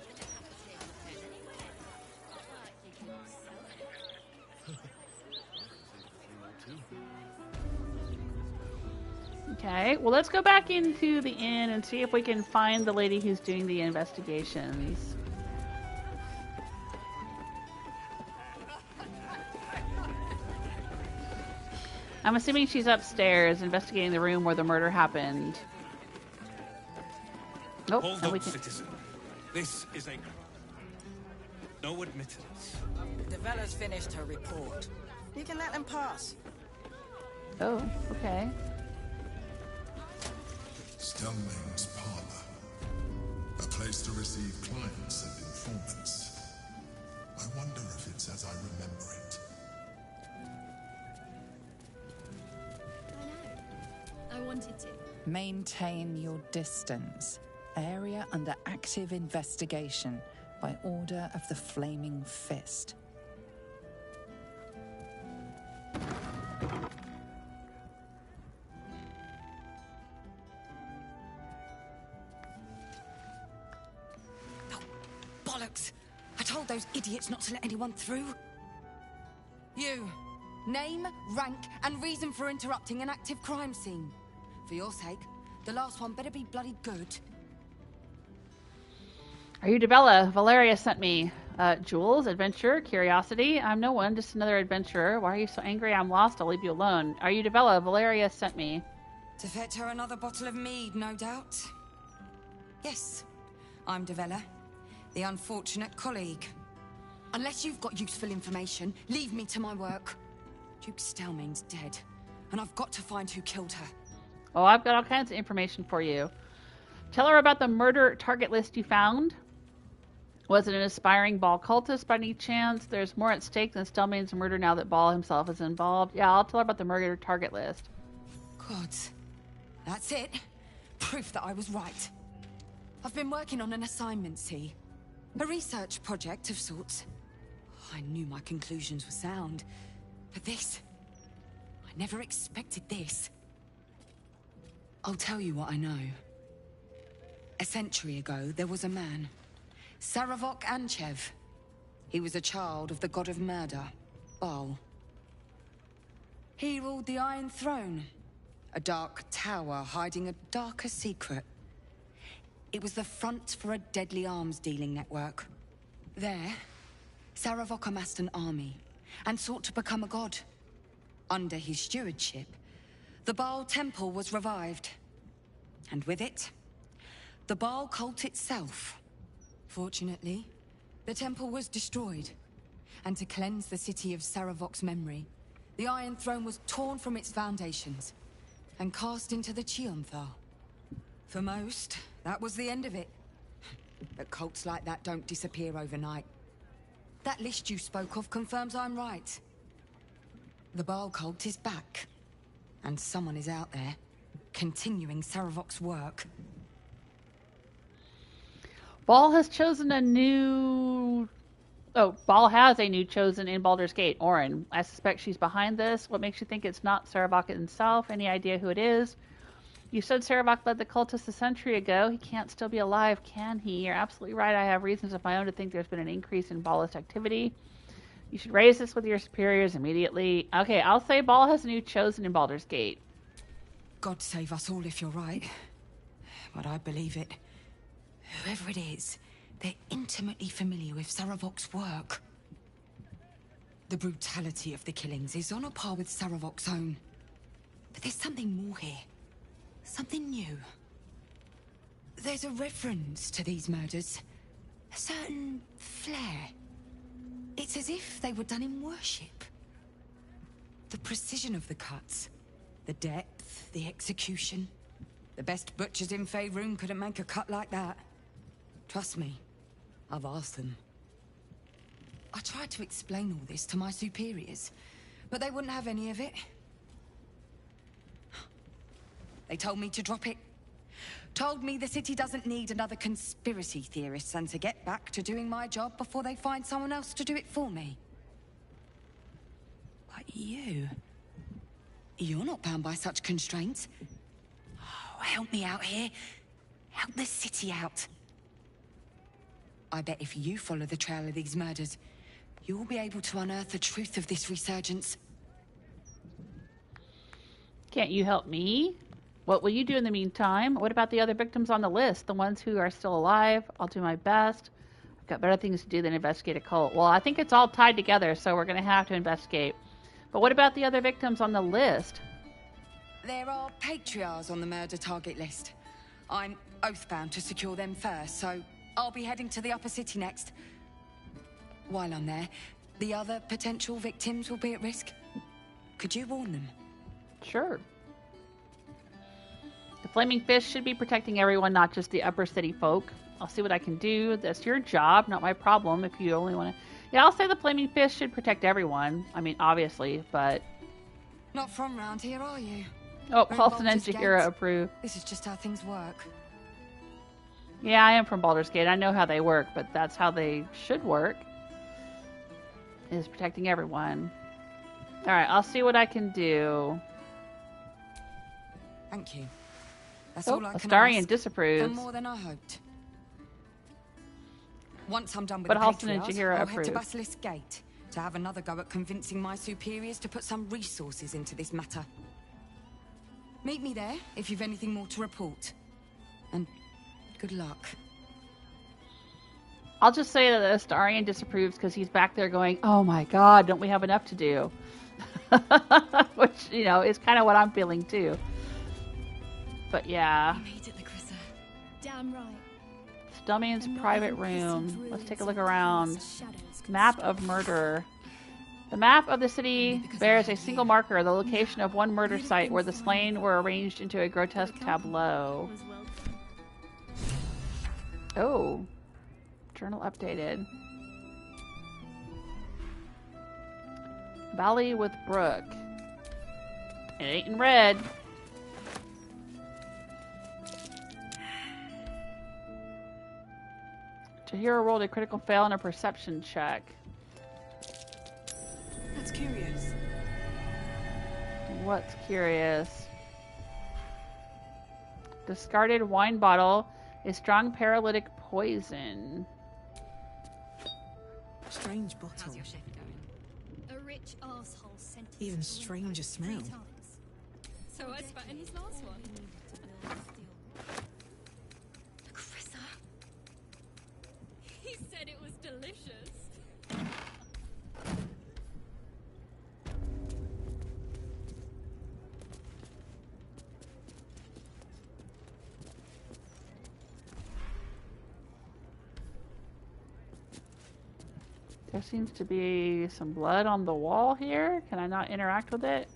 Okay, well, let's go back into the inn and see if we can find the lady who's doing the investigations. I'm assuming she's upstairs investigating the room where the murder happened. Nope. Hold no, up, we can... citizen. This is a... no admittance. Devella's finished her report. You can let them pass. Oh, okay. Stellmane's parlor. A place to receive clients and informants. I wonder if it's as I remember it. I wanted to. Maintain your distance. Area under active investigation by order of the Flaming Fist. Bollocks! I told those idiots not to let anyone through. You. Name, rank, and reason for interrupting an active crime scene. For your sake, the last one better be bloody good. Are you Devella? Valeria sent me. Jules, adventure, curiosity. I'm no one, just another adventurer. Why are you so angry? I'm lost. I'll leave you alone. Are you Devella? Valeria sent me. To fetch her another bottle of mead, no doubt. Yes, I'm Devella, the unfortunate colleague. Unless you've got useful information, leave me to my work. Duke Stellmane's dead, and I've got to find who killed her. Oh, I've got all kinds of information for you. Tell her about the murder target list you found. Was it an aspiring Bhaal cultist by any chance? There's more at stake than Stellmane's murder now that Bhaal himself is involved. Yeah, I'll tell her about the murder target list. Gods. That's it. Proof that I was right. I've been working on an assignment, see? A research project of sorts. I knew my conclusions were sound. But this... I never expected this. I'll tell you what I know. A century ago, there was a man. Saravok Anchev. He was a child of the god of murder, Bhaal. He ruled the Iron Throne, a dark tower hiding a darker secret. It was the front for a deadly arms-dealing network. There, Saravok amassed an army and sought to become a god. Under his stewardship, the Bhaal Temple was revived. And with it, the Bhaal cult itself. Fortunately, the temple was destroyed. And to cleanse the city of Saravok's memory, the Iron Throne was torn from its foundations and cast into the Chionthar. For most, that was the end of it. But cults like that don't disappear overnight. That list you spoke of confirms I'm right. The Bhaal cult is back. And someone is out there, continuing Saravok's work. Bhaal has chosen a new... Oh, Bhaal has a new chosen in Baldur's Gate, Orin. I suspect she's behind this. What makes you think it's not Saravok himself? Any idea who it is? You said Saravok led the cultists a century ago. He can't still be alive, can he? You're absolutely right. I have reasons of my own to think there's been an increase in Bhaalist activity. You should raise this with your superiors immediately. Okay, I'll say Bhaal has a new chosen in Baldur's Gate. God save us all if you're right. But I believe it. Whoever it is, they're intimately familiar with Saravok's work. The brutality of the killings is on a par with Saravok's own. But there's something more here. Something new. There's a reference to these murders. A certain flair. It's as if they were done in worship. The precision of the cuts. The depth, the execution. The best butchers in Faerun couldn't make a cut like that. Trust me, I've asked them. I tried to explain all this to my superiors, but they wouldn't have any of it. They told me to drop it. Told me the city doesn't need another conspiracy theorist and to get back to doing my job before they find someone else to do it for me. But you're not bound by such constraints. Oh, help me out here. Help the city out. I bet if you follow the trail of these murders, you'll be able to unearth the truth of this resurgence. Can't you help me? What will you do in the meantime? What about the other victims on the list? The ones who are still alive? I'll do my best. I've got better things to do than investigate a cult. Well, I think it's all tied together, so we're going to have to investigate. But what about the other victims on the list? There are patriarchs on the murder target list. I'm oathbound to secure them first, so I'll be heading to the upper city next. While I'm there, the other potential victims will be at risk. Could you warn them? Sure. The flaming fish should be protecting everyone, not just the upper city folk. I'll see what I can do. That's your job, not my problem if you only want to... Yeah, I'll say the flaming fish should protect everyone. I mean, obviously, but... Not from round here, are you? Oh, Halsin and Jaheira approve. This is just how things work. Yeah, I am from Baldur's Gate. I know how they work, but that's how they should work. Is protecting everyone. Alright, I'll see what I can do. Thank you. That's all I can Astarion ask. disapproves. And more than I hoped. Once I'm done with But the Halsin and patriarchs, Jaheira I'll head to approve. Basilisk Gate to have another go at convincing my superiors to put some resources into this matter. Meet me there if you've anything more to report. And good luck. I'll just say that Astarion disapproves because he's back there going, oh my god, don't we have enough to do? Which, you know, is kind of what I'm feeling too. But yeah. You made it, Lacrissa. Damn right. Stillman's private room. Let's take a look around. Map of murder. The map of the city bears a single marker, the location of one murder site where the slain were arranged into a grotesque tableau. Oh. Journal updated. Valley with Brook. It ain't in red. Jaheira rolled a critical fail on a perception check. That's curious. What's curious? Discarded wine bottle. A strong paralytic poison. Strange bottle. How's your shift going? A rich asshole sent it Even stranger smell. 3 times. So I spat in his last one. Lacrissa. He said it was delicious. There seems to be some blood on the wall here. Can I not interact with it?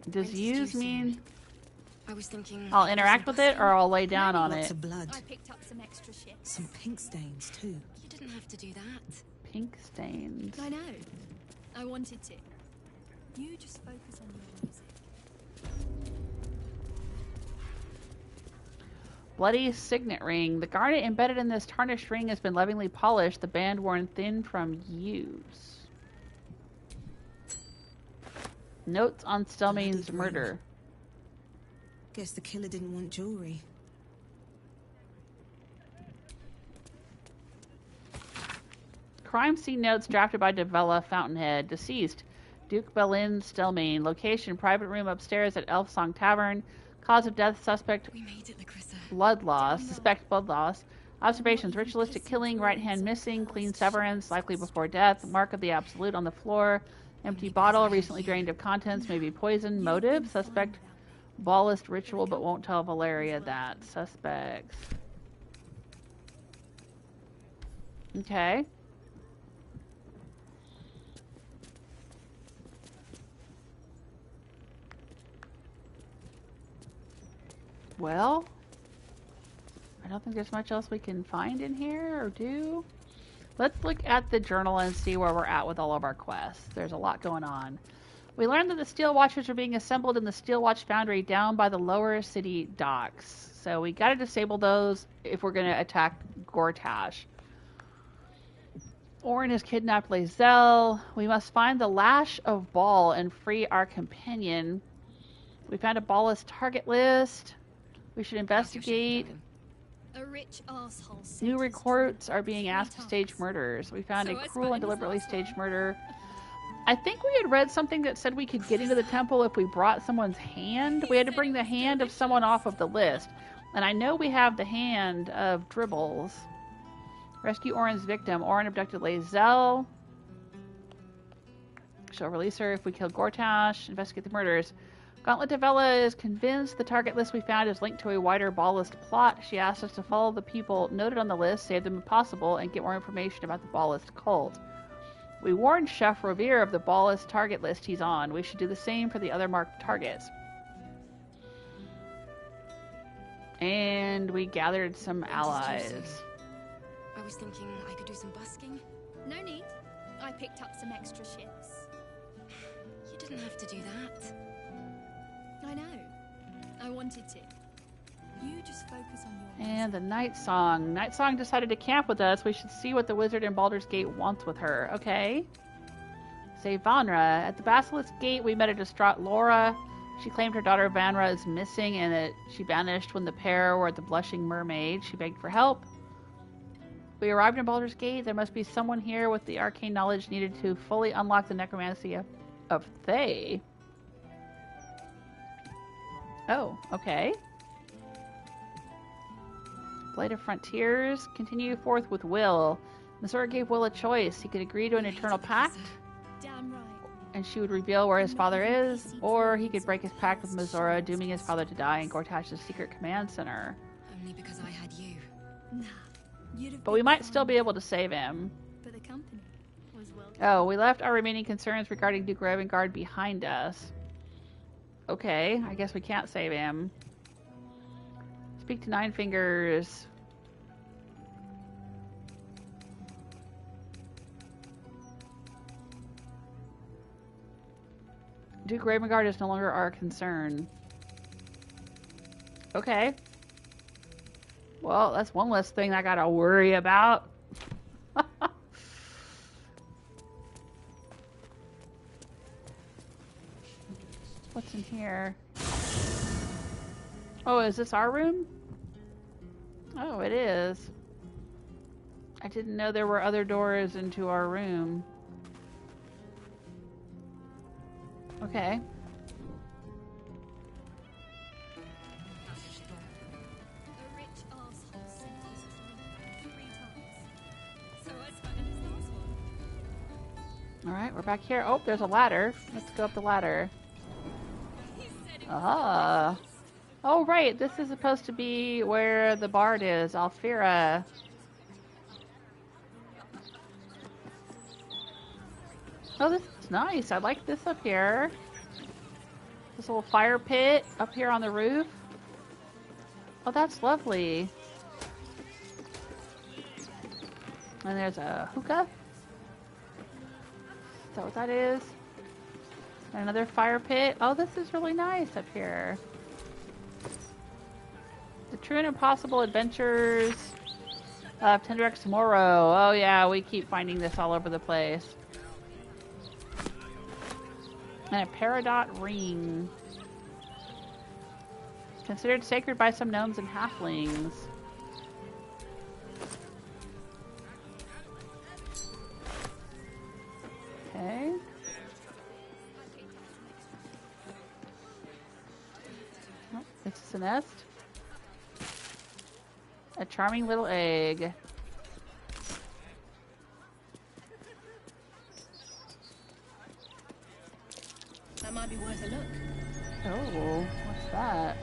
Does use mean I was thinking I'll interact with it or I'll lay down on Lots it? of blood. I picked up some extra shit. Some pink stains, too. you didn't have to do that. Pink stains. I know. I wanted to. You just focus on your music. Bloody signet ring. The garnet embedded in this tarnished ring has been lovingly polished, the band worn thin from use. Notes on Stelmane's murder. Guess the killer didn't want jewelry. Crime scene notes drafted by Devella, Fountainhead. Deceased. Duke Belin Stelmane. Location, private room upstairs at Elfsong Tavern. Cause of death, suspect We made it, Lacrissa. blood loss. Suspect blood loss. Observations, ritualistic killing, right hand missing, clean severance, likely before death, mark of the absolute on the floor, empty bottle, recently drained of contents, maybe poison. Motive, suspect ballist ritual, but won't tell Valeria that. Suspects. Okay. Well, I don't think there's much else we can find in here or do. Let's look at the journal and see where we're at with all of our quests. There's a lot going on. We learned that the Steel Watchers are being assembled in the Steel Watch Foundry down by the lower city docks. So we gotta disable those if we're gonna attack Gortash. Orin has kidnapped Lae'zel. We must find the Lash of Bhaal and free our companion. We found a Bhaalist target list. We should investigate. A rich asshole. New recruits are being asked to stage murders. We found a cruel and deliberately staged murder. I think we had read something that said we could get into the temple if we brought someone's hand. We had to bring the hand of someone off of the list. And I know we have the hand of Dribbles. Rescue Orin's victim. Orin abducted Lae'zel. She'll release her if we kill Gortash. Investigate the murders. Gauntlet Devella is convinced the target list we found is linked to a wider Bhaalist plot. She asks us to follow the people noted on the list, save them if possible, and get more information about the Bhaalist cult. We warned Chef Revere of the Bhaalist target list he's on. We should do the same for the other marked targets. And we gathered some allies. I was thinking I could do some busking. No need. I picked up some extra ships. You didn't have to do that. I know. I wanted to. You just focus on your... And the Night Song. Night Song decided to camp with us. We should see what the wizard in Baldur's Gate wants with her. Okay. Save Vanra. At the Basilisk Gate, we met a distraught Laura. She claimed her daughter Vanra is missing and that she vanished when the pair were at the Blushing Mermaid. She begged for help. We arrived in Baldur's Gate. There must be someone here with the arcane knowledge needed to fully unlock the necromancy of Thay. Oh, okay. Blade of Frontiers. Continue forth with Wyll. Mizora gave Wyll a choice. He could agree to an eternal pact, Damn right. and she would reveal where his father is, or he could break his pact with Mizora, dooming his father to die in Gortash's secret command center. Only because I had you. Nah. You'd have But we might still be able to save him. But the company was well. Oh, we left our remaining concerns regarding Duke Ravengard behind us. Okay, I guess we can't save him. Speak to Nine Fingers. Duke Ravengard is no longer our concern. Okay. Well, that's one less thing I gotta worry about. What's in here? Oh, is this our room? Oh, it is. I didn't know there were other doors into our room. Okay. A rich asshole sent us 3 times. So I spotted his last one. Alright, we're back here. Oh, there's a ladder. Let's go up the ladder. Ah. Oh, right. This is supposed to be where the bard is. Alfira. Oh, this is nice. I like this up here. This little fire pit up here on the roof. Oh, that's lovely. And there's a hookah. Is that what that is? And another fire pit. Oh, this is really nice up here. The True and Impossible Adventures of Tenderx Morrow. Oh yeah, we keep finding this all over the place. And a Peridot ring. Considered sacred by some gnomes and halflings. Okay. Oh, it's a nest. A charming little egg. That might be worth a look. Oh, what's that?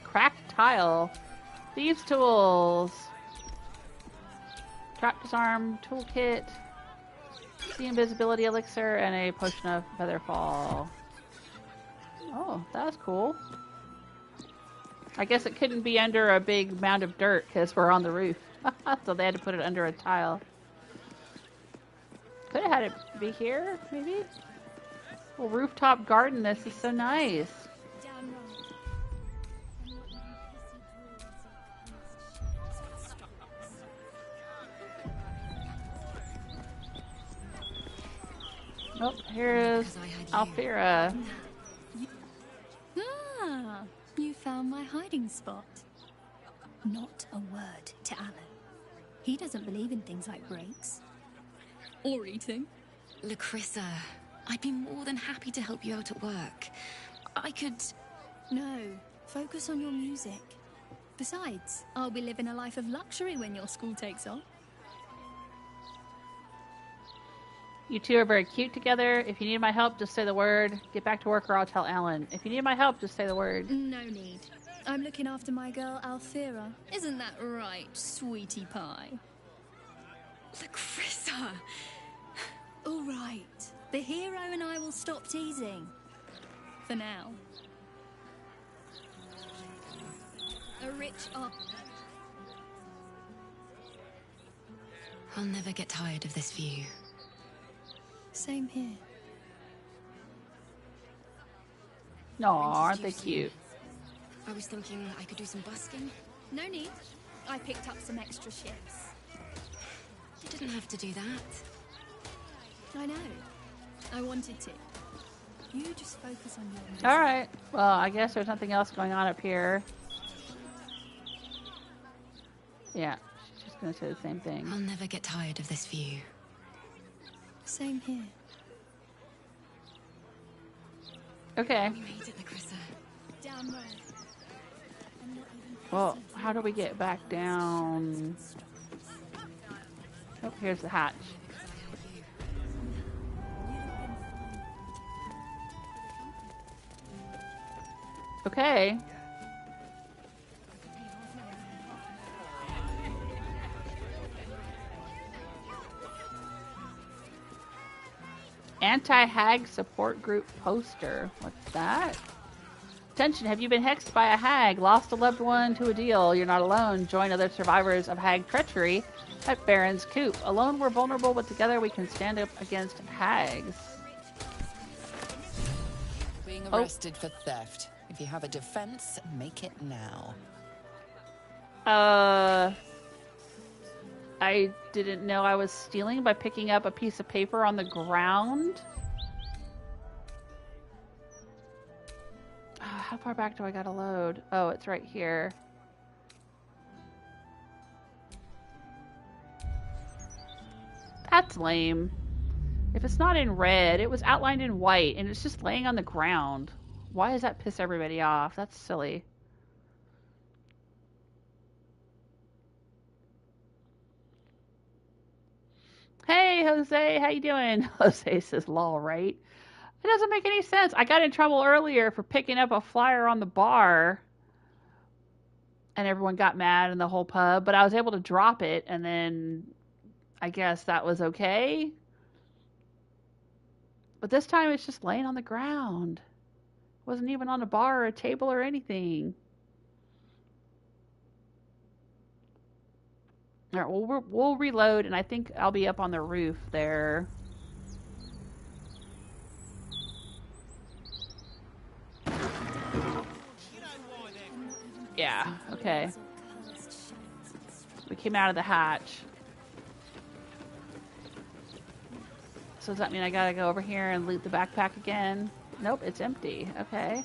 Cracked tile. Thieves' tools. Trap disarm toolkit. The invisibility elixir and a potion of featherfall. Oh, that's cool. I guess it couldn't be under a big mound of dirt because we're on the roof. So they had to put it under a tile. Could have had it be here, maybe? Well, rooftop garden, this is so nice. Oh, here's Alfira. Ah, you found my hiding spot. Not a word to Alan. He doesn't believe in things like breaks. Or eating. Lacrissa, I'd be more than happy to help you out at work. I could... No, focus on your music. Besides, I'll be living a life of luxury when your school takes off. You two are very cute together. If you need my help, just say the word. Get back to work or I'll tell Alan. If you need my help, just say the word. No need. I'm looking after my girl, Alfira. Isn't that right, sweetie pie? Lacrissa! All right. The hero and I will stop teasing. For now. A rich art. I'll never get tired of this view. Same here. Aw, aren't they cute? I was thinking I could do some busking. No need. I picked up some extra shifts. You didn't have to do that. I know. I wanted to. You just focus on your music. Alright. Well, I guess there's nothing else going on up here. Yeah, she's just gonna say the same thing. I'll never get tired of this view. Same here. Okay. We made it, Lacrissa. Down low. Well, how do we get back down? Oh, here's the hatch. Okay. Anti-hag support group poster. What's that? Attention, have you been hexed by a hag? Lost a loved one to a deal? You're not alone. Join other survivors of hag treachery at Baron's Coop. Alone we're vulnerable, but together we can stand up against hags. Being arrested for theft. If you have a defense, make it now. I didn't know I was stealing by picking up a piece of paper on the ground. How far back do I gotta load? Oh, it's right here. That's lame. If it's not in red, it was outlined in white, and it's just laying on the ground. Why does that piss everybody off? That's silly. Hey, Jose, how you doing? Jose says, lol, right? It doesn't make any sense. I got in trouble earlier for picking up a flyer on the bar. And everyone got mad in the whole pub. But I was able to drop it. And then I guess that was okay. But this time it's just laying on the ground. It wasn't even on a bar or a table or anything. All right, well, we'll reload. And I think I'll be up on the roof there. Yeah, okay. We came out of the hatch. So does that mean I gotta go over here and loot the backpack again? Nope, it's empty. Okay.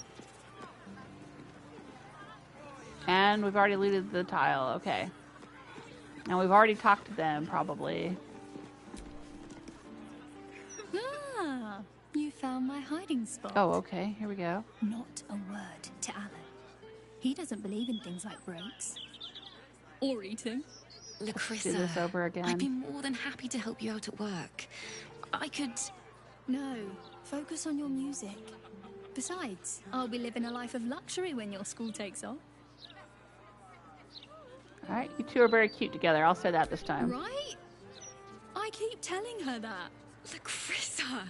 And we've already looted the tile. Okay. And we've already talked to them, probably. Ah, you found my hiding spot. Oh, okay. Here we go. Not a word to Alan. He doesn't believe in things like breaks. Or eating. Let's do this over again. I'd be more than happy to help you out at work. I could... No, focus on your music. Besides, I'll be living a life of luxury when your school takes off. Alright, you two are very cute together. I'll say that this time. Right? I keep telling her that. Larissa!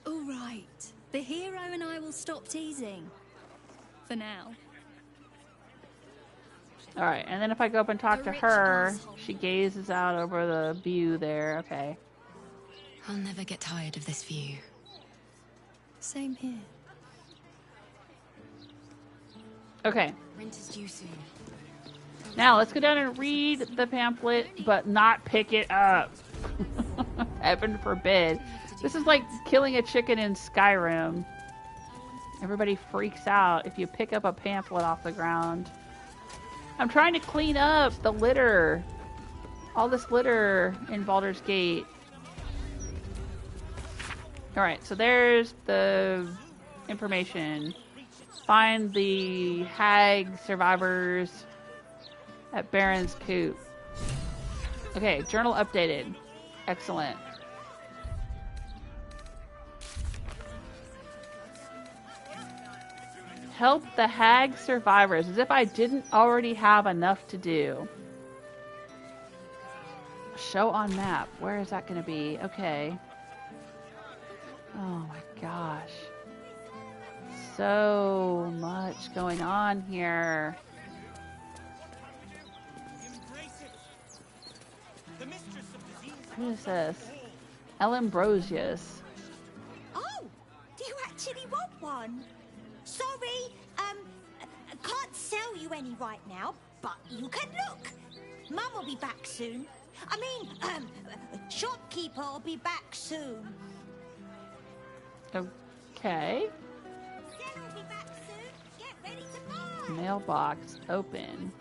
All right. The hero and I will stop teasing. For now. Alright, and then if I go up and talk to her, she gazes out over the view there. Okay. I'll never get tired of this view. Same here. Okay. Rent is due soon. Now, let's go down and read the pamphlet, but not pick it up. Heaven forbid. This is like killing a chicken in Skyrim. Everybody freaks out if you pick up a pamphlet off the ground. I'm trying to clean up the litter. All this litter in Baldur's Gate. Alright, so there's the information. Find the hag survivors at Baron's Coop. Okay, journal updated. Excellent. Help the hag survivors, as if I didn't already have enough to do. Show on map. Where is that going to be? Okay. Oh my gosh. So much going on here. Who is this? Ambrosius. Oh, do you actually want one? Sorry, I can't sell you any right now, but you can look. Mum will be back soon. I mean, shopkeeper will be back soon. Okay. Sarah will be back soon. Get ready to buy. Mailbox open.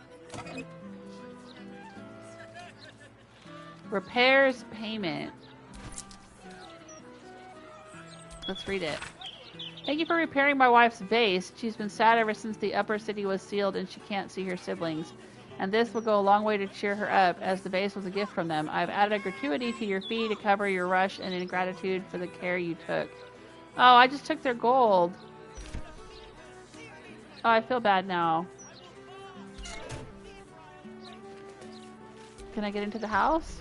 Repairs payment. Let's read it. Thank you for repairing my wife's vase. She's been sad ever since the upper city was sealed and she can't see her siblings. And this will go a long way to cheer her up, as the vase was a gift from them. I've added a gratuity to your fee to cover your rush and in gratitude for the care you took. Oh, I just took their gold. Oh, I feel bad now. Can I get into the house?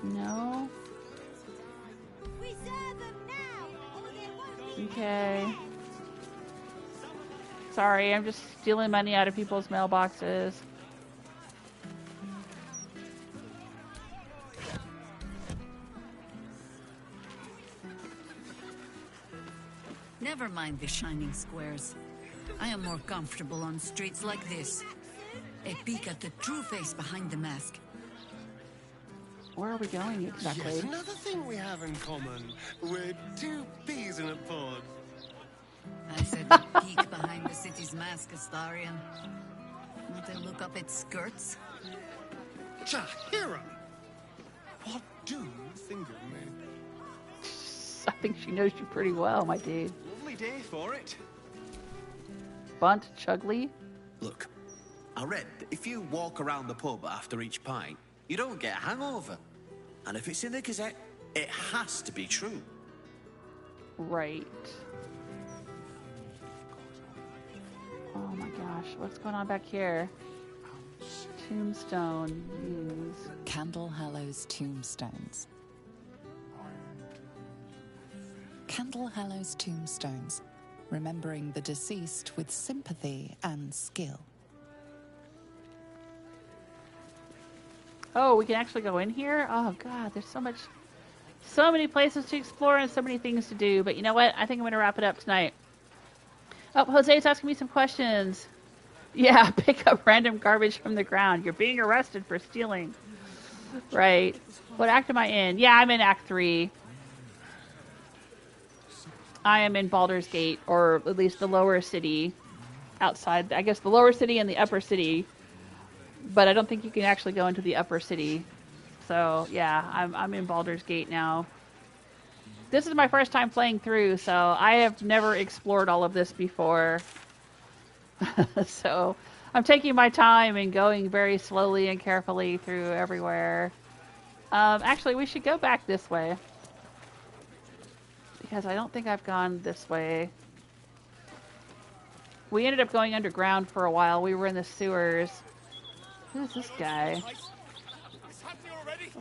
No. Okay. Sorry, I'm just stealing money out of people's mailboxes. Never mind the shining squares. I am more comfortable on streets like this. A peek at the true face behind the mask. Where are we going exactly? Yes, another thing we have in common. We're two peas in a pod. I said a peek behind the city's mask, Astarion. Won't they look up its skirts? Jahira! What do you think of me? I think she knows you pretty well, my dude. Lovely day for it. Bunt Chugly? Look, I read that if you walk around the pub after each pint, you don't get a hangover. And if it's in the Gazette, it has to be true. Right. Oh my gosh, what's going on back here? Tombstone news. Candle Hallows Tombstones. Candle Hallows Tombstones, remembering the deceased with sympathy and skill. Oh, we can actually go in here? Oh god, there's so many places to explore and so many things to do. But you know what? I think I'm going to wrap it up tonight. Oh, Jose's asking me some questions. Yeah, pick up random garbage from the ground. You're being arrested for stealing. Right. What act am I in? Yeah, I'm in Act 3. I am in Baldur's Gate, or at least the lower city. Outside, I guess the lower city and the upper city. But I don't think you can actually go into the upper city. So, yeah, I'm in Baldur's Gate now. this is my first time playing through, so I have never explored all of this before. So I'm taking my time and going very slowly and carefully through everywhere. Actually, we should go back this way. Because I don't think I've gone this way. We ended up going underground for a while. We were in the sewers. Who's this guy?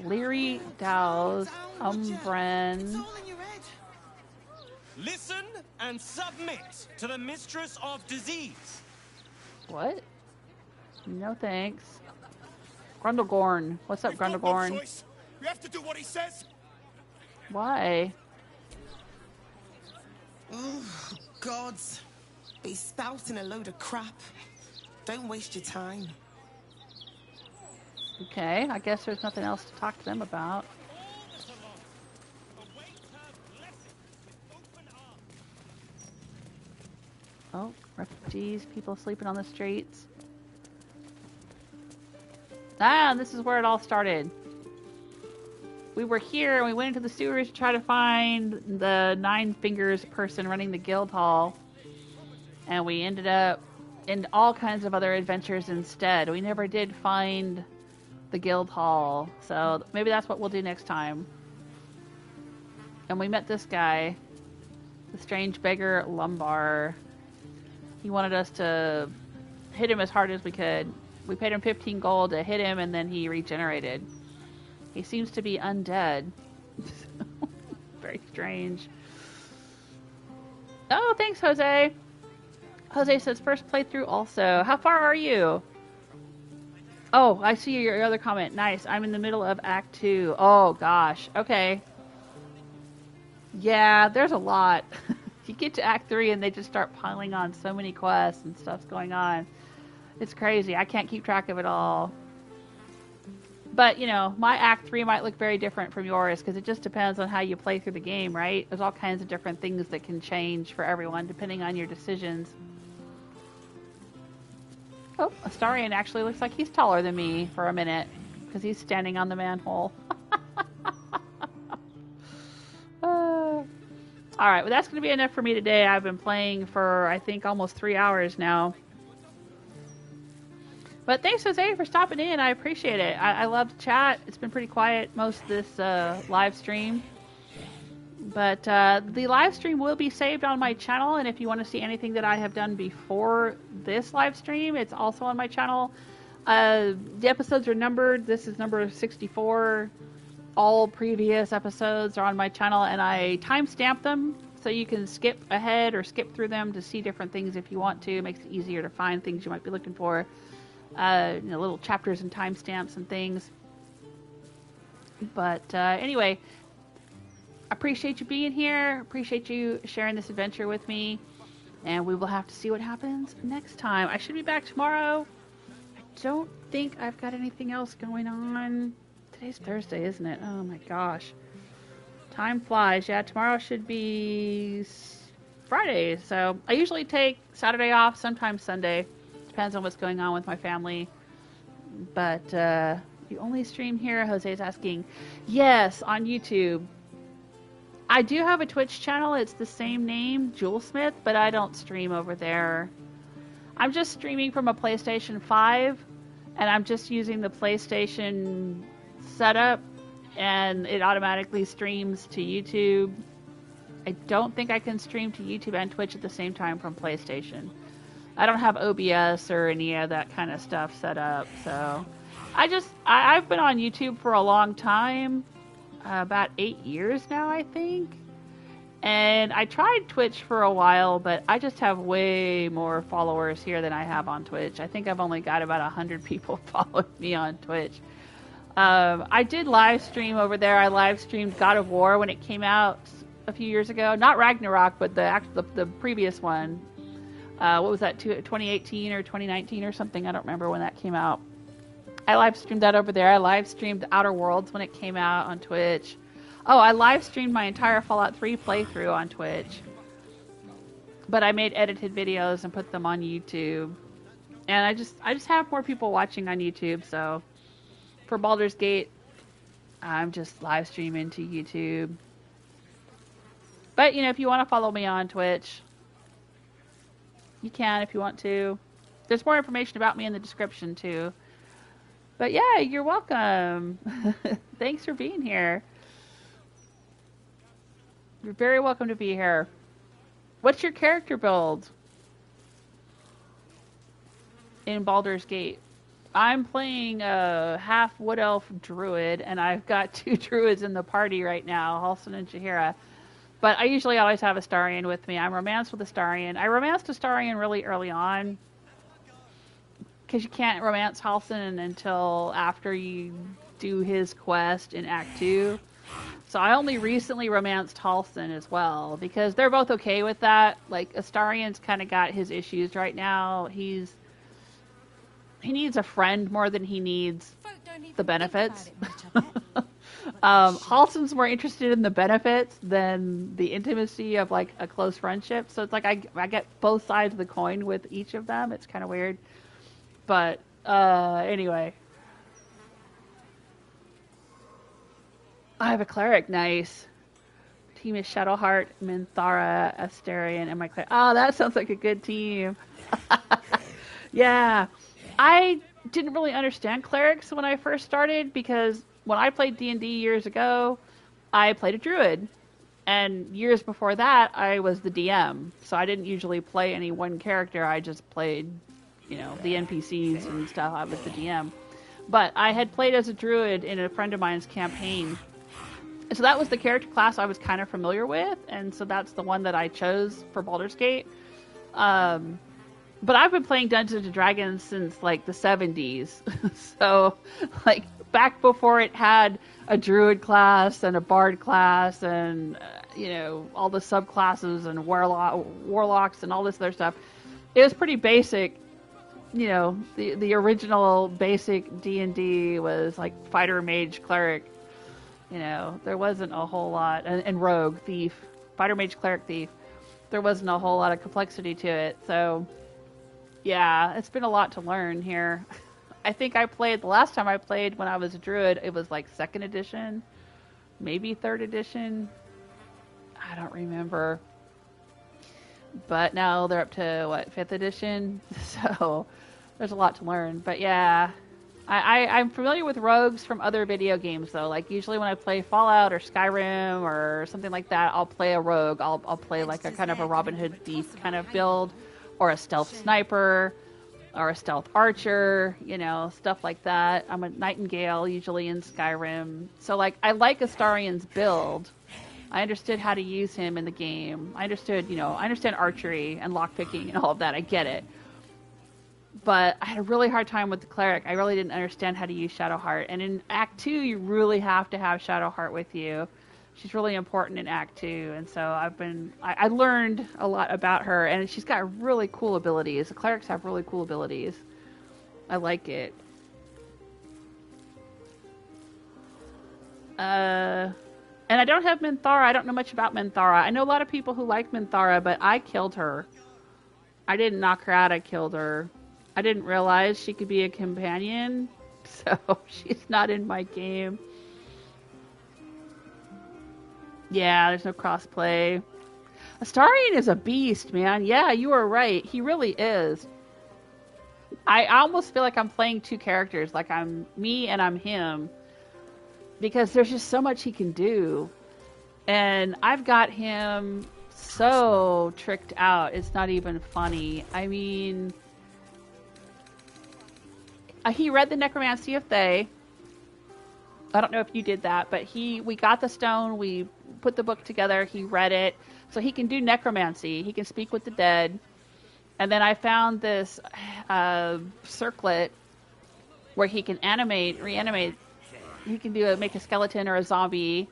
Leary Dows, Umbren. Listen and submit to the Mistress of Disease. What? No thanks. Grundlegorn. What's up, Grundlegorn? You have to do what he says. Why? Oh, gods. He's spouting a load of crap. Don't waste your time. Okay, I guess there's nothing else to talk to them about. Oh, refugees, people sleeping on the streets. Ah, this is where it all started. We were here and we went into the sewers to try to find the Nine Fingers person running the guild hall. And we ended up in all kinds of other adventures instead. We never did find the guild hall. So maybe that's what we'll do next time. And we met this guy, the strange beggar Lumbar. He wanted us to hit him as hard as we could. We paid him 15 gold to hit him, and then he regenerated. He seems to be undead. Very strange. Oh, thanks, Jose. Jose says first playthrough also. How far are you? Oh, I see your other comment. Nice. I'm in the middle of Act 2. Oh, gosh. Okay. Yeah, there's a lot. You get to Act 3 and they just start piling on so many quests and stuff's going on. It's crazy. I can't keep track of it all. But, you know, my Act 3 might look very different from yours because it just depends on how you play through the game, right? There's all kinds of different things that can change for everyone depending on your decisions. Oh, Astarion actually looks like he's taller than me for a minute because he's standing on the manhole. Alright, well that's going to be enough for me today. I've been playing for, I think, almost 3 hours now. But thanks, Jose, for stopping in. I appreciate it. I love the chat. It's been pretty quiet most of this live stream. But the live stream will be saved on my channel, and if you want to see anything that I have done before this live stream, it's also on my channel. The episodes are numbered. This is number 64. All previous episodes are on my channel, and I timestamp them so you can skip ahead or skip through them to see different things if you want to. It makes it easier to find things you might be looking for. You know, little chapters and timestamps and things. But anyway, appreciate you being here. Appreciate you sharing this adventure with me. And we will have to see what happens next time. I should be back tomorrow. I don't think I've got anything else going on. Today's Thursday, isn't it? Oh my gosh. Time flies. Yeah, tomorrow should be Friday. So I usually take Saturday off, sometimes Sunday. Depends on what's going on with my family. But you only stream here? Jose's asking. Yes, on YouTube. I do have a Twitch channel. It's the same name, Jewelsmith, but I don't stream over there. I'm just streaming from a PlayStation 5, and I'm just using the PlayStation setup, and it automatically streams to YouTube. I don't think I can stream to YouTube and Twitch at the same time from PlayStation. I don't have OBS or any of that kind of stuff set up, so I've been on YouTube for a long time, about 8 years now, I think. And I tried Twitch for a while, but I just have way more followers here than I have on Twitch. I think I've only got about 100 people following me on Twitch. I did live stream over there. I live streamed God of War when it came out a few years ago. Not Ragnarok, but the previous one. What was that, 2018 or 2019 or something? I don't remember when that came out. I live streamed that over there. I live streamed Outer Worlds when it came out on Twitch. Oh, I live streamed my entire Fallout 3 playthrough on Twitch. But I made edited videos and put them on YouTube. And I just have more people watching on YouTube, so for Baldur's Gate, I'm just live streaming to YouTube. But, you know, if you want to follow me on Twitch, you can if you want to. There's more information about me in the description, too. But yeah, you're welcome. Thanks for being here. You're very welcome to be here. What's your character build in Baldur's Gate? I'm playing a half wood elf druid, and I've got 2 druids in the party right now, Halsin and Jaheira. But I usually always have Astarion with me. I'm romanced with Astarion. I romanced Astarion really early on, because you can't romance Halsin until after you do his quest in Act 2. So I only recently romanced Halsin as well, because they're both okay with that. Like, Astarion's kind of got his issues right now. He needs a friend more than he needs the benefits. Halsin's more interested in the benefits than the intimacy of, like, a close friendship. So it's like I get both sides of the coin with each of them. It's kind of weird. But, anyway. I have a cleric, nice. Team is Shadowheart, Minthara, Astarion, and my cleric. Oh, that sounds like a good team. Yeah. I didn't really understand clerics when I first started, because when I played D&D years ago, I played a druid. And years before that, I was the DM. So I didn't usually play any one character. I just played, you know, the NPCs and stuff. I was the DM. But I had played as a druid in a friend of mine's campaign. So that was the character class I was kind of familiar with. And so that's the one that I chose for Baldur's Gate. But I've been playing Dungeons & Dragons since, like, the 70s. So, like, back before it had a druid class and a bard class and, you know, all the subclasses and warlocks and all this other stuff. It was pretty basic. You know, the original basic D&D was, like, fighter, mage, cleric. You know, there wasn't a whole lot. And rogue, thief. Fighter, mage, cleric, thief. There wasn't a whole lot of complexity to it. So, yeah, it's been a lot to learn here. I think the last time I played when I was a druid, it was like 2nd edition, maybe 3rd edition. I don't remember. But now they're up to, what, 5th edition? So there's a lot to learn. But yeah, I'm familiar with rogues from other video games, though. Like, usually when I play Fallout or Skyrim or something like that, I'll play a rogue. I'll play like a kind of a Robin Hood thief kind of build, or a stealth sniper, or a stealth archer, you know, stuff like that. I'm a nightingale usually in Skyrim. So, like, I like Astarion's build. I understood how to use him in the game. I understand archery and lockpicking and all of that. I get it. But I had a really hard time with the cleric. I really didn't understand how to use Shadowheart. And in Act 2, you really have to have Shadowheart with you. She's really important in Act 2, and so I learned a lot about her, and she's got really cool abilities. The clerics have really cool abilities. I like it. And I don't have Minthara. I don't know much about Minthara. I know a lot of people who like Minthara, but I killed her. I didn't knock her out, I killed her. I didn't realize she could be a companion, so she's not in my game. Yeah, there's no crossplay. Astarion is a beast, man. Yeah, you are right. He really is. I almost feel like I'm playing 2 characters. Like, I'm me and I'm him. Because there's just so much he can do. And I've got him so tricked out. It's not even funny. I mean, he read the Necromancy of Thay. I don't know if you did that, but we got the stone, we put the book together, he read it, so he can do necromancy, he can speak with the dead. And then I found this circlet where he can reanimate, he can make a skeleton or a zombie,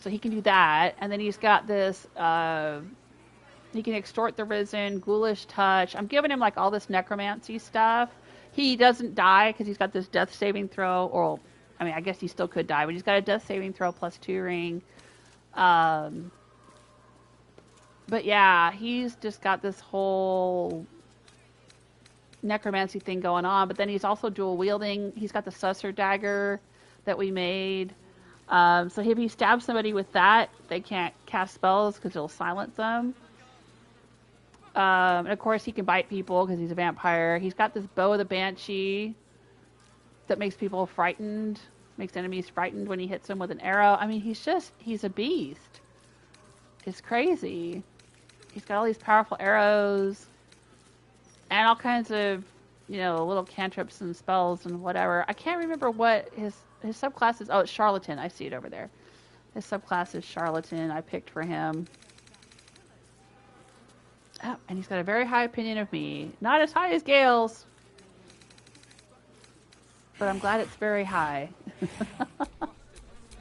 so he can do that. And then he's got this, he can extort the risen, ghoulish touch. I'm giving him like all this necromancy stuff. He doesn't die because he's got this death saving throw, or I mean, I guess he still could die, but he's got a death saving throw +2 ring. But yeah, he's just got this whole necromancy thing going on, but then he's also dual wielding. He's got the Susser dagger that we made. So if he stabs somebody with that, they can't cast spells because it'll silence them. And of course, he can bite people because he's a vampire. He's got this bow of the Banshee that makes people frightened, makes enemies frightened when he hits them with an arrow. I mean, he's a beast. It's crazy. He's got all these powerful arrows and all kinds of, little cantrips and spells and whatever. I can't remember what his subclass is. Oh, it's Charlatan. I see it over there. His subclass is Charlatan. I picked for him. Oh, and he's got a very high opinion of me. Not as high as Gale's, but I'm glad it's very high.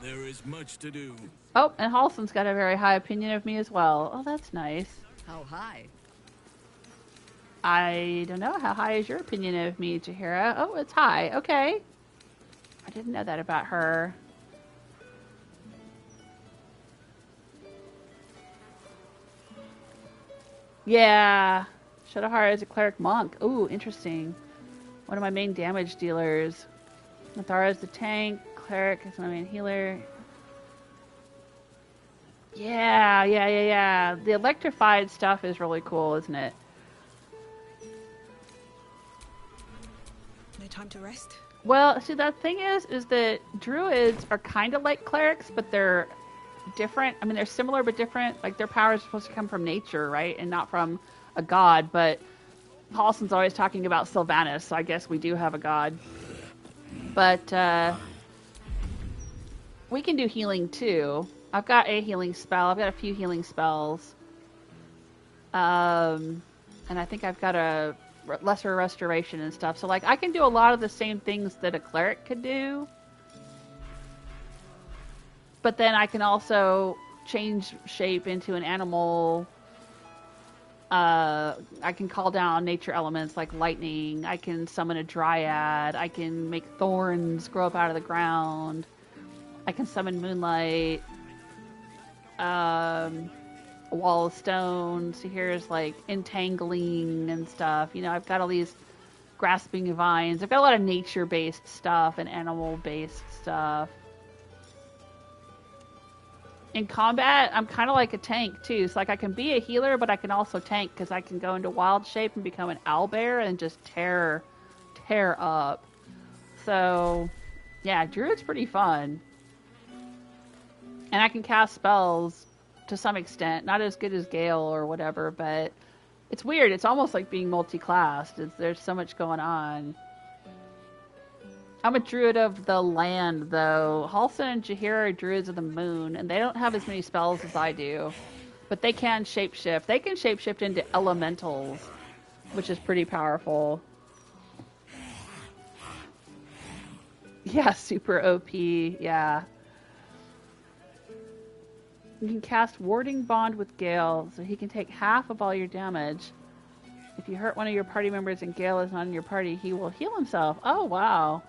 There is much to do. Oh, and Halsin's got a very high opinion of me as well. Oh, that's nice. How high? I don't know. How high is your opinion of me, Jaheira? Oh, it's high. Okay. I didn't know that about her. Yeah. Shadowheart is a cleric monk. Ooh, interesting. One of my main damage dealers. Mizora is the tank. Cleric is my main healer. Yeah. The electrified stuff is really cool, isn't it? No time to rest? Well, see, the thing is that druids are kind of like clerics, but they're different. I mean, they're similar but different. Like, their power is supposed to come from nature, right? And not from a god, but Halsin's always talking about Sylvanas, so I guess we do have a god. But, we can do healing, too. I've got a healing spell. I've got a few healing spells. And I think I've got a lesser restoration and stuff. So, like, I can do a lot of the same things that a cleric could do. But then I can also change shape into an animal. I can call down nature elements like lightning. I can summon a dryad. I can make thorns grow up out of the ground. I can summon moonlight. A wall of stone. So here's like entangling and stuff. I've got all these grasping vines. I've got a lot of nature-based stuff and animal-based stuff. In combat, I'm kind of like a tank too. So like I can be a healer, but I can also tank because I can go into wild shape and become an owlbear and just tear up. So yeah, druid's pretty fun. And I can cast spells to some extent. Not as good as Gale or whatever, but it's weird. It's almost like being multi-classed. There's so much going on. I'm a druid of the land, though. Halsin and Jaheira are druids of the moon, and they don't have as many spells as I do. But they can shapeshift. They can shapeshift into elementals, which is pretty powerful. Yeah, super OP. Yeah. You can cast Warding Bond with Gale, so he can take half of all your damage. If you hurt one of your party members and Gale is not in your party, he will heal himself. Oh, wow.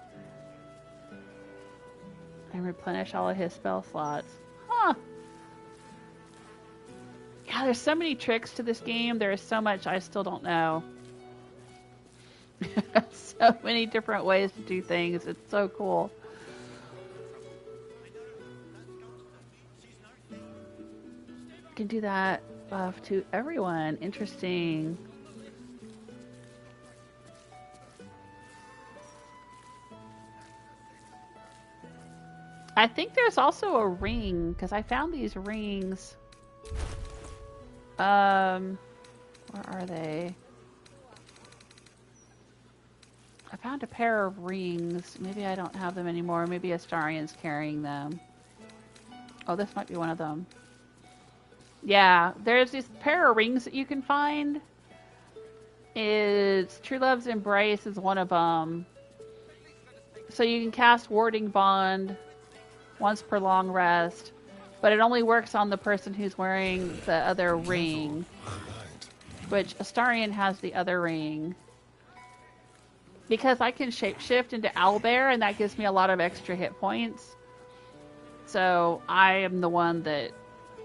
And replenish all of his spell slots. Huh. Yeah, there's so many tricks to this game. There is so much I still don't know. So many different ways to do things. It's so cool. Can do that buff to everyone. Interesting. I think there's also a ring because I found these rings. Where are they? I found a pair of rings. Maybe I don't have them anymore. Maybe Astarian's carrying them. Oh, this might be one of them. Yeah, there's this pair of rings that you can find. It's True Love's Embrace is one of them. So you can cast Warding Bond once per long rest, but it only works on the person who's wearing the other ring, which Astarian has the other ring. Because I can shapeshift into owlbear, and that gives me a lot of extra hit points. So I am the one that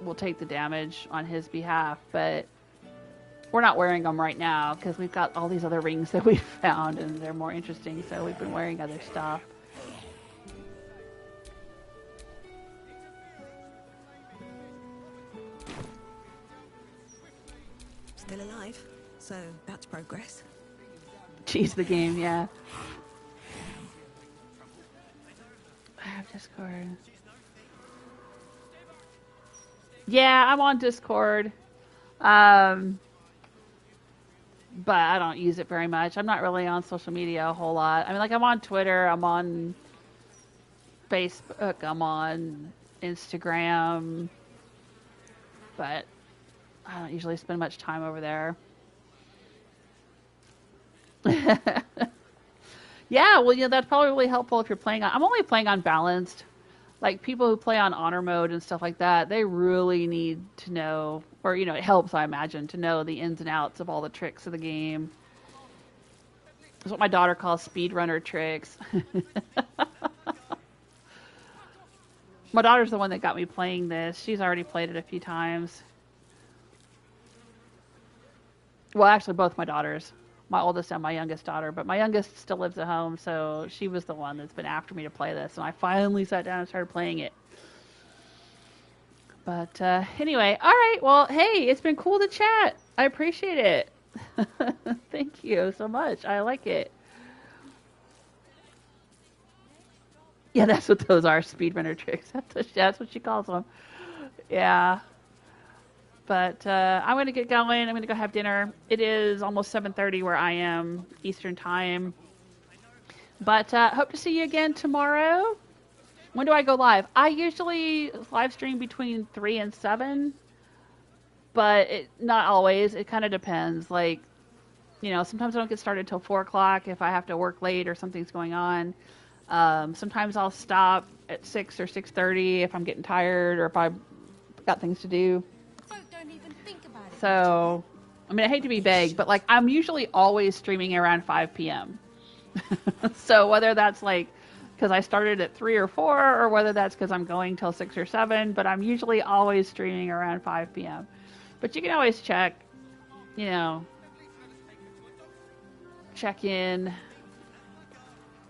will take the damage on his behalf, but we're not wearing them right now because we've got all these other rings that we've found and they're more interesting, so we've been wearing other stuff. still alive, so that's progress. Jeez, the game, yeah. I have Discord. Yeah, I'm on Discord. But I don't use it very much. I'm not really on social media a whole lot. I mean, like, I'm on Twitter, I'm on Facebook, I'm on Instagram, but I don't usually spend much time over there. Yeah, well, that's probably really helpful if you're playing on... I'm only playing on balanced. Like, people who play on honor mode and stuff like that, they really need to know, or, it helps, I imagine, to know the ins and outs of all the tricks of the game. That's what my daughter calls speedrunner tricks. My daughter's the one that got me playing this. She's already played it a few times. Well, actually, both my daughters. My oldest and my youngest daughter. But my youngest still lives at home, so she was the one that's been after me to play this. And I finally sat down and started playing it. But anyway, all right. Well, hey, it's been cool to chat. I appreciate it. Thank you so much. I like it. Yeah, that's what those are, speedrunner tricks. That's what she calls them. Yeah. But I'm going to get going. I'm going to go have dinner. It is almost 7:30 where I am, Eastern Time. But hope to see you again tomorrow. When do I go live? I usually live stream between 3 and 7. But not always. It kind of depends. Like, sometimes I don't get started till 4 o'clock if I have to work late or something's going on. Sometimes I'll stop at 6 or 6:30 if I'm getting tired or if I've got things to do. So, I mean, I hate to be vague, but, like, I'm usually always streaming around 5 p.m. So whether that's, like, because I started at 3 or 4, or whether that's because I'm going till 6 or 7, but I'm usually always streaming around 5 p.m. But you can always check in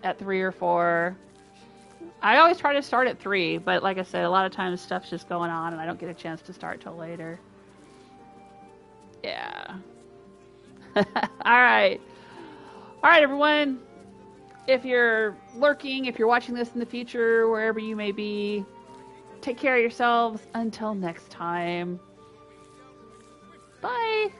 at 3 or 4. I always try to start at 3, but like I said, a lot of times stuff's just going on and I don't get a chance to start till later. Yeah. All right, everyone. If you're lurking, if you're watching this in the future, wherever you may be, take care of yourselves. Until next time. Bye.